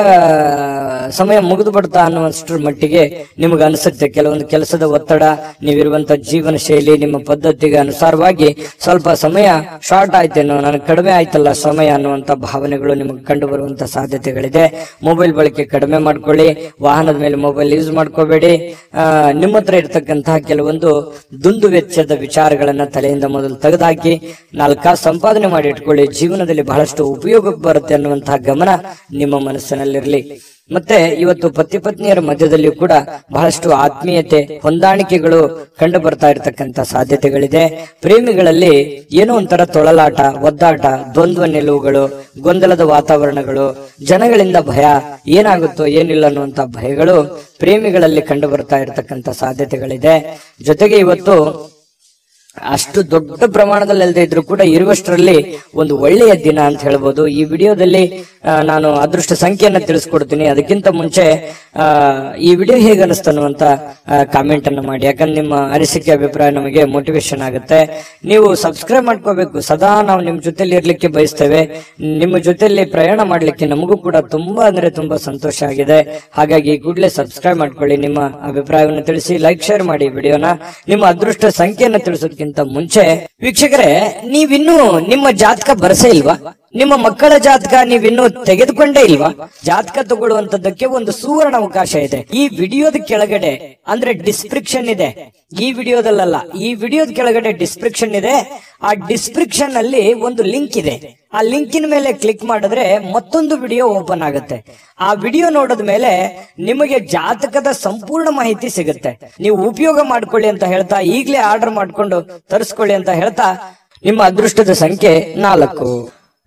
ಸಮಯ ಮುಗಿದು ಬಿಡ್ತಾ ಅನ್ನುವಷ್ಟರ ಮಟ್ಟಿಗೆ ನಿಮಗೆ ಅನಿಸುತ್ತೆ. ಕೆಲವೊಂದು ಕೆಲಸದ ಒತ್ತಡ, ನೀವಿರುವಂತಹ ಜೀವನ ಶೈಲಿ, ನಿಮ್ಮ ಪದ್ಧತಿಗೆ ಅನುಸಾರವಾಗಿ ಸ್ವಲ್ಪ ಸಮಯ ಶಾರ್ಟ್ ಆಯ್ತೇನೋ, ನನಗೆ ಕಡಿಮೆ ಆಯ್ತಲ್ಲ ಸಮಯ ಅನ್ನುವಂತ ಭಾವನೆಗಳು ನಿಮಗೆ ಕಂಡು ಬರುವಂತ ಸಾಧ್ಯತೆಗಳಿದೆ. ಮೊಬೈಲ್ ಬಳಕೆ ಕಡಿಮೆ ಮಾಡ್ಕೊಳ್ಳಿ, ವಾಹನದ ಮೇಲೆ ಮೊಬೈಲ್ ಯೂಸ್ ಮಾಡ್ಕೋಬೇಡಿ. ನಿಮ್ಮ ಹತ್ರ ಇರ್ತಕ್ಕಂತಹ ಕೆಲವೊಂದು ದುಂದು ವೆಚ್ಚದ ವಿಚಾರಗಳನ್ನ ತಲೆಯಿಂದ ಮೊದಲು ತೆಗೆದುಹಾಕಿ 4 ಕಾಸು ಸಂಪಾದನೆ ಮಾಡಿ ಇಟ್ಕೊಳ್ಳಿ. ಜೀವನದಲ್ಲಿ ಬಹಳಷ್ಟು ಉಪಯೋಗಕ್ಕೆ ಬರುತ್ತೆ ಅನ್ನುವಂತಹ ಗಮನ ನಿಮ್ಮ ಮನಸ್ಸಿನಲ್ಲಿರಲಿ. ಮತ್ತೆ ಇವತ್ತು ಪತಿ ಪತ್ನಿಯರ ಮಧ್ಯದಲ್ಲಿ ಕೂಡ ಬಹಳಷ್ಟು ಆತ್ಮೀಯತೆ, ಹೊಂದಾಣಿಕೆಗಳು ಕಂಡು ಬರ್ತಾ ಇರತಕ್ಕಂತ ಸಾಧ್ಯತೆಗಳಿದೆ. ಪ್ರೇಮಿಗಳಲ್ಲಿ ಏನೋ ಒಂಥರ ತೊಳಲಾಟ, ಒದ್ದಾಟ, ದ್ವಂದ್ವ ನಿಲುವುಗಳು, ಗೊಂದಲದ ವಾತಾವರಣಗಳು, ಜನಗಳಿಂದ ಭಯ, ಏನಾಗುತ್ತೋ ಏನಿಲ್ಲ ಅನ್ನುವಂತ ಭಯಗಳು ಪ್ರೇಮಿಗಳಲ್ಲಿ ಕಂಡು ಬರ್ತಾ ಇರತಕ್ಕಂತ ಸಾಧ್ಯತೆಗಳಿದೆ. ಜೊತೆಗೆ ಇವತ್ತು ಅಷ್ಟು ದೊಡ್ಡ ಪ್ರಮಾಣದಲ್ಲಿ ಅಲ್ಲದೆ ಇದ್ರು ಕೂಡ ಇರುವಷ್ಟರಲ್ಲಿ ಒಂದು ಒಳ್ಳೆಯ ದಿನ ಅಂತ ಹೇಳ್ಬೋದು. ಈ ವಿಡಿಯೋದಲ್ಲಿ ನಾನು ಅದೃಷ್ಟ ಸಂಖ್ಯೆಯನ್ನ ತಿಳಿಸ್ಕೊಡ್ತೀನಿ. ಅದಕ್ಕಿಂತ ಮುಂಚೆ ಈ ವಿಡಿಯೋ ಹೇಗೆ ಅನಿಸ್ತನ್ನುವಂತ ಕಾಮೆಂಟ್ ಅನ್ನು ಮಾಡಿ. ಯಾಕಂದ್ರೆ ನಿಮ್ಮ ಅನಿಸಿಕೆ, ಅಭಿಪ್ರಾಯ ನಮಗೆ ಮೋಟಿವೇಶನ್ ಆಗುತ್ತೆ. ನೀವು ಸಬ್ಸ್ಕ್ರೈಬ್ ಮಾಡ್ಕೋಬೇಕು. ಸದಾ ನಾವು ನಿಮ್ ಜೊತೆಲಿ ಇರ್ಲಿಕ್ಕೆ ಬಯಸ್ತೇವೆ. ನಿಮ್ಮ ಜೊತೆಲಿ ಪ್ರಯಾಣ ಮಾಡ್ಲಿಕ್ಕೆ ನಮಗೂ ಕೂಡ ತುಂಬಾ ಅಂದ್ರೆ ತುಂಬಾ ಸಂತೋಷ ಆಗಿದೆ. ಹಾಗಾಗಿ ಕೂಡಲೇ ಸಬ್ಸ್ಕ್ರೈಬ್ ಮಾಡ್ಕೊಳ್ಳಿ. ನಿಮ್ಮ ಅಭಿಪ್ರಾಯವನ್ನು ತಿಳಿಸಿ, ಲೈಕ್, ಶೇರ್ ಮಾಡಿ ವಿಡಿಯೋನ. ನಿಮ್ಮ ಅದೃಷ್ಟ ಸಂಖ್ಯೆಯನ್ನು ತಿಳಿಸೋದಕ್ಕಿಂತ ಮುಂಚೆ ವೀಕ್ಷಕರೇ, ನೀವಿನ್ನೂ ನಿಮ್ಮ ಜಾತಕ ಬರಸೇ ಇಲ್ವಾ? ನಿಮ್ಮ ಮಕ್ಕಳ ಜಾತಕ ನೀವಿನ್ನೂ ತೆಗೆದುಕೊಂಡೇ ಇಲ್ವಾ? ಜಾತಕ ತಗೊಳ್ಳುವಂತದ್ದಕ್ಕೆ ಒಂದು ಸುವರ್ಣ ಅವಕಾಶ ಇದೆ. ಈ ವಿಡಿಯೋದ ಕೆಳಗಡೆ ಅಂದ್ರೆ ಡಿಸ್ಕ್ರಿಪ್ಷನ್ ಇದೆ. ಈ ವಿಡಿಯೋದಲ್ಲ, ಈ ವಿಡಿಯೋದ ಕೆಳಗಡೆ ಡಿಸ್ಕ್ರಿಪ್ಷನ್ ಇದೆ. ಆ ಡಿಸ್ಕ್ರಿಪ್ಷನ್ ಅಲ್ಲಿ ಒಂದು ಲಿಂಕ್ ಇದೆ. ಆ ಲಿಂಕಿನ ಮೇಲೆ ಕ್ಲಿಕ್ ಮಾಡಿದ್ರೆ ಮತ್ತೊಂದು ವಿಡಿಯೋ ಓಪನ್ ಆಗುತ್ತೆ. ಆ ವಿಡಿಯೋ ನೋಡಿದ ಮೇಲೆ ನಿಮಗೆ ಜಾತಕದ ಸಂಪೂರ್ಣ ಮಾಹಿತಿ ಸಿಗುತ್ತೆ. ನೀವು ಉಪಯೋಗ ಮಾಡ್ಕೊಳ್ಳಿ ಅಂತ ಹೇಳ್ತಾ, ಈಗಲೇ ಆರ್ಡರ್ ಮಾಡ್ಕೊಂಡು ತರಿಸ್ಕೊಳ್ಳಿ ಅಂತ ಹೇಳ್ತಾ, ನಿಮ್ಮ ಅದೃಷ್ಟದ ಸಂಖ್ಯೆ 4.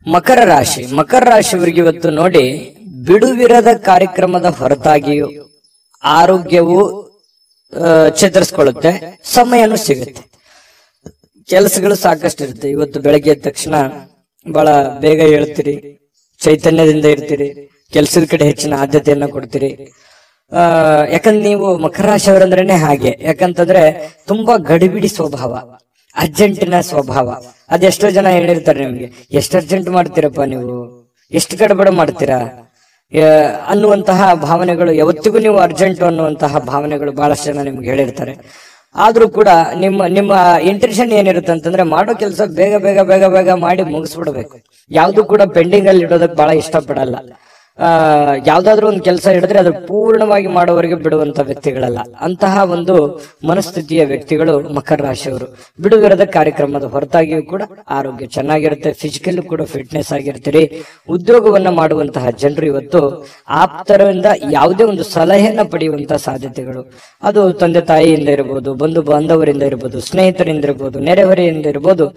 ಮಕರ ರಾಶಿ. ಮಕರ ರಾಶಿಯವರಿಗೆ ಇವತ್ತು ನೋಡಿ, ಬಿಡುವಿರದ ಕಾರ್ಯಕ್ರಮದ ಹೊರತಾಗಿಯೂ ಆರೋಗ್ಯವು ಚೇತರಿಸಿಕೊಳ್ಳುತ್ತೆ, ಸಮಯನೂ ಸಿಗುತ್ತೆ. ಕೆಲಸಗಳು ಸಾಕಷ್ಟು ಇರುತ್ತೆ. ಇವತ್ತು ಬೆಳಗ್ಗೆ ಎದ್ದ ತಕ್ಷಣ ಬಹಳ ಬೇಗ ಹೇಳ್ತೀರಿ, ಚೈತನ್ಯದಿಂದ ಇರ್ತೀರಿ, ಕೆಲಸದ ಕಡೆ ಹೆಚ್ಚಿನ ಆದ್ಯತೆಯನ್ನ ಕೊಡ್ತೀರಿ. ಯಾಕಂದ್ರೆ ನೀವು ಮಕರ ರಾಶಿಯವರಂದ್ರೇನೆ ಹಾಗೆ. ಯಾಕಂತಂದ್ರೆ ತುಂಬಾ ಗಡಿಬಿಡಿ ಸ್ವಭಾವ, ಅರ್ಜೆಂಟಿನ ಸ್ವಭಾವ. ಅದೆಷ್ಟೋ ಜನ ಹೇಳಿರ್ತಾರೆ ನಿಮ್ಗೆ, ಎಷ್ಟು ಅರ್ಜೆಂಟ್ ಮಾಡ್ತೀರಪ್ಪ ನೀವು, ಎಷ್ಟು ಗಡಬಡ ಮಾಡ್ತೀರಾ ಅನ್ನುವಂತಹ ಭಾವನೆಗಳು. ಯಾವತ್ತಿಗೂ ನೀವು ಅರ್ಜೆಂಟ್ ಅನ್ನುವಂತಹ ಭಾವನೆಗಳು ಬಹಳಷ್ಟು ಜನ ನಿಮ್ಗೆ ಹೇಳಿರ್ತಾರೆ. ಆದ್ರೂ ಕೂಡ ನಿಮ್ಮ ಇಂಟೆನ್ಷನ್ ಏನಿರುತ್ತೆ ಅಂತಂದ್ರೆ, ಮಾಡೋ ಕೆಲಸ ಬೇಗ ಬೇಗ ಬೇಗ ಬೇಗ ಮಾಡಿ ಮುಗಿಸ್ಬಿಡ್ಬೇಕು. ಯಾವ್ದು ಕೂಡ ಪೆಂಡಿಂಗ್ ಅಲ್ಲಿ ಇಡೋದಕ್ಕೆ ಬಹಳ ಇಷ್ಟಪಡಲ್ಲ. ಯಾವ್ದಾದ್ರು ಒಂದು ಕೆಲಸ ಹಿಡಿದ್ರೆ ಅದು ಪೂರ್ಣವಾಗಿ ಮಾಡೋವರೆಗೆ ಬಿಡುವಂತ ವ್ಯಕ್ತಿಗಳಲ್ಲ. ಅಂತಹ ಒಂದು ಮನಸ್ಥಿತಿಯ ವ್ಯಕ್ತಿಗಳು ಮಕರ ರಾಶಿಯವರು. ಬಿಡುವಿರದ ಕಾರ್ಯಕ್ರಮದ ಹೊರತಾಗಿಯೂ ಕೂಡ ಆರೋಗ್ಯ ಚೆನ್ನಾಗಿರುತ್ತೆ, ಫಿಸಿಕಲ್ ಕೂಡ ಫಿಟ್ನೆಸ್ ಆಗಿರ್ತೀರಿ. ಉದ್ಯೋಗವನ್ನ ಮಾಡುವಂತಹ ಜನರು ಇವತ್ತು ಆಪ್ತರಿಂದ ಯಾವುದೇ ಒಂದು ಸಲಹೆಯನ್ನ ಪಡೆಯುವಂತಹ ಸಾಧ್ಯತೆಗಳು, ಅದು ತಂದೆ ತಾಯಿಯಿಂದ ಇರಬಹುದು, ಬಂಧು ಬಾಂಧವರಿಂದ ಇರಬಹುದು, ಸ್ನೇಹಿತರಿಂದ ಇರಬಹುದು, ನೆರೆಹೊರೆಯಿಂದ ಇರಬಹುದು.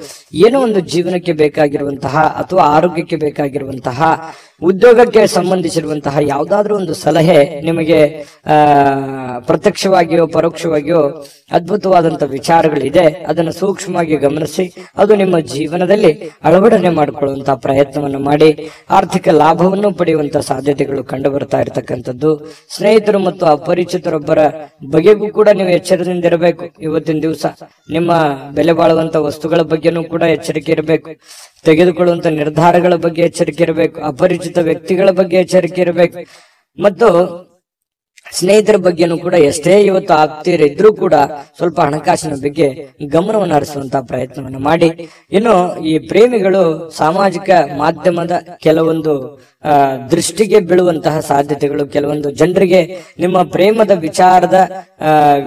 ಏನೋ ಒಂದು ಜೀವನಕ್ಕೆ ಬೇಕಾಗಿರುವಂತಹ ಅಥವಾ ಆರೋಗ್ಯಕ್ಕೆ ಬೇಕಾಗಿರುವಂತಹ, ಉದ್ಯೋಗಕ್ಕೆ ಸಂಬಂಧಿಸಿರುವಂತಹ ಯಾವುದಾದ್ರೂ ಒಂದು ಸಲಹೆ ನಿಮಗೆ ಪ್ರತ್ಯಕ್ಷವಾಗಿಯೋ ಪರೋಕ್ಷವಾಗಿಯೋ ಅದ್ಭುತವಾದಂತಹ ವಿಚಾರಗಳಿದೆ. ಅದನ್ನು ಸೂಕ್ಷ್ಮವಾಗಿ ಗಮನಿಸಿ ಅದು ನಿಮ್ಮ ಜೀವನದಲ್ಲಿ ಅಳವಡನೆ ಮಾಡಿಕೊಳ್ಳುವಂತಹ ಪ್ರಯತ್ನವನ್ನು ಮಾಡಿ ಆರ್ಥಿಕ ಲಾಭವನ್ನು ಪಡೆಯುವಂತಹ ಸಾಧ್ಯತೆಗಳು ಕಂಡು ಬರ್ತಾ ಇರತಕ್ಕಂಥದ್ದು. ಸ್ನೇಹಿತರು ಮತ್ತು ಅಪರಿಚಿತರೊಬ್ಬರ ಬಗೆಗೂ ಕೂಡ ನೀವು ಎಚ್ಚರದಿಂದ ಇರಬೇಕು. ಇವತ್ತಿನ ದಿವಸ ನಿಮ್ಮ ಬೆಲೆ ಬಾಳುವಂತ ವಸ್ತುಗಳ ಬಗ್ಗೆನೂ ಕೂಡ ಎಚ್ಚರಿಕೆ ಇರಬೇಕು. ತೆಗೆದುಕೊಳ್ಳುವಂತ ನಿರ್ಧಾರಗಳ ಬಗ್ಗೆ ಎಚ್ಚರಿಕೆ ಇರಬೇಕು. ಅಪರಿಚಿತ ವ್ಯಕ್ತಿಗಳ ಬಗ್ಗೆ ಎಚ್ಚರಿಕೆ ಇರಬೇಕು. ಮತ್ತು ಸ್ನೇಹಿತರ ಬಗ್ಗೆನೂ ಕೂಡ ಎಷ್ಟೇ ಇವತ್ತು ಆಪ್ತಿರಿದ್ರೂ ಕೂಡ ಸ್ವಲ್ಪ ಹಣಕಾಸಿನ ಬಗ್ಗೆ ಗಮನವನ್ನು ಹರಿಸುವಂತಹ ಪ್ರಯತ್ನವನ್ನು ಮಾಡಿ. ಇನ್ನು ಈ ಪ್ರೇಮಿಗಳು ಸಾಮಾಜಿಕ ಮಾಧ್ಯಮದ ಕೆಲವೊಂದು ದೃಷ್ಟಿಗೆ ಬೀಳುವಂತಹ ಸಾಧ್ಯತೆಗಳು, ಕೆಲವೊಂದು ಜನರಿಗೆ ನಿಮ್ಮ ಪ್ರೇಮದ ವಿಚಾರದ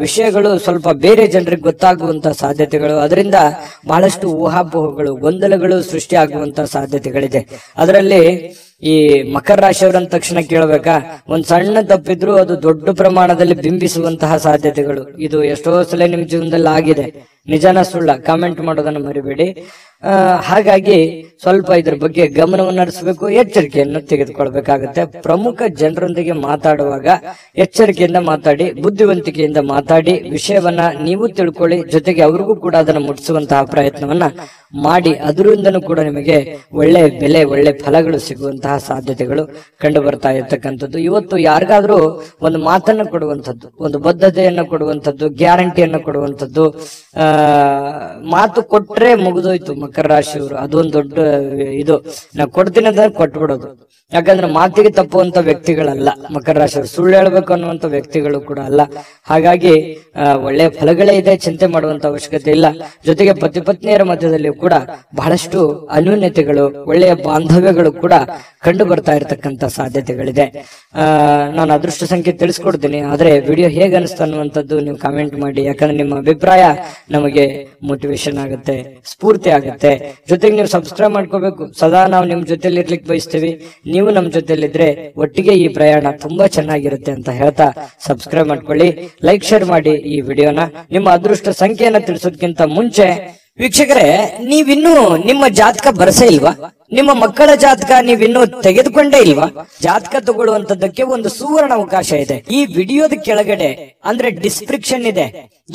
ವಿಷಯಗಳು ಸ್ವಲ್ಪ ಬೇರೆ ಜನರಿಗೆ ಗೊತ್ತಾಗುವಂತಹ ಸಾಧ್ಯತೆಗಳು, ಅದರಿಂದ ಬಹಳಷ್ಟು ಊಹಾಪೋಹಗಳು, ಗೊಂದಲಗಳು ಸೃಷ್ಟಿಯಾಗುವಂತಹ ಸಾಧ್ಯತೆಗಳಿದೆ. ಅದರಲ್ಲಿ ಈ ಮಕರ ರಾಶಿಯವ್ರ ಅಂದ ತಕ್ಷಣ ಕೇಳ್ಬೇಕಾ, ಒಂದ್ ಸಣ್ಣ ತಪ್ಪಿದ್ರು ಅದು ದೊಡ್ಡ ಪ್ರಮಾಣದಲ್ಲಿ ಬಿಂಬಿಸುವಂತಹ ಸಾಧ್ಯತೆಗಳು ಇದು ಎಷ್ಟೋ ಸಲ ನಿಮ್ ಜೀವನದಲ್ಲಿ ಆಗಿದೆ. ನಿಜಾನ ಸುಳ್ಳ ಕಾಮೆಂಟ್ ಮಾಡೋದನ್ನ ಮರಿಬೇಡಿ. ಹಾಗಾಗಿ ಸ್ವಲ್ಪ ಇದ್ರ ಬಗ್ಗೆ ಗಮನವನ್ನು ಹರಿಸಬೇಕು, ಎಚ್ಚರಿಕೆಯನ್ನು ತೆಗೆದುಕೊಳ್ಬೇಕಾಗತ್ತೆ. ಪ್ರಮುಖ ಜನರೊಂದಿಗೆ ಮಾತಾಡುವಾಗ ಎಚ್ಚರಿಕೆಯಿಂದ ಮಾತಾಡಿ, ಬುದ್ಧಿವಂತಿಕೆಯಿಂದ ಮಾತಾಡಿ, ವಿಷಯವನ್ನ ನೀವು ತಿಳ್ಕೊಳ್ಳಿ, ಜೊತೆಗೆ ಅವ್ರಿಗೂ ಕೂಡ ಅದನ್ನು ಮುಟ್ಟಿಸುವಂತಹ ಪ್ರಯತ್ನವನ್ನ ಮಾಡಿ. ಅದರಿಂದನೂ ಕೂಡ ನಿಮಗೆ ಒಳ್ಳೆ ಬೆಲೆ, ಒಳ್ಳೆ ಫಲಗಳು ಸಿಗುವಂತಹ ಸಾಧ್ಯತೆಗಳು ಕಂಡು ಬರ್ತಾ ಇರ್ತಕ್ಕಂಥದ್ದು. ಇವತ್ತು ಯಾರಿಗಾದ್ರೂ ಒಂದು ಮಾತನ್ನ ಕೊಡುವಂಥದ್ದು, ಒಂದು ಬದ್ಧತೆಯನ್ನು ಕೊಡುವಂಥದ್ದು, ಗ್ಯಾರಂಟಿಯನ್ನು ಕೊಡುವಂಥದ್ದು, ಮಾತು ಕೊಟ್ರೆ ಮುಗಿದೋಯ್ತು ಮಕರ ರಾಶಿಯವರು. ಅದೊಂದು ದೊಡ್ಡ ಇದು, ನಾ ಕೊಡ್ತೀನಿ ಅಂತ ಕೊಟ್ಬಿಡೋದು. ಯಾಕಂದ್ರೆ ಮಾತಿಗೆ ತಪ್ಪುವಂತ ವ್ಯಕ್ತಿಗಳಲ್ಲ ಮಕರ ರಾಶಿಯವರು, ಸುಳ್ಳು ಹೇಳ್ಬೇಕು ಅನ್ನುವಂತ ವ್ಯಕ್ತಿಗಳು ಕೂಡ ಅಲ್ಲ. ಹಾಗಾಗಿ ಒಳ್ಳೆಯ ಫಲಗಳೇ ಇದೆ, ಚಿಂತೆ ಮಾಡುವಂತ ಅವಶ್ಯಕತೆ ಇಲ್ಲ. ಜೊತೆಗೆ ಪತಿ ಪತ್ನಿಯರ ಮಧ್ಯದಲ್ಲಿ ಕೂಡ ಬಹಳಷ್ಟು ಅನ್ಯೂನ್ಯತೆಗಳು, ಒಳ್ಳೆಯ ಬಾಂಧವ್ಯಗಳು ಕೂಡ ಕಂಡು ಬರ್ತಾ ಇರತಕ್ಕಂತ ಸಾಧ್ಯತೆಗಳಿದೆ. ನಾನು ಅದೃಷ್ಟ ಸಂಖ್ಯೆ ತಿಳಿಸ್ಕೊಡ್ತೀನಿ, ಆದ್ರೆ ವಿಡಿಯೋ ಹೇಗೆ ಅನಿಸ್ತಾ ಅನ್ನುವಂಥದ್ದು ನೀವು ಕಾಮೆಂಟ್ ಮಾಡಿ. ಯಾಕಂದ್ರೆ ನಿಮ್ಮ ಅಭಿಪ್ರಾಯ ನಮಗೆ ಮೋಟಿವೇಶನ್ ಆಗುತ್ತೆ, ಸ್ಫೂರ್ತಿ ಆಗುತ್ತೆ. ಜೊತೆಗೆ ನೀವು ಸಬ್ಸ್ಕ್ರೈಬ್ ಮಾಡ್ಕೋಬೇಕು. ಸದಾ ನಾವು ನಿಮ್ ಜೊತೆಲಿ ಇರ್ಲಿಕ್ಕೆ ಬಯಸ್ತೀವಿ, ನೀವು ನಮ್ ಜೊತೆಲಿದ್ರೆ ಒಟ್ಟಿಗೆ ಈ ಪ್ರಯಾಣ ತುಂಬಾ ಚೆನ್ನಾಗಿರುತ್ತೆ ಅಂತ ಹೇಳ್ತಾ ಸಬ್ಸ್ಕ್ರೈಬ್ ಮಾಡ್ಕೊಳ್ಳಿ, ಲೈಕ್ ಶೇರ್ ಮಾಡಿ ಈ ವಿಡಿಯೋನ. ನಿಮ್ಮ ಅದೃಷ್ಟ ಸಂಖ್ಯೆಯನ್ನ ತಿಳಿಸೋದಕ್ಕಿಂತ ಮುಂಚೆ ವೀಕ್ಷಕರೇ, ನೀವಿನ್ನೂ ನಿಮ್ಮ ಜಾತಕ ಬರಸೇ ಇಲ್ವಾ? ನಿಮ್ಮ ಮಕ್ಕಳ ಜಾತಕ ನೀವಿನ್ನೂ ತೆಗೆದುಕೊಂಡೇ ಇಲ್ವಾ? ಜಾತಕ ತಗೊಳ್ಳುವಂತದ್ದಕ್ಕೆ ಒಂದು ಸುವರ್ಣ ಅವಕಾಶ ಇದೆ. ಈ ವಿಡಿಯೋದ ಕೆಳಗಡೆ ಅಂದ್ರೆ ಡಿಸ್ಕ್ರಿಪ್ಷನ್ ಇದೆ,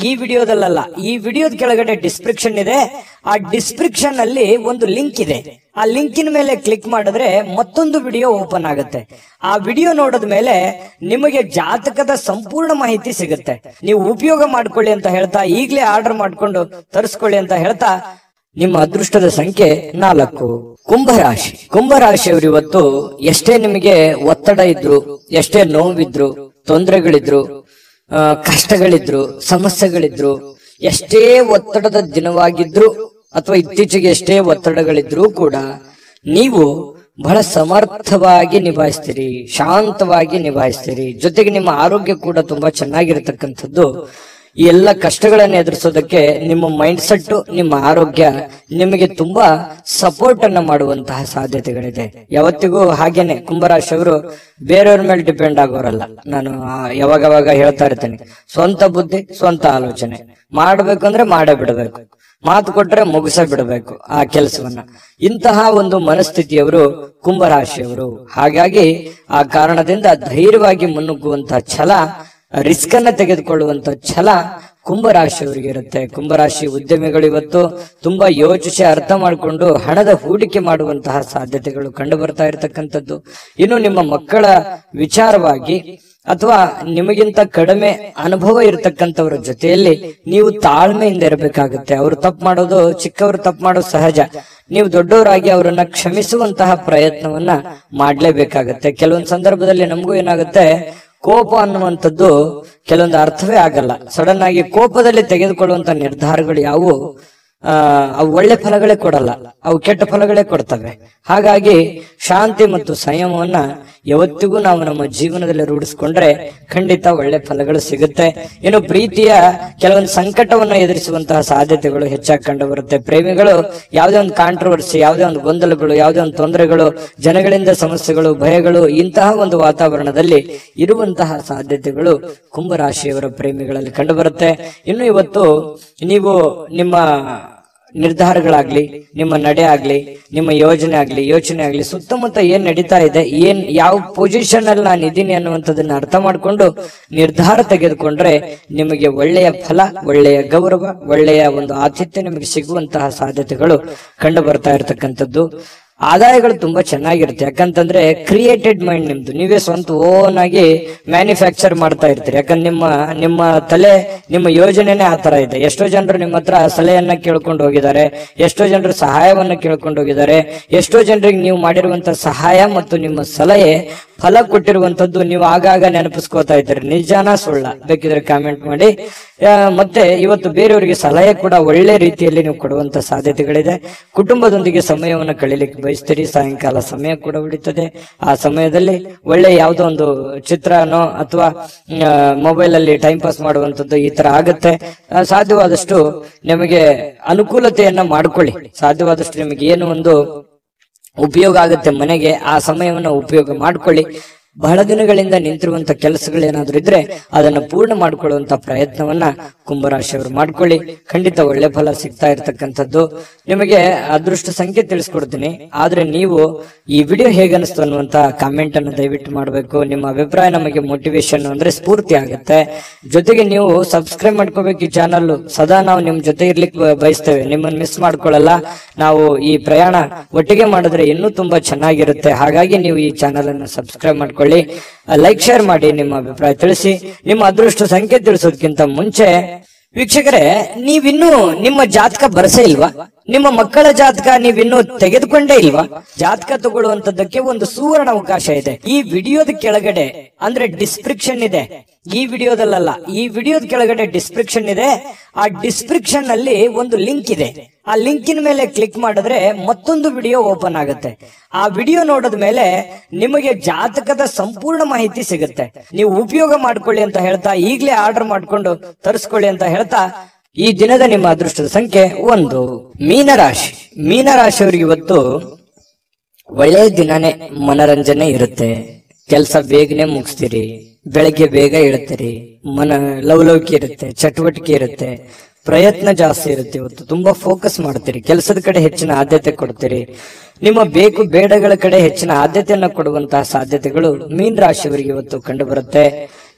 ಈ ವಿಡಿಯೋದಲ್ಲ, ಈ ವಿಡಿಯೋದ ಕೆಳಗಡೆ ಡಿಸ್ಕ್ರಿಪ್ಷನ್ ಇದೆ. ಆ ಡಿಸ್ಕ್ರಿಪ್ಷನ್ ಅಲ್ಲಿ ಒಂದು ಲಿಂಕ್ ಇದೆ. ಆ ಲಿಂಕಿನ ಮೇಲೆ ಕ್ಲಿಕ್ ಮಾಡಿದ್ರೆ ಮತ್ತೊಂದು ವಿಡಿಯೋ ಓಪನ್ ಆಗುತ್ತೆ. ಆ ವಿಡಿಯೋ ನೋಡಿದ ಮೇಲೆ ನಿಮಗೆ ಜಾತಕದ ಸಂಪೂರ್ಣ ಮಾಹಿತಿ ಸಿಗುತ್ತೆ. ನೀವು ಉಪಯೋಗ ಮಾಡ್ಕೊಳ್ಳಿ ಅಂತ ಹೇಳ್ತಾ, ಈಗಲೇ ಆರ್ಡರ್ ಮಾಡ್ಕೊಂಡು ತರಿಸ್ಕೊಳ್ಳಿ ಅಂತ ಹೇಳ್ತಾ, ನಿಮ್ಮ ಅದೃಷ್ಟದ ಸಂಖ್ಯೆ 4. ಕುಂಭರಾಶಿ. ಕುಂಭರಾಶಿಯವರು ಇವತ್ತು ಎಷ್ಟೇ ನಿಮಗೆ ಒತ್ತಡ ಇದ್ರು, ಎಷ್ಟೇ ನೋವಿದ್ರು, ತೊಂದರೆಗಳಿದ್ರು, ಕಷ್ಟಗಳಿದ್ರು, ಸಮಸ್ಯೆಗಳಿದ್ರು, ಎಷ್ಟೇ ಒತ್ತಡದ ದಿನವಾಗಿದ್ರು ಅಥವಾ ಇತ್ತೀಚೆಗೆ ಎಷ್ಟೇ ಒತ್ತಡಗಳಿದ್ರೂ ಕೂಡ ನೀವು ಬಹಳ ಸಮರ್ಥವಾಗಿ ನಿಭಾಯಿಸ್ತೀರಿ, ಶಾಂತವಾಗಿ ನಿಭಾಯಿಸ್ತೀರಿ. ಜೊತೆಗೆ ನಿಮ್ಮ ಆರೋಗ್ಯ ಕೂಡ ತುಂಬಾ ಚೆನ್ನಾಗಿರತಕ್ಕಂಥದ್ದು. ಈ ಎಲ್ಲ ಕಷ್ಟಗಳನ್ನು ಎದುರಿಸೋದಕ್ಕೆ ನಿಮ್ಮ ಮೈಂಡ್ ಸೆಟ್, ನಿಮ್ಮ ಆರೋಗ್ಯ ನಿಮಗೆ ತುಂಬಾ ಸಪೋರ್ಟ್ ಅನ್ನ ಮಾಡುವಂತಹ ಸಾಧ್ಯತೆಗಳಿದೆ. ಯಾವತ್ತಿಗೂ ಹಾಗೇನೆ ಕುಂಭರಾಶಿಯವರು ಬೇರೆಯವ್ರ ಮೇಲೆ ಡಿಪೆಂಡ್ ಆಗೋರಲ್ಲ. ನಾನು ಯಾವಾಗವಾಗ ಹೇಳ್ತಾ ಇರ್ತೇನೆ, ಸ್ವಂತ ಬುದ್ಧಿ, ಸ್ವಂತ ಆಲೋಚನೆ ಮಾಡ್ಬೇಕಂದ್ರೆ ಮಾಡೇ ಬಿಡಬೇಕು, ಮಾತು ಕೊಟ್ರೆ ಮುಗಿಸ ಬಿಡಬೇಕು ಆ ಕೆಲಸವನ್ನ. ಇಂತಹ ಒಂದು ಮನಸ್ಥಿತಿಯವರು ಕುಂಭರಾಶಿಯವರು. ಹಾಗಾಗಿ ಆ ಕಾರಣದಿಂದ ಧೈರ್ಯವಾಗಿ ಮುನ್ನುಗ್ಗುವಂತಹ ಛಲ, ರಿಸ್ಕ್ ಅನ್ನ ತೆಗೆದುಕೊಳ್ಳುವಂತ ಛಲ ಕುಂಭರಾಶಿಯವರಿಗೆ ಇರುತ್ತೆ. ಕುಂಭರಾಶಿ ಉದ್ಯಮಿಗಳು ಇವತ್ತು ತುಂಬಾ ಯೋಚಿಸಿ ಅರ್ಥ ಮಾಡಿಕೊಂಡು ಹಣದ ಹೂಡಿಕೆ ಮಾಡುವಂತಹ ಸಾಧ್ಯತೆಗಳು ಕಂಡು ಬರ್ತಾ ಇರತಕ್ಕಂಥದ್ದು. ಇನ್ನು ನಿಮ್ಮ ಮಕ್ಕಳ ವಿಚಾರವಾಗಿ ಅಥವಾ ನಿಮಗಿಂತ ಕಡಿಮೆ ಅನುಭವ ಇರತಕ್ಕಂಥವ್ರ ಜೊತೆಯಲ್ಲಿ ನೀವು ತಾಳ್ಮೆಯಿಂದ ಇರಬೇಕಾಗುತ್ತೆ. ಅವರು ತಪ್ಪು ಮಾಡೋದು, ಚಿಕ್ಕವರು ತಪ್ಪು ಮಾಡೋದು ಸಹಜ. ನೀವು ದೊಡ್ಡವರಾಗಿ ಅವರನ್ನ ಕ್ಷಮಿಸುವಂತಹ ಪ್ರಯತ್ನವನ್ನ ಮಾಡ್ಲೇಬೇಕಾಗತ್ತೆ. ಕೆಲವೊಂದು ಸಂದರ್ಭದಲ್ಲಿ ನಮಗೂ ಏನಾಗುತ್ತೆ, ಕೋಪ ಅನ್ನುವಂಥದ್ದು ಕೆಲವೊಂದು ಅರ್ಥವೇ ಆಗಲ್ಲ. ಸಡನ್ ಆಗಿ ಕೋಪದಲ್ಲಿ ತೆಗೆದುಕೊಳ್ಳುವಂತ ನಿರ್ಧಾರಗಳು ಯಾವುವು ಅವು ಒಳ್ಳೆ ಫಲಗಳೇ ಕೊಡಲ್ಲ, ಅವು ಕೆಟ್ಟ ಫಲಗಳೇ ಕೊಡ್ತವೆ. ಹಾಗಾಗಿ ಶಾಂತಿ ಮತ್ತು ಸಂಯಮವನ್ನ ಯಾವತ್ತಿಗೂ ನಾವು ನಮ್ಮ ಜೀವನದಲ್ಲಿ ರೂಢಿಸ್ಕೊಂಡ್ರೆ ಖಂಡಿತ ಒಳ್ಳೆ ಫಲಗಳು ಸಿಗುತ್ತೆ. ಇನ್ನು ಪ್ರೀತಿಯ ಕೆಲವೊಂದು ಸಂಕಟವನ್ನ ಎದುರಿಸುವಂತಹ ಸಾಧ್ಯತೆಗಳು ಹೆಚ್ಚಾಗಿ ಕಂಡು ಬರುತ್ತೆ. ಪ್ರೇಮಿಗಳು ಯಾವುದೇ ಒಂದು ಕಾಂಟ್ರವರ್ಸಿ, ಯಾವುದೇ ಒಂದು ಗೊಂದಲಗಳು, ಯಾವುದೇ ಒಂದು ತೊಂದರೆಗಳು, ಜನಗಳಿಂದ ಸಮಸ್ಯೆಗಳು, ಭಯಗಳು, ಇಂತಹ ಒಂದು ವಾತಾವರಣದಲ್ಲಿ ಇರುವಂತಹ ಸಾಧ್ಯತೆಗಳು ಕುಂಭರಾಶಿಯವರ ಪ್ರೇಮಿಗಳಲ್ಲಿ ಕಂಡು ಬರುತ್ತೆ. ಇನ್ನು ಇವತ್ತು ನೀವು ನಿಮ್ಮ ನಿರ್ಧಾರಗಳಾಗ್ಲಿ, ನಿಮ್ಮ ನಡೆ ಆಗ್ಲಿ, ನಿಮ್ಮ ಯೋಚನೆ ಆಗ್ಲಿ ಸುತ್ತಮುತ್ತ ಏನ್ ನಡೀತಾ ಇದೆ, ಯಾವ ಪೊಸಿಷನ್ ಅಲ್ಲಿ ನಾನು ಇದ್ದೀನಿ ಅನ್ನುವಂಥದ್ದನ್ನ ಅರ್ಥ ಮಾಡ್ಕೊಂಡು ನಿರ್ಧಾರ ತೆಗೆದುಕೊಂಡ್ರೆ ನಿಮಗೆ ಒಳ್ಳೆಯ ಫಲ, ಒಳ್ಳೆಯ ಗೌರವ, ಒಳ್ಳೆಯ ಒಂದು ಆತಿಥ್ಯ ನಿಮಗೆ ಸಿಗುವಂತಹ ಸಾಧ್ಯತೆಗಳು ಕಂಡು ಬರ್ತಾ ಇರತಕ್ಕಂಥದ್ದು. ಆದಾಯಗಳು ತುಂಬಾ ಚೆನ್ನಾಗಿರುತ್ತೆ. ಯಾಕಂತಂದ್ರೆ ಕ್ರಿಯೇಟೆಡ್ ಮೈಂಡ್ ನಿಮ್ದು, ನೀವೇ ಸ್ವಂತ ಓನ್ ಆಗಿ ಮ್ಯಾನುಫ್ಯಾಕ್ಚರ್ ಮಾಡ್ತಾ ಇರ್ತೀರಿ. ಯಾಕಂದ್ರೆ ನಿಮ್ಮ ತಲೆ, ನಿಮ್ಮ ಯೋಜನೆನೇ ಆ ತರ ಇದೆ. ಎಷ್ಟೋ ಜನರು ನಿಮ್ಮ ಹತ್ರ ಸಲಹೆಯನ್ನ ಕೇಳ್ಕೊಂಡು ಹೋಗಿದ್ದಾರೆ, ಎಷ್ಟೋ ಜನರು ಸಹಾಯವನ್ನ ಕೇಳ್ಕೊಂಡು ಹೋಗಿದ್ದಾರೆ. ಎಷ್ಟೋ ಜನರಿಗೆ ನೀವು ಮಾಡಿರುವಂತ ಸಹಾಯ ಮತ್ತು ನಿಮ್ಮ ಸಲಹೆ ಫಲ ಕೊಟ್ಟಿರುವಂತದ್ದು ನೀವು ಆಗಾಗ ನೆನಪಿಸ್ಕೋತಾ ಇದ್ದೀರಿ. ನಿಜಾನ ಸುಳ್ಳ ಬೇಕಿದ್ರೆ ಕಾಮೆಂಟ್ ಮಾಡಿ. ಮತ್ತೆ ಇವತ್ತು ಬೇರೆಯವರಿಗೆ ಸಲಹೆ ಕೂಡ ಒಳ್ಳೆ ರೀತಿಯಲ್ಲಿ ನೀವು ಕೊಡುವಂತ ಸಾಧ್ಯತೆಗಳಿದೆ. ಕುಟುಂಬದೊಂದಿಗೆ ಸಮಯವನ್ನು ಕಳೀಲಿಕ್ಕೆ ಬಯಸ್ತೀರಿ. ಸಾಯಂಕಾಲ ಸಮಯ ಕೂಡ ಉಳಿತದೆ. ಆ ಸಮಯದಲ್ಲಿ ಒಳ್ಳೆ ಯಾವುದೋ ಒಂದು ಚಿತ್ರನೋ ಅಥವಾ ಮೊಬೈಲ್ ಅಲ್ಲಿ ಟೈಮ್ ಪಾಸ್ ಮಾಡುವಂತದ್ದು ಈ ತರ ಆಗುತ್ತೆ. ಸಾಧ್ಯವಾದಷ್ಟು ನಿಮಗೆ ಅನುಕೂಲತೆಯನ್ನ ಮಾಡ್ಕೊಳ್ಳಿ. ಸಾಧ್ಯವಾದಷ್ಟು ನಿಮಗೆ ಏನು ಒಂದು ಉಪಯೋಗ ಆಗುತ್ತೆ ಮನೆಗೆ. ಆ ಸಮಯವನ್ನ ಉಪಯೋಗ ಮಾಡ್ಕೊಳ್ಳಿ. ಬಹಳ ದಿನಗಳಿಂದ ನಿಂತಿರುವಂತ ಕೆಲಸಗಳೇನಾದ್ರೂ ಇದ್ರೆ ಅದನ್ನ ಪೂರ್ಣ ಮಾಡ್ಕೊಳ್ಳುವಂತ ಪ್ರಯತ್ನವನ್ನ ಕುಂಭರಾಶಿಯವರು ಮಾಡ್ಕೊಳ್ಳಿ. ಖಂಡಿತ ಒಳ್ಳೆ ಫಲ ಸಿಗ್ತಾ ಇರ್ತಕ್ಕಂಥದ್ದು. ನಿಮಗೆ ಅದೃಷ್ಟ ಸಂಖ್ಯೆ ತಿಳಿಸ್ಕೊಡ್ತೀನಿ, ಆದ್ರೆ ನೀವು ಈ ವಿಡಿಯೋ ಹೇಗನ್ನಿಸ್ತು ಅನ್ನುವಂತ ಕಾಮೆಂಟ್ ಅನ್ನು ದಯವಿಟ್ಟು ಮಾಡಬೇಕು. ನಿಮ್ಮ ಅಭಿಪ್ರಾಯ ನಮಗೆ ಮೋಟಿವೇಶನ್ ಅಂದ್ರೆ ಸ್ಫೂರ್ತಿ ಆಗುತ್ತೆ. ಜೊತೆಗೆ ನೀವು ಸಬ್ಸ್ಕ್ರೈಬ್ ಮಾಡ್ಕೋಬೇಕು ಈ ಚಾನಲ್. ಸದಾ ನಾವು ನಿಮ್ ಜೊತೆ ಇರ್ಲಿಕ್ಕೆ ಬಯಸ್ತೇವೆ, ನಿಮ್ಮನ್ನ ಮಿಸ್ ಮಾಡ್ಕೊಳ್ಳಲ್ಲ. ನಾವು ಈ ಪ್ರಯಾಣ ಒಟ್ಟಿಗೆ ಮಾಡಿದ್ರೆ ಇನ್ನೂ ತುಂಬಾ ಚೆನ್ನಾಗಿರುತ್ತೆ. ಹಾಗಾಗಿ ನೀವು ಈ ಚಾನಲ್ ಅನ್ನು ಸಬ್ಸ್ಕ್ರೈಬ್ ಮಾಡ್ಕೊಳ್ಳಿ, ಲೈಕ್ ಶೇರ್ ಮಾಡಿ, ನಿಮ್ಮ ಅಭಿಪ್ರಾಯ ತಿಳಿಸಿ. ನಿಮ್ಮ ಅದೃಷ್ಟ ಸಂಖ್ಯೆ ತಿಳಿಸೋದಕ್ಕಿಂತ ಮುಂಚೆ ವೀಕ್ಷಕರೇ, ನೀವಿನ್ನೂ ನಿಮ್ಮ ಜಾತಕ ಬರಸೇ ಇಲ್ವಾ? ನಿಮ್ಮ ಮಕ್ಕಳ ಜಾತಕ ನೀವಿನ್ನೂ ತೆಗೆದುಕೊಂಡೇ ಇಲ್ವಾ? ಜಾತಕ ತಗೊಳ್ಳುವಂತದ್ದಕ್ಕೆ ಒಂದು ಸುವರ್ಣ ಅವಕಾಶ ಇದೆ. ಈ ವಿಡಿಯೋದ ಕೆಳಗಡೆ ಅಂದ್ರೆ ಡಿಸ್ಕ್ರಿಪ್ಷನ್ ಇದೆ, ಈ ವಿಡಿಯೋದಲ್ಲ, ಈ ವಿಡಿಯೋದ ಕೆಳಗಡೆ ಡಿಸ್ಕ್ರಿಪ್ಷನ್ ಇದೆ. ಆ ಡಿಸ್ಕ್ರಿಪ್ಷನ್ ನಲ್ಲಿ ಒಂದು ಲಿಂಕ್ ಇದೆ. ಆ ಲಿಂಕಿನ ಮೇಲೆ ಕ್ಲಿಕ್ ಮಾಡಿದ್ರೆ ಮತ್ತೊಂದು ವಿಡಿಯೋ ಓಪನ್ ಆಗುತ್ತೆ. ಆ ವಿಡಿಯೋ ನೋಡಿದ ಮೇಲೆ ನಿಮಗೆ ಜಾತಕದ ಸಂಪೂರ್ಣ ಮಾಹಿತಿ ಸಿಗುತ್ತೆ. ನೀವು ಉಪಯೋಗ ಮಾಡ್ಕೊಳ್ಳಿ ಅಂತ ಹೇಳ್ತಾ, ಈಗಲೇ ಆರ್ಡರ್ ಮಾಡ್ಕೊಂಡು ತರಿಸ್ಕೊಳ್ಳಿ ಅಂತ ಹೇಳ್ತಾ, ಈ ದಿನದ ನಿಮ್ಮ ಅದೃಷ್ಟದ ಸಂಖ್ಯೆ 1. ಮೀನರಾಶಿ. ಮೀನರಾಶಿಯವರಿಗೆ ಇವತ್ತು ಒಳ್ಳೆಯ ದಿನನೇ, ಮನರಂಜನೆ ಇರುತ್ತೆ. ಕೆಲಸ ಬೇಗನೆ ಮುಗಿಸ್ತೀರಿ, ಬೆಳಗ್ಗೆ ಬೇಗ ಹೇಳ್ತೀರಿ, ಲವಲವಿಕೆ ಇರುತ್ತೆ, ಚಟುವಟಿಕೆ ಇರುತ್ತೆ, ಪ್ರಯತ್ನ ಜಾಸ್ತಿ ಇರುತ್ತೆ. ಇವತ್ತು ತುಂಬಾ ಫೋಕಸ್ ಮಾಡ್ತೀರಿ, ಕೆಲಸದ ಕಡೆ ಹೆಚ್ಚಿನ ಆದ್ಯತೆ ಕೊಡ್ತೀರಿ. ನಿಮ್ಮ ಬೇಕು ಬೇಡಗಳ ಕಡೆ ಹೆಚ್ಚಿನ ಆದ್ಯತೆಯನ್ನ ಕೊಡುವಂತಹ ಸಾಧ್ಯತೆಗಳು ಮೀನ ರಾಶಿಯವರಿಗೆ ಇವತ್ತು ಕಂಡು ಬರುತ್ತೆ.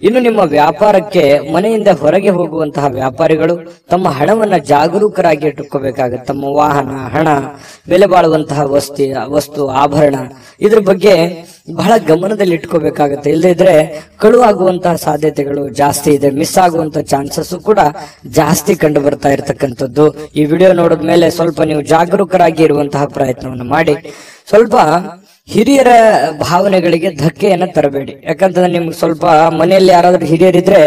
ಇನ್ನು ನಿಮ್ಮ ವ್ಯಾಪಾರಕ್ಕೆ ಮನೆಯಿಂದ ಹೊರಗೆ ಹೋಗುವಂತಹ ವ್ಯಾಪಾರಿಗಳು ತಮ್ಮ ಹಣವನ್ನ ಜಾಗರೂಕರಾಗಿ ಇಟ್ಟುಕೋಬೇಕಾಗುತ್ತೆ. ತಮ್ಮ ವಾಹನ, ಹಣ, ಬೆಲೆ ಬಾಳುವಂತಹ ವಸ್ತು, ಆಭರಣ, ಇದ್ರ ಬಗ್ಗೆ ಬಹಳ ಗಮನದಲ್ಲಿ ಇಟ್ಕೋಬೇಕಾಗುತ್ತೆ. ಇಲ್ಲದಿದ್ರೆ ಕಳುವಾಗುವಂತಹ ಸಾಧ್ಯತೆಗಳು ಜಾಸ್ತಿ ಇದೆ. ಮಿಸ್ ಆಗುವಂತಹ ಚಾನ್ಸಸ್ ಕೂಡ ಜಾಸ್ತಿ ಕಂಡು ಬರ್ತಾ ಇರತಕ್ಕಂಥದ್ದು. ಈ ವಿಡಿಯೋ ನೋಡಿದ ಮೇಲೆ ಸ್ವಲ್ಪ ನೀವು ಜಾಗರೂಕರಾಗಿ ಇರುವಂತಹ ಪ್ರಯತ್ನವನ್ನು ಮಾಡಿ. ಸ್ವಲ್ಪ ಹಿರಿಯರ ಭಾವನೆಗಳಿಗೆ ಧಕ್ಕೆಯನ್ನ ತರಬೇಡಿ. ಯಾಕಂತಂದ್ರೆ ನಿಮ್ಗೆ ಸ್ವಲ್ಪ ಮನೆಯಲ್ಲಿ ಯಾರಾದ್ರೂ ಹಿರಿಯರಿದ್ರೆ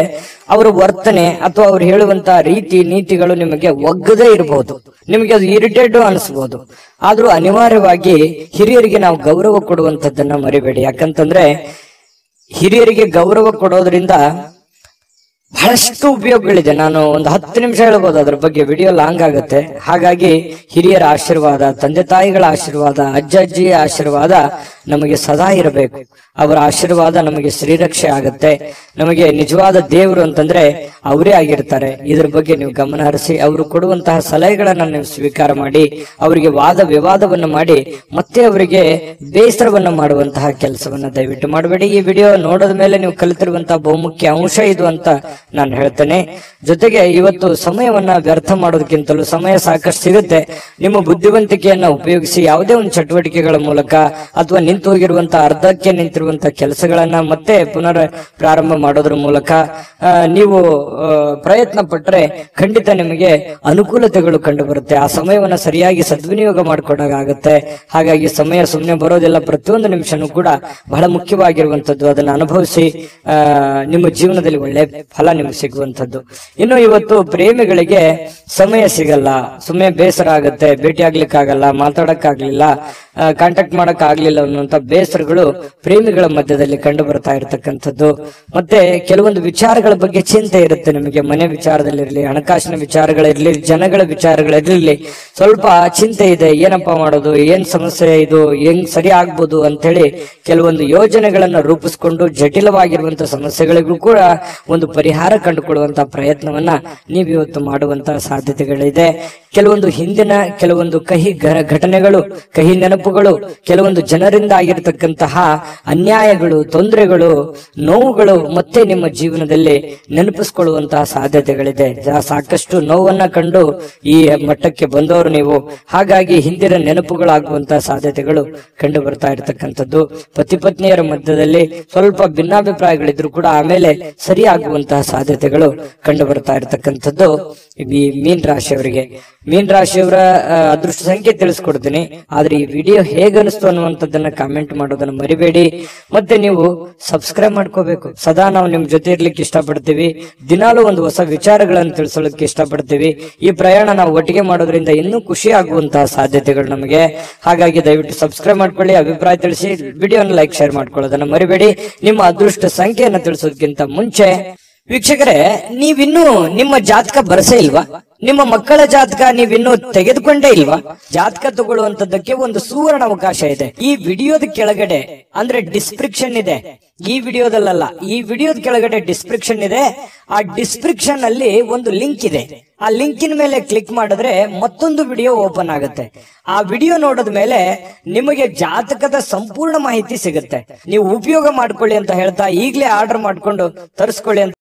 ಅವರ ವರ್ತನೆ ಅಥವಾ ಅವ್ರು ಹೇಳುವಂತಹ ರೀತಿ ನೀತಿಗಳು ನಿಮಗೆ ಒಗ್ಗದೇ ಇರಬಹುದು, ನಿಮಗೆ ಅದು ಇರಿಟೇಟ್ ಅನಿಸಬಹುದು. ಆದ್ರೂ ಅನಿವಾರ್ಯವಾಗಿ ಹಿರಿಯರಿಗೆ ನಾವು ಗೌರವ ಕೊಡುವಂತದ್ದನ್ನ ಮರಿಬೇಡಿ. ಯಾಕಂತಂದ್ರೆ ಹಿರಿಯರಿಗೆ ಗೌರವ ಕೊಡೋದ್ರಿಂದ ಬಹಳಷ್ಟು ಉಪಯೋಗಗಳಿದೆ. ನಾನು ಒಂದು 10 ನಿಮಿಷ ಹೇಳ್ಬೋದು, ಅದ್ರ ಬಗ್ಗೆ ವಿಡಿಯೋ ಲಾಂಗ್ ಆಗುತ್ತೆ. ಹಾಗಾಗಿ ಹಿರಿಯರ ಆಶೀರ್ವಾದ, ತಂದೆ ತಾಯಿಗಳ ಆಶೀರ್ವಾದ, ಅಜ್ಜಿಯ ಆಶೀರ್ವಾದ ನಮಗೆ ಸದಾ ಇರಬೇಕು. ಅವರ ಆಶೀರ್ವಾದ ನಮಗೆ ಶ್ರೀರಕ್ಷೆ ಆಗುತ್ತೆ. ನಮಗೆ ನಿಜವಾದ ದೇವರು ಅಂತಂದ್ರೆ ಅವರೇ ಆಗಿರ್ತಾರೆ. ಇದ್ರ ಬಗ್ಗೆ ನೀವು ಗಮನ ಹರಿಸಿ, ಅವರು ಕೊಡುವಂತಹ ಸಲಹೆಗಳನ್ನ ನೀವು ಸ್ವೀಕಾರ ಮಾಡಿ, ಅವರಿಗೆ ವಾದ ವಿವಾದವನ್ನು ಮಾಡಿ ಮತ್ತೆ ಅವರಿಗೆ ಬೇಸರವನ್ನ ಮಾಡುವಂತಹ ಕೆಲಸವನ್ನ ದಯವಿಟ್ಟು ಮಾಡಬೇಡಿ. ಈ ವಿಡಿಯೋ ನೋಡಿದ ಮೇಲೆ ನೀವು ಕಲಿತಿರುವಂತಹ ಬಹುಮುಖ್ಯ ಅಂಶ ಇದು ಅಂತ ನಾನು ಹೇಳ್ತೇನೆ. ಜೊತೆಗೆ ಇವತ್ತು ಸಮಯವನ್ನ ವ್ಯರ್ಥ ಮಾಡೋದಕ್ಕಿಂತಲೂ ಸಮಯ ಸಾಕಷ್ಟು ಸಿಗುತ್ತೆ. ನಿಮ್ಮ ಬುದ್ಧಿವಂತಿಕೆಯನ್ನ ಉಪಯೋಗಿಸಿ ಯಾವುದೇ ಒಂದು ಚಟುವಟಿಕೆಗಳ ಮೂಲಕ ಅಥವಾ ನಿಂತು ಹೋಗಿರುವಂತಹ ಅರ್ಧಕ್ಕೆ ನಿಂತಿರುವಂತಹ ಕೆಲಸಗಳನ್ನ ಮತ್ತೆ ಪುನರ್ ಪ್ರಾರಂಭ ಮಾಡೋದ್ರ ಮೂಲಕ ನೀವು ಪ್ರಯತ್ನ ಪಟ್ಟರೆ ಖಂಡಿತ ನಿಮಗೆ ಅನುಕೂಲತೆಗಳು ಕಂಡು ಬರುತ್ತೆ. ಆ ಸಮಯವನ್ನ ಸರಿಯಾಗಿ ಸದ್ವಿನಿಯೋಗ ಮಾಡ್ಕೊಂಡಾಗುತ್ತೆ. ಹಾಗಾಗಿ ಸಮಯ ಸುಮ್ಮನೆ ಬರೋದಿಲ್ಲ, ಪ್ರತಿಯೊಂದು ನಿಮಿಷನೂ ಕೂಡ ಬಹಳ ಮುಖ್ಯವಾಗಿರುವಂತದ್ದು. ಅದನ್ನ ಅನುಭವಿಸಿ ನಿಮ್ಮ ಜೀವನದಲ್ಲಿ ಒಳ್ಳೆ ಫಲ ನಿಮ್ಗೆ ಸಿಗುವಂತದ್ದು. ಇನ್ನು ಇವತ್ತು ಪ್ರೇಮಿಗಳಿಗೆ ಸಮಯ ಸಿಗಲ್ಲ, ಸುಮ್ಮನೆ ಬೇಸರ ಆಗುತ್ತೆ, ಭೇಟಿ ಆಗ್ಲಿಕ್ಕಾಗಲ್ಲ, ಮಾತಾಡಕ್ಕಾಗ್ಲಿಲ್ಲ, ಕಾಂಟ್ಯಾಕ್ಟ್ ಮಾಡಕ್ ಆಗ್ಲಿಲ್ಲ ಅನ್ನುವಂತ ಬೇಸರಗಳು ಪ್ರೇಮಿಗಳ ಮಧ್ಯದಲ್ಲಿ ಕಂಡು ಬರ್ತಾ ಇರತಕ್ಕಂಥದ್ದು. ಮತ್ತೆ ಕೆಲವೊಂದು ವಿಚಾರಗಳ ಬಗ್ಗೆ ಚಿಂತೆ ಇರುತ್ತೆ ನಿಮಗೆ. ಮನೆ ವಿಚಾರದಲ್ಲಿರ್ಲಿ, ಹಣಕಾಸಿನ ವಿಚಾರಗಳಿರ್ಲಿ, ಜನಗಳ ವಿಚಾರಗಳಿರ್ಲಿ, ಸ್ವಲ್ಪ ಚಿಂತೆ ಇದೆ. ಏನಪ್ಪಾ ಮಾಡೋದು, ಏನ್ ಸಮಸ್ಯೆ, ಇದು ಹೆಂಗ್ ಸರಿ ಆಗ್ಬೋದು ಅಂತೇಳಿ ಕೆಲವೊಂದು ಯೋಜನೆಗಳನ್ನ ರೂಪಿಸ್ಕೊಂಡು ಜಟಿಲವಾಗಿರುವಂತಹ ಸಮಸ್ಯೆಗಳಿಗೂ ಕೂಡ ಒಂದು ಪರಿಹಾರ ಕಂಡುಕೊಳ್ಳುವಂತಹ ಪ್ರಯತ್ನವನ್ನ ನೀವು ಇವತ್ತು ಮಾಡುವಂತಹ ಸಾಧ್ಯತೆಗಳಿದೆ. ಕೆಲವೊಂದು ಹಿಂದಿನ ಕೆಲವೊಂದು ಕಹಿ ಘಟನೆಗಳು, ಕಹಿ ನೆನಪುಗಳು, ಕೆಲವೊಂದು ಜನರಿಂದ ಆಗಿರತಕ್ಕಂತಹ ಅನ್ಯಾಯಗಳು, ತೊಂದರೆಗಳು, ನೋವುಗಳು ಮತ್ತೆ ನಿಮ್ಮ ಜೀವನದಲ್ಲಿ ನೆನಪಿಸ್ಕೊಳ್ಳುವಂತಹ ಸಾಧ್ಯತೆಗಳಿದೆ. ಸಾಕಷ್ಟು ನೋವನ್ನ ಕಂಡು ಈ ಮಟ್ಟಕ್ಕೆ ಬಂದವರು ನೀವು. ಹಾಗಾಗಿ ಹಿಂದಿನ ನೆನಪುಗಳಾಗುವಂತಹ ಸಾಧ್ಯತೆಗಳು ಕಂಡು ಬರ್ತಾ ಇರತಕ್ಕಂಥದ್ದು. ಪತಿ ಪತ್ನಿಯರ ಮಧ್ಯದಲ್ಲಿ ಸ್ವಲ್ಪ ಭಿನ್ನಾಭಿಪ್ರಾಯಗಳಿದ್ರು ಕೂಡ ಆಮೇಲೆ ಸರಿಯಾಗುವಂತಹ ಸಾಧ್ಯತೆಗಳು ಕಂಡು ಬರ್ತಾ ಇರತಕ್ಕಂಥದ್ದು ಈ ಮೀನ ರಾಶಿಯವರಿಗೆ. ಮೀನ ರಾಶಿಯವರ ಅದೃಷ್ಟ ಸಂಖ್ಯೆ ತಿಳಿಸ್ಕೊಡ್ತೀನಿ, ಆದ್ರೆ ಈ ವಿಡಿಯೋ ಹೇಗನಿಸ್ತು ಅನ್ನುವಂಥದ್ದನ್ನ ಕಾಮೆಂಟ್ ಮಾಡೋದನ್ನ ಮರಿಬೇಡಿ. ಮತ್ತೆ ನೀವು ಸಬ್ಸ್ಕ್ರೈಬ್ ಮಾಡ್ಕೋಬೇಕು. ಸದಾ ನಾವು ನಿಮ್ ಜೊತೆ ಇರ್ಲಿಕ್ಕೆ ಇಷ್ಟಪಡ್ತೀವಿ. ದಿನಾಲೂ ಒಂದು ಹೊಸ ವಿಚಾರಗಳನ್ನು ತಿಳಿಸೋದಕ್ಕೆ ಇಷ್ಟಪಡ್ತೀವಿ. ಈ ಪ್ರಯಾಣ ನಾವು ಒಟ್ಟಿಗೆ ಮಾಡೋದ್ರಿಂದ ಇನ್ನೂ ಖುಷಿ ಆಗುವಂತಹ ಸಾಧ್ಯತೆಗಳು ನಮಗೆ. ಹಾಗಾಗಿ ದಯವಿಟ್ಟು ಸಬ್ಸ್ಕ್ರೈಬ್ ಮಾಡ್ಕೊಳ್ಳಿ, ಅಭಿಪ್ರಾಯ ತಿಳಿಸಿ, ವಿಡಿಯೋನ ಲೈಕ್ ಶೇರ್ ಮಾಡ್ಕೊಳ್ಳೋದನ್ನ ಮರಿಬೇಡಿ. ನಿಮ್ಮ ಅದೃಷ್ಟ ಸಂಖ್ಯೆಯನ್ನು ತಿಳಿಸೋದಕ್ಕಿಂತ ಮುಂಚೆ ವೀಕ್ಷಕರೇ, ನೀವಿನ್ನೂ ನಿಮ್ಮ ಜಾತಕ ಬರಸೇ ಇಲ್ವಾ? ನಿಮ್ಮ ಮಕ್ಕಳ ಜಾತಕ ನೀವಿನ್ನೂ ತೆಗೆದುಕೊಂಡೇ ಇಲ್ವಾ? ಜಾತಕ ತಗೊಳ್ಳುವಂತದ್ದಕ್ಕೆ ಒಂದು ಸುವರ್ಣ ಅವಕಾಶ ಇದೆ. ಈ ವಿಡಿಯೋದ ಕೆಳಗಡೆ ಅಂದ್ರೆ ಡಿಸ್ಕ್ರಿಪ್ಷನ್ ಇದೆ. ಈ ವಿಡಿಯೋದಲ್ಲ, ಈ ವಿಡಿಯೋದ ಕೆಳಗಡೆ ಡಿಸ್ಕ್ರಿಪ್ಷನ್ ಇದೆ. ಆ ಡಿಸ್ಕ್ರಿಪ್ಷನ್ ಅಲ್ಲಿ ಒಂದು ಲಿಂಕ್ ಇದೆ. ಆ ಲಿಂಕಿನ ಮೇಲೆ ಕ್ಲಿಕ್ ಮಾಡಿದ್ರೆ ಮತ್ತೊಂದು ವಿಡಿಯೋ ಓಪನ್ ಆಗುತ್ತೆ. ಆ ವಿಡಿಯೋ ನೋಡಿದ ಮೇಲೆ ನಿಮಗೆ ಜಾತಕದ ಸಂಪೂರ್ಣ ಮಾಹಿತಿ ಸಿಗುತ್ತೆ. ನೀವು ಉಪಯೋಗ ಮಾಡ್ಕೊಳ್ಳಿ ಅಂತ ಹೇಳ್ತಾ ಈಗಲೇ ಆರ್ಡರ್ ಮಾಡ್ಕೊಂಡು ತರಿಸ್ಕೊಳ್ಳಿ ಅಂತ